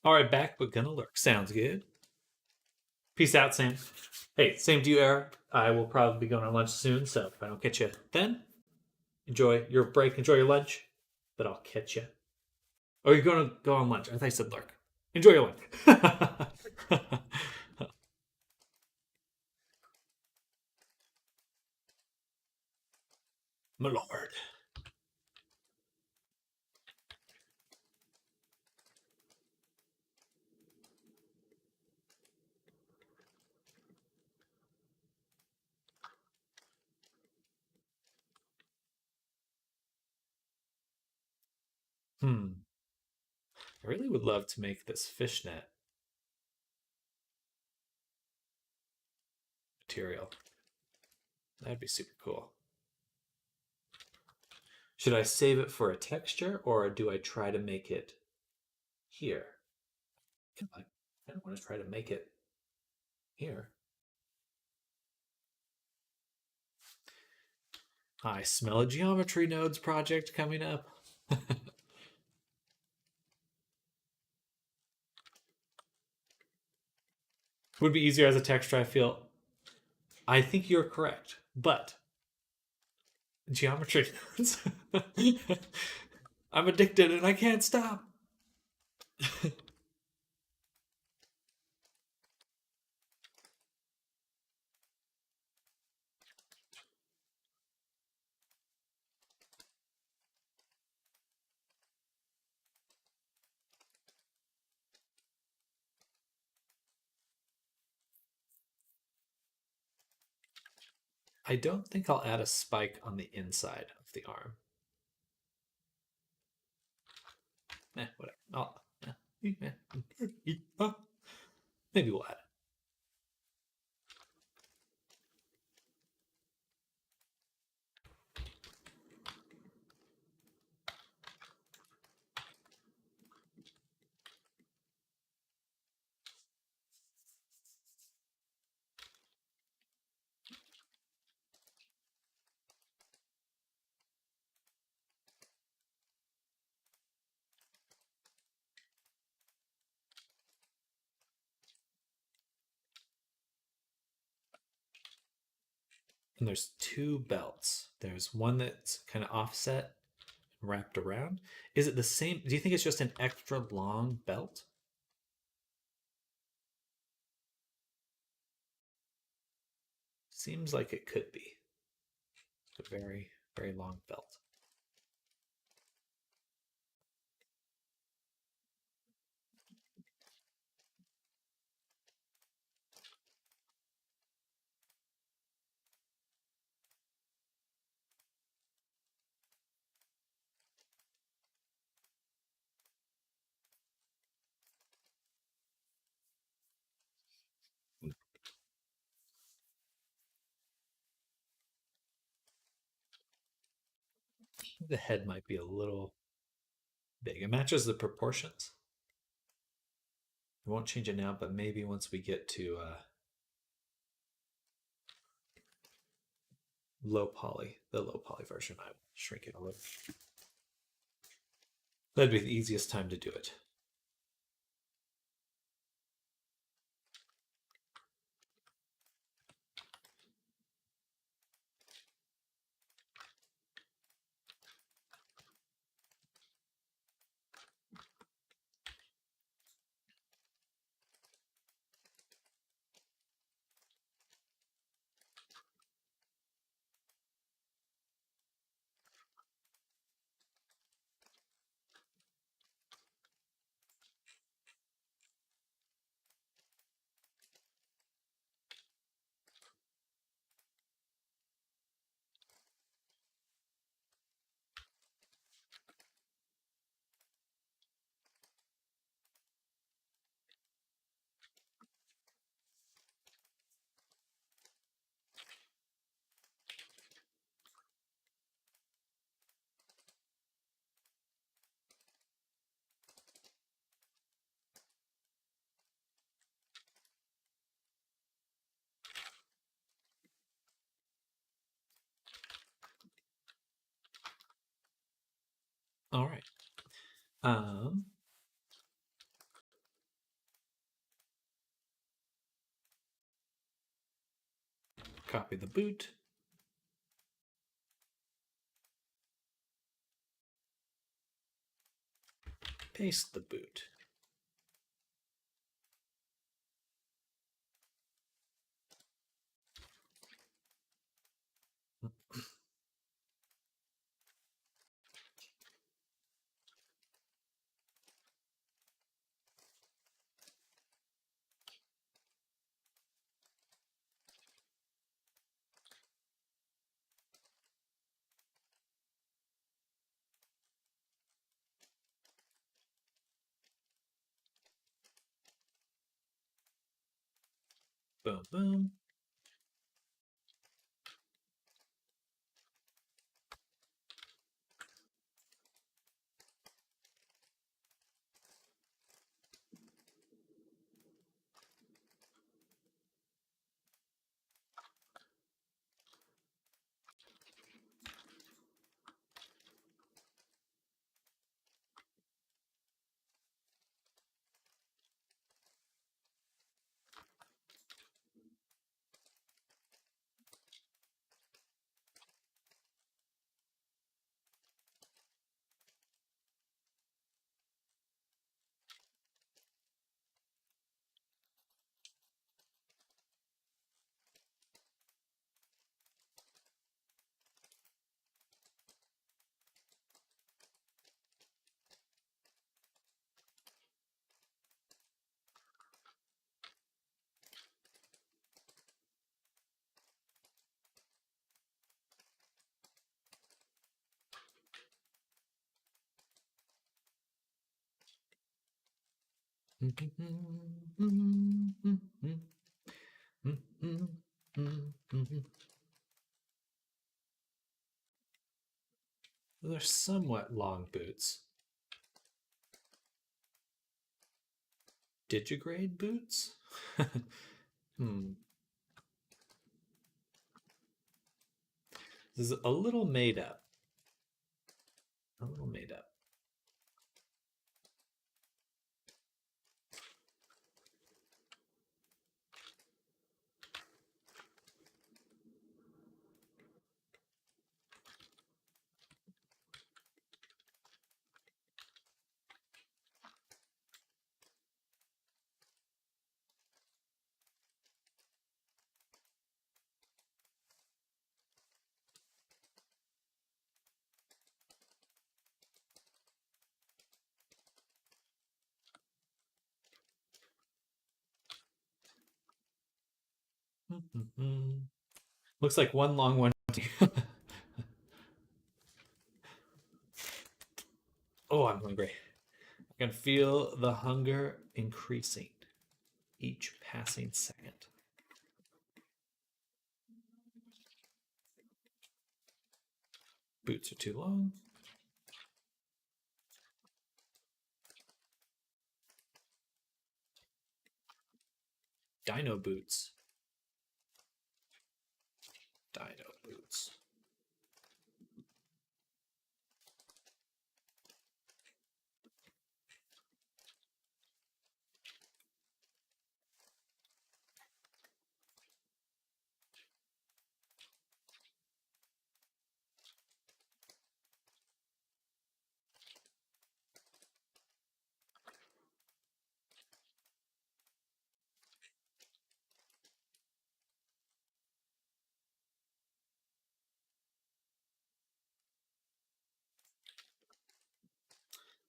All right, back but gonna lurk. Sounds good. Peace out, Sam. Hey, same to you, Eric. I will probably be going on lunch soon, so if I don't catch you then, enjoy your break, enjoy your lunch, but I'll catch you. Oh, you're going to go on lunch. I thought you said lurk. Enjoy your lunch. My lord. Hmm. I really would love to make this fishnet material. That'd be super cool. Should I save it for a texture or do I try to make it here? I don't want to try to make it here. I smell a geometry nodes project coming up. Would be easier as a texture, I feel. I think you're correct, but geometry nodes. I'm addicted and I can't stop. I don't think I'll add a spike on the inside of the arm. Whatever. Maybe we'll add it. And there's two belts. There's one that's kind of offset, wrapped around. Is it the same? Do you think it's just an extra long belt? Seems like it could be. It's a very, very long belt. The head might be a little big. It matches the proportions. I won't change it now, but maybe once we get to the low poly version, I will shrink it a little. That'd be the easiest time to do it. All right. Copy the boot. Paste the boot. Boom, boom. They're somewhat long boots. Digigrade boots? Hmm. This is a little made up. A little made up. Looks like one long one. Oh, I'm hungry. I can feel the hunger increasing each passing second. Boots are too long. Dino boots. Dino boots.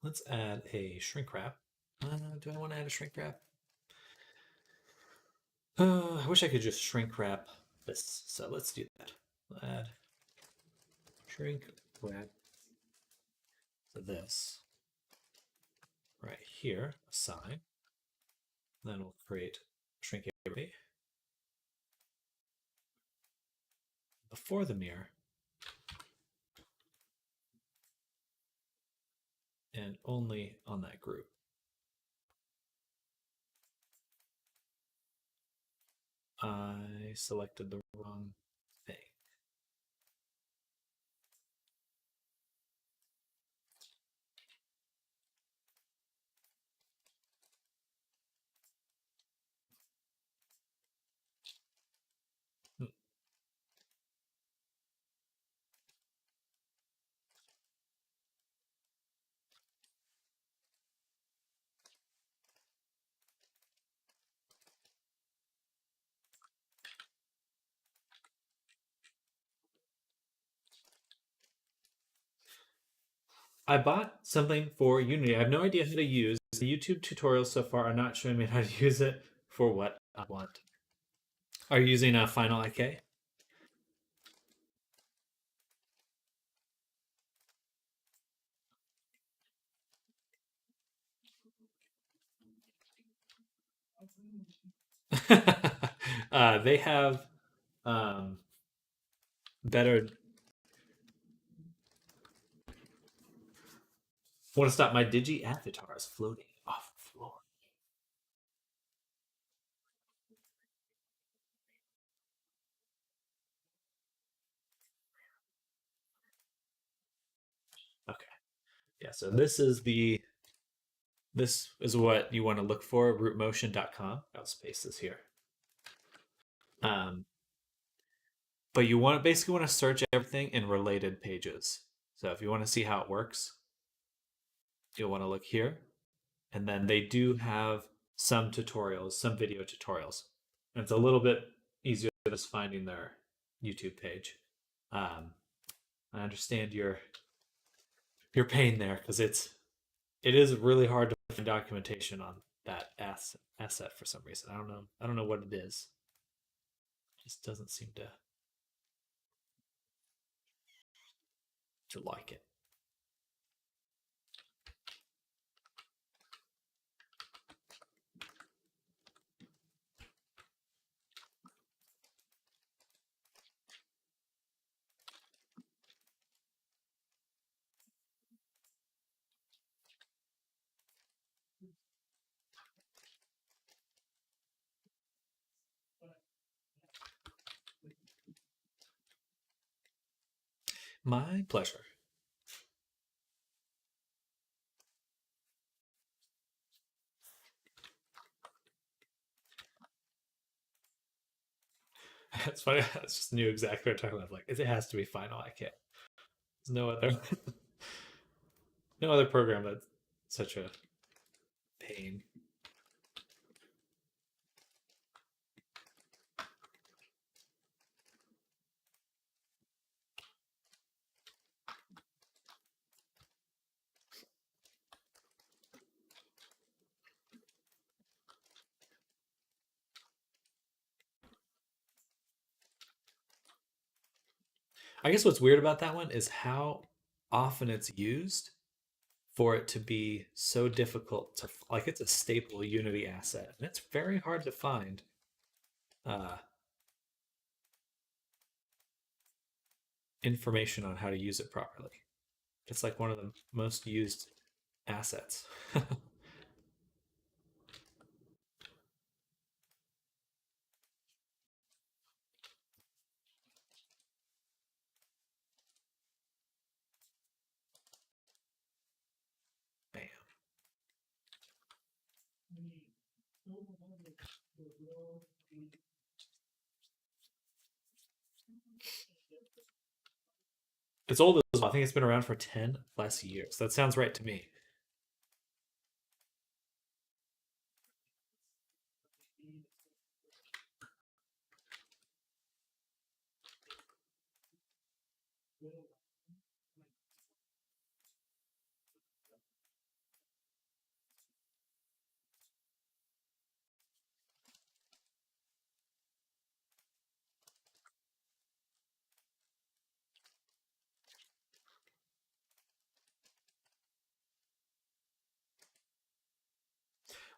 Let's add a shrink wrap. Do I want to add a shrink wrap? I wish I could just shrink wrap this. So let's do that. Add shrink wrap to this right here, assign. Then we'll create shrink array before the mirror and only on that group. I selected the wrong thing. I bought something for Unity. I have no idea how to use. The YouTube tutorials so far are not showing me how to use it for what I want. Are you using a Final IK? They have better. Want to stop my digi avatars floating off the floor. Okay. Yeah, so this is what you want to look for, rootmotion.com. I'll space this here. But you want basically want to search everything in related pages. So if you want to see how it works, you'll want to look here. And then they do have some tutorials, some video tutorials. And it's a little bit easier than just finding their YouTube page. I understand your pain there because it is really hard to find documentation on that asset for some reason. I don't know what it is. It just doesn't seem to like it. My pleasure. It's funny. I just knew exactly what I'm talking about. Like, it has to be final. I can't. There's no other, no other program that's such a pain. I guess what's weird about that one is how often it's used for it to be so difficult to like. It's a staple Unity asset, and it's very hard to find uh, information on how to use it properly. It's like one of the most used assets. Bam. It's old as well. I think it's been around for 10 plus years. That sounds right to me.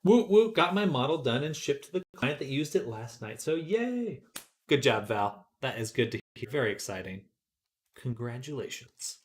Woo woo, got my model done and shipped to the client that used it last night. So yay. Good job, Val. That is good to hear. Very exciting. Congratulations.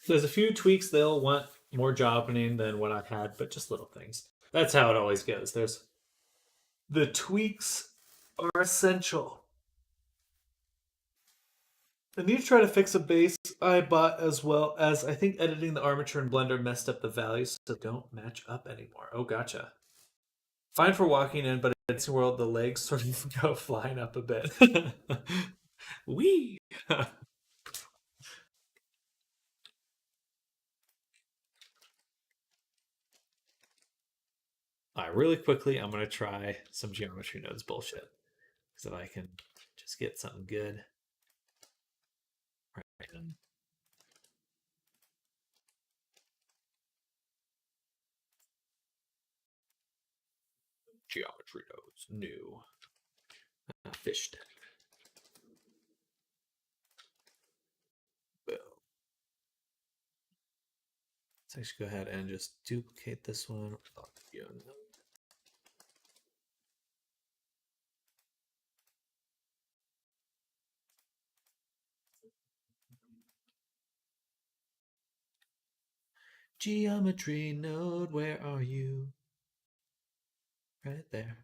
There's a few tweaks they'll want more job opening than what I've had, but just little things. That's how it always goes. There's the tweaks are essential. I need to try to fix a base I bought as well as I think editing the armature in Blender messed up the values so they don't match up anymore. Oh, gotcha. Fine for walking in, but in this world, the legs sort of go flying up a bit. Wee! All right, really quickly, I'm going to try some geometry nodes bullshit so that I can just get something good. Right. Geometry nodes, new. Fished. Boom. Let's actually go ahead and just duplicate this one. Geometry node, where are you? Right there.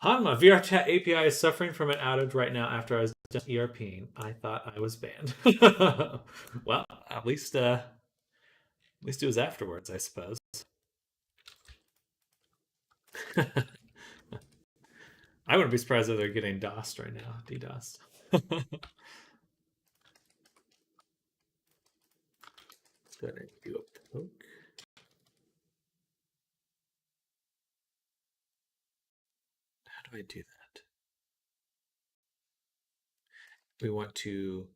My VR chat API is suffering from an outage right now after I was done ERPing. I thought I was banned. Well, at least it was afterwards, I suppose. I wouldn't be surprised if they're getting DOSed right now. DDoSed. Let's go ahead and do a poke. we want to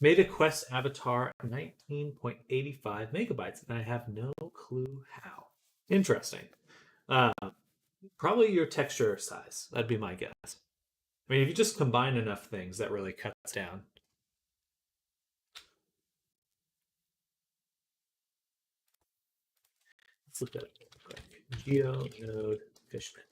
made a Quest avatar 19.85 megabytes, and I have no clue how. Interesting. Uh, Probably your texture size. That'd be my guess. I mean, if you just combine enough things, that really cuts down. Let's look that up real quick. GeoNode Fishman.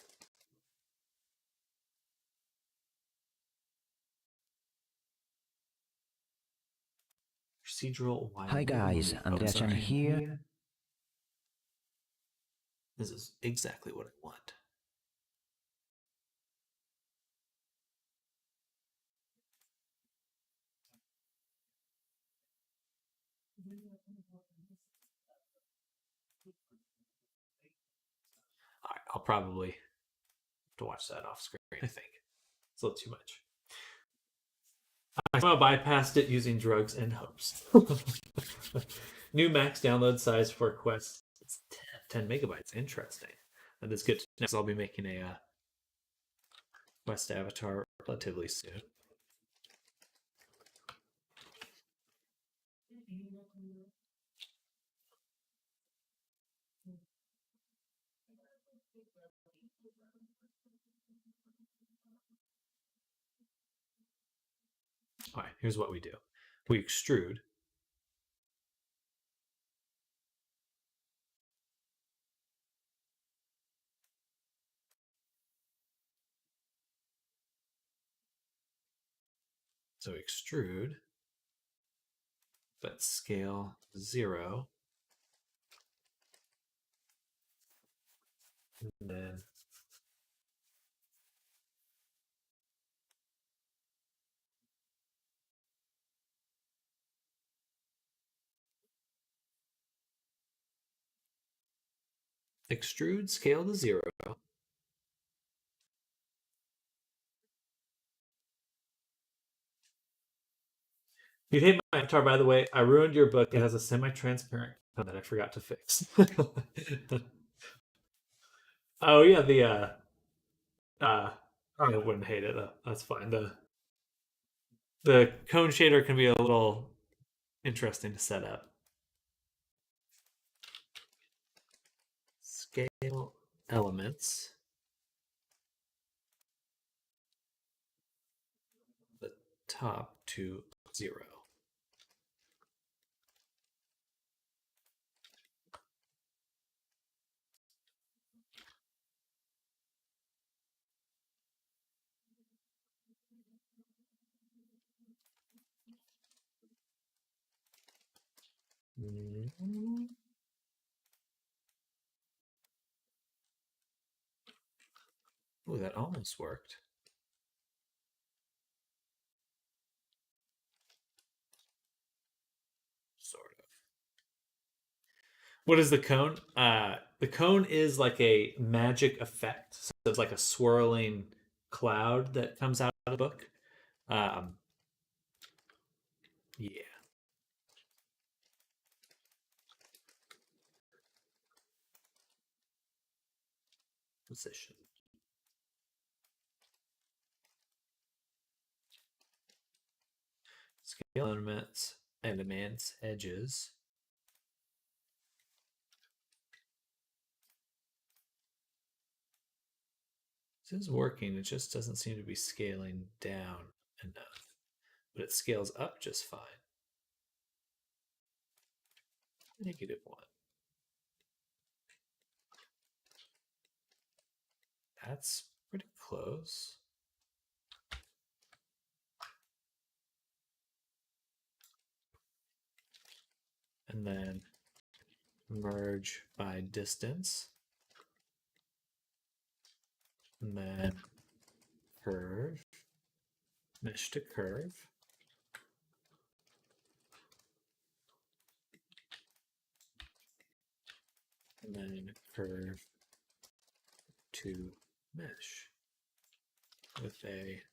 Procedural wide. Hi guys, Andrea-chan here. This is exactly what I want. All right, I'll probably have to watch that off screen, I think. It's a little too much. I somehow bypassed it using drugs and hopes. New max download size for Quest. It's 10 megabytes. Interesting. That is good. Next, I'll be making a Quest avatar relatively soon. All right, here's what we do. We extrude. So extrude, but scale 0. And then extrude, scale to 0. You hate my avatar, by the way. I ruined your book. It has a semi-transparent cone that I forgot to fix. Oh yeah, I wouldn't hate it. That's fine. The cone shader can be a little interesting to set up. Scale elements. The top to 0. Oh, that almost worked. Sort of. What is the cone? The cone is like a magic effect. So it's like a swirling cloud that comes out of the book. Yeah. Position. Scale elements, edges. This is working. It just doesn't seem to be scaling down enough. But it scales up just fine. -1. That's pretty close. And then merge by distance. And then curve, mesh to curve. And then curve to mesh with a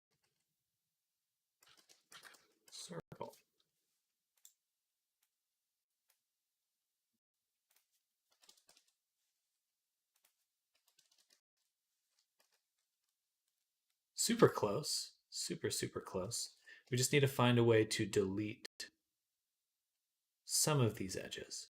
circle. Super close. Super, super close. We just need to find a way to delete some of these edges.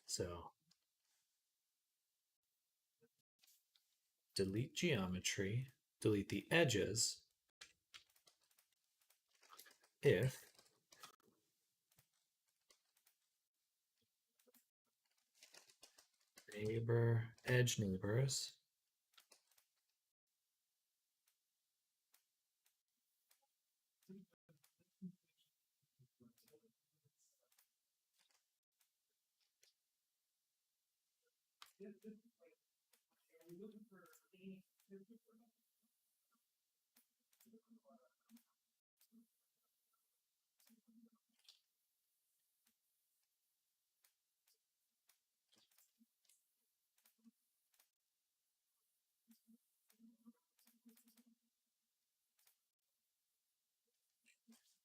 So delete geometry, delete the edges if neighbor edge neighbors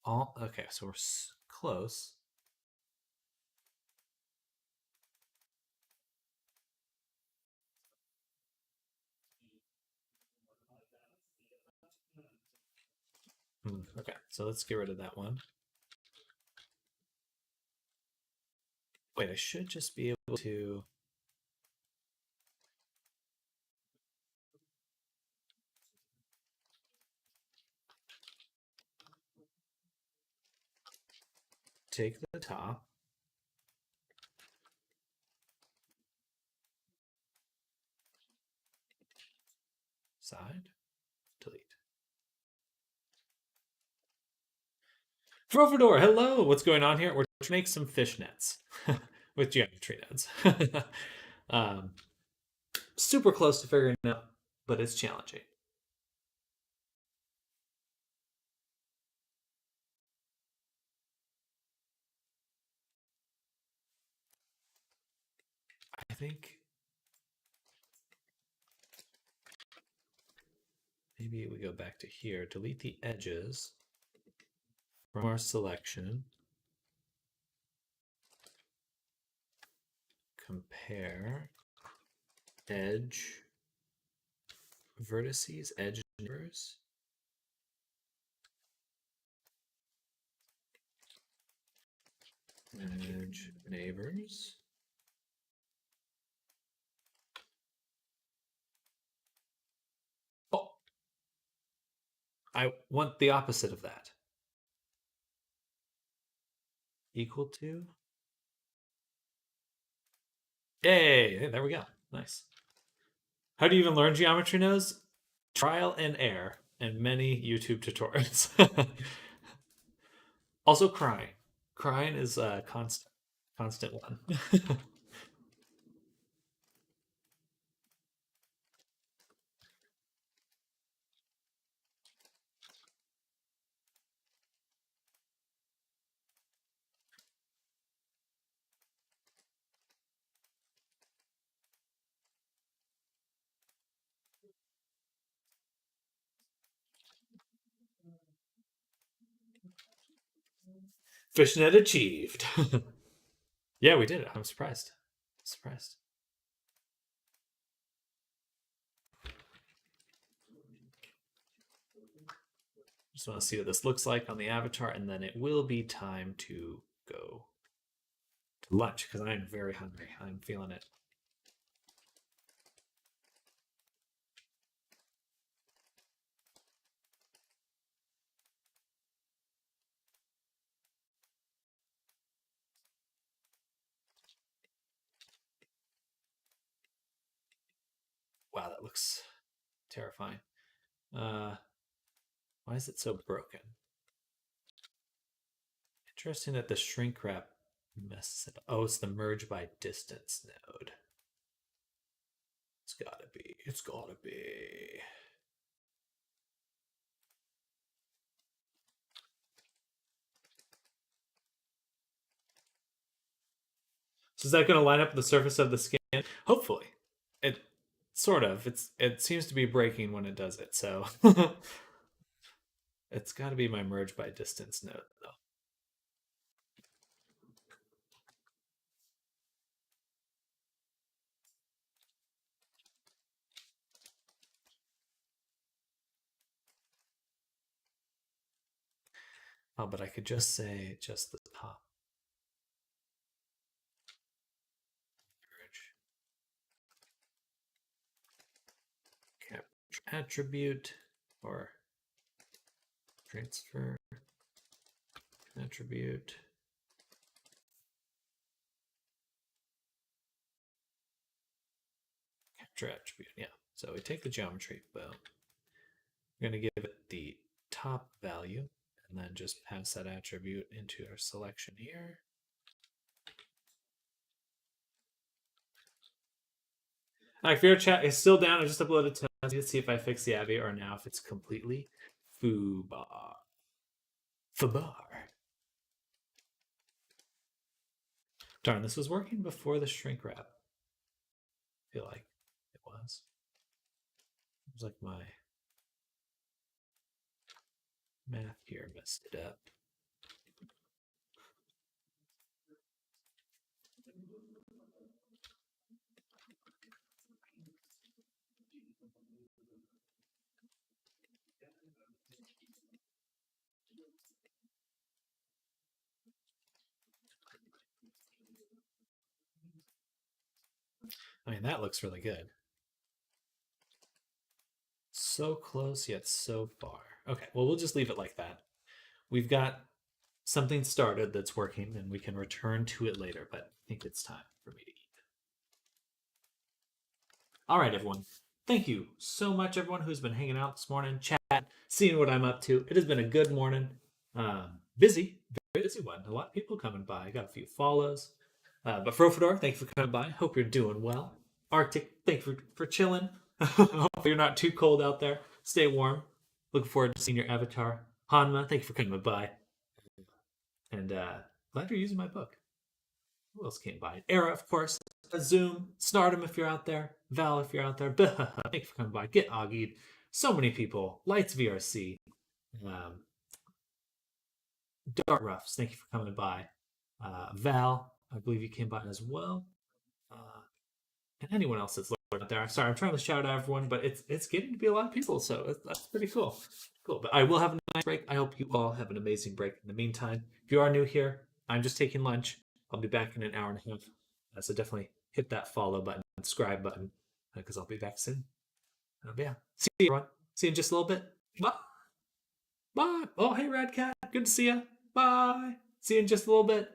all. Okay, so we're close. Okay, so let's get rid of that one. Wait, I should just be able to take the top, side, delete. Profador, hello. What's going on here? We're trying to make some fishnets with geometry nodes. um, super close to figuring it out, but it's challenging. I think maybe we go back to here, delete the edges from our selection, compare edge vertices, edge neighbors. Edge neighbors. Oh, I want the opposite of that. Equal to. Yay! There we go. Nice. How do you even learn geometry nodes? Trial and error and many YouTube tutorials. Also crying. Crying is a constant one. Fishnet achieved. Yeah, we did it. I'm surprised. Surprised. Just want to see what this looks like on the avatar, and then it will be time to go to lunch because I am very hungry. I'm feeling it. Wow, that looks terrifying. Why is it so broken? Interesting that the shrink wrap messes it up. Oh, it's the merge by distance node. It's gotta be. It's gotta be. So is that going to line up the surface of the skin? Hopefully. It sort of. It seems to be breaking when it does it. So It's got to be my merge by distance node, though. Oh, but I could just say just the top merge. Capture attribute or transfer attribute. Capture attribute, yeah. So we take the geometry, boom. We're going to give it the top value and then just pass that attribute into our selection here. All right, Fear Chat is still down. I just uploaded to see if I fix the Abby or now if it's completely foobar. Foobar. Darn, this was working before the shrink wrap. I feel like it was. It was like my math here messed it up. I mean, that looks really good. So close yet so far. Okay, well, we'll just leave it like that. We've got something started that's working and we can return to it later, but I think it's time for me to eat. All right, everyone. Thank you so much, everyone who's been hanging out this morning, chat, seeing what I'm up to. It has been a good morning. Busy, very busy one. A lot of people coming by. I got a few follows. But Frofador, thank you for coming by. Hope you're doing well. Arctic, thank you for chilling. Hope you're not too cold out there. Stay warm. Looking forward to seeing your avatar. Hanma, thank you for coming by. And glad you're using my book. Who else came by? Era, of course. Zoom. Snardom, if you're out there. Val, if you're out there. Thank you for coming by. Get Augied. So many people. Lights VRC. Dart Ruffs, thank you for coming by. Val, I believe you came by as well. And anyone else that's looking out there. I'm sorry, I'm trying to shout out everyone, but it's getting to be a lot of people, so that's pretty cool. Cool. But I will have a nice break. I hope you all have an amazing break in the meantime. If you are new here, I'm just taking lunch. I'll be back in an hour and a half. So definitely hit that follow button, subscribe button, because I'll be back soon. But yeah. See you, everyone. See you in just a little bit. Bye. Bye. Oh, hey, Radcat. Good to see you. Bye. See you in just a little bit.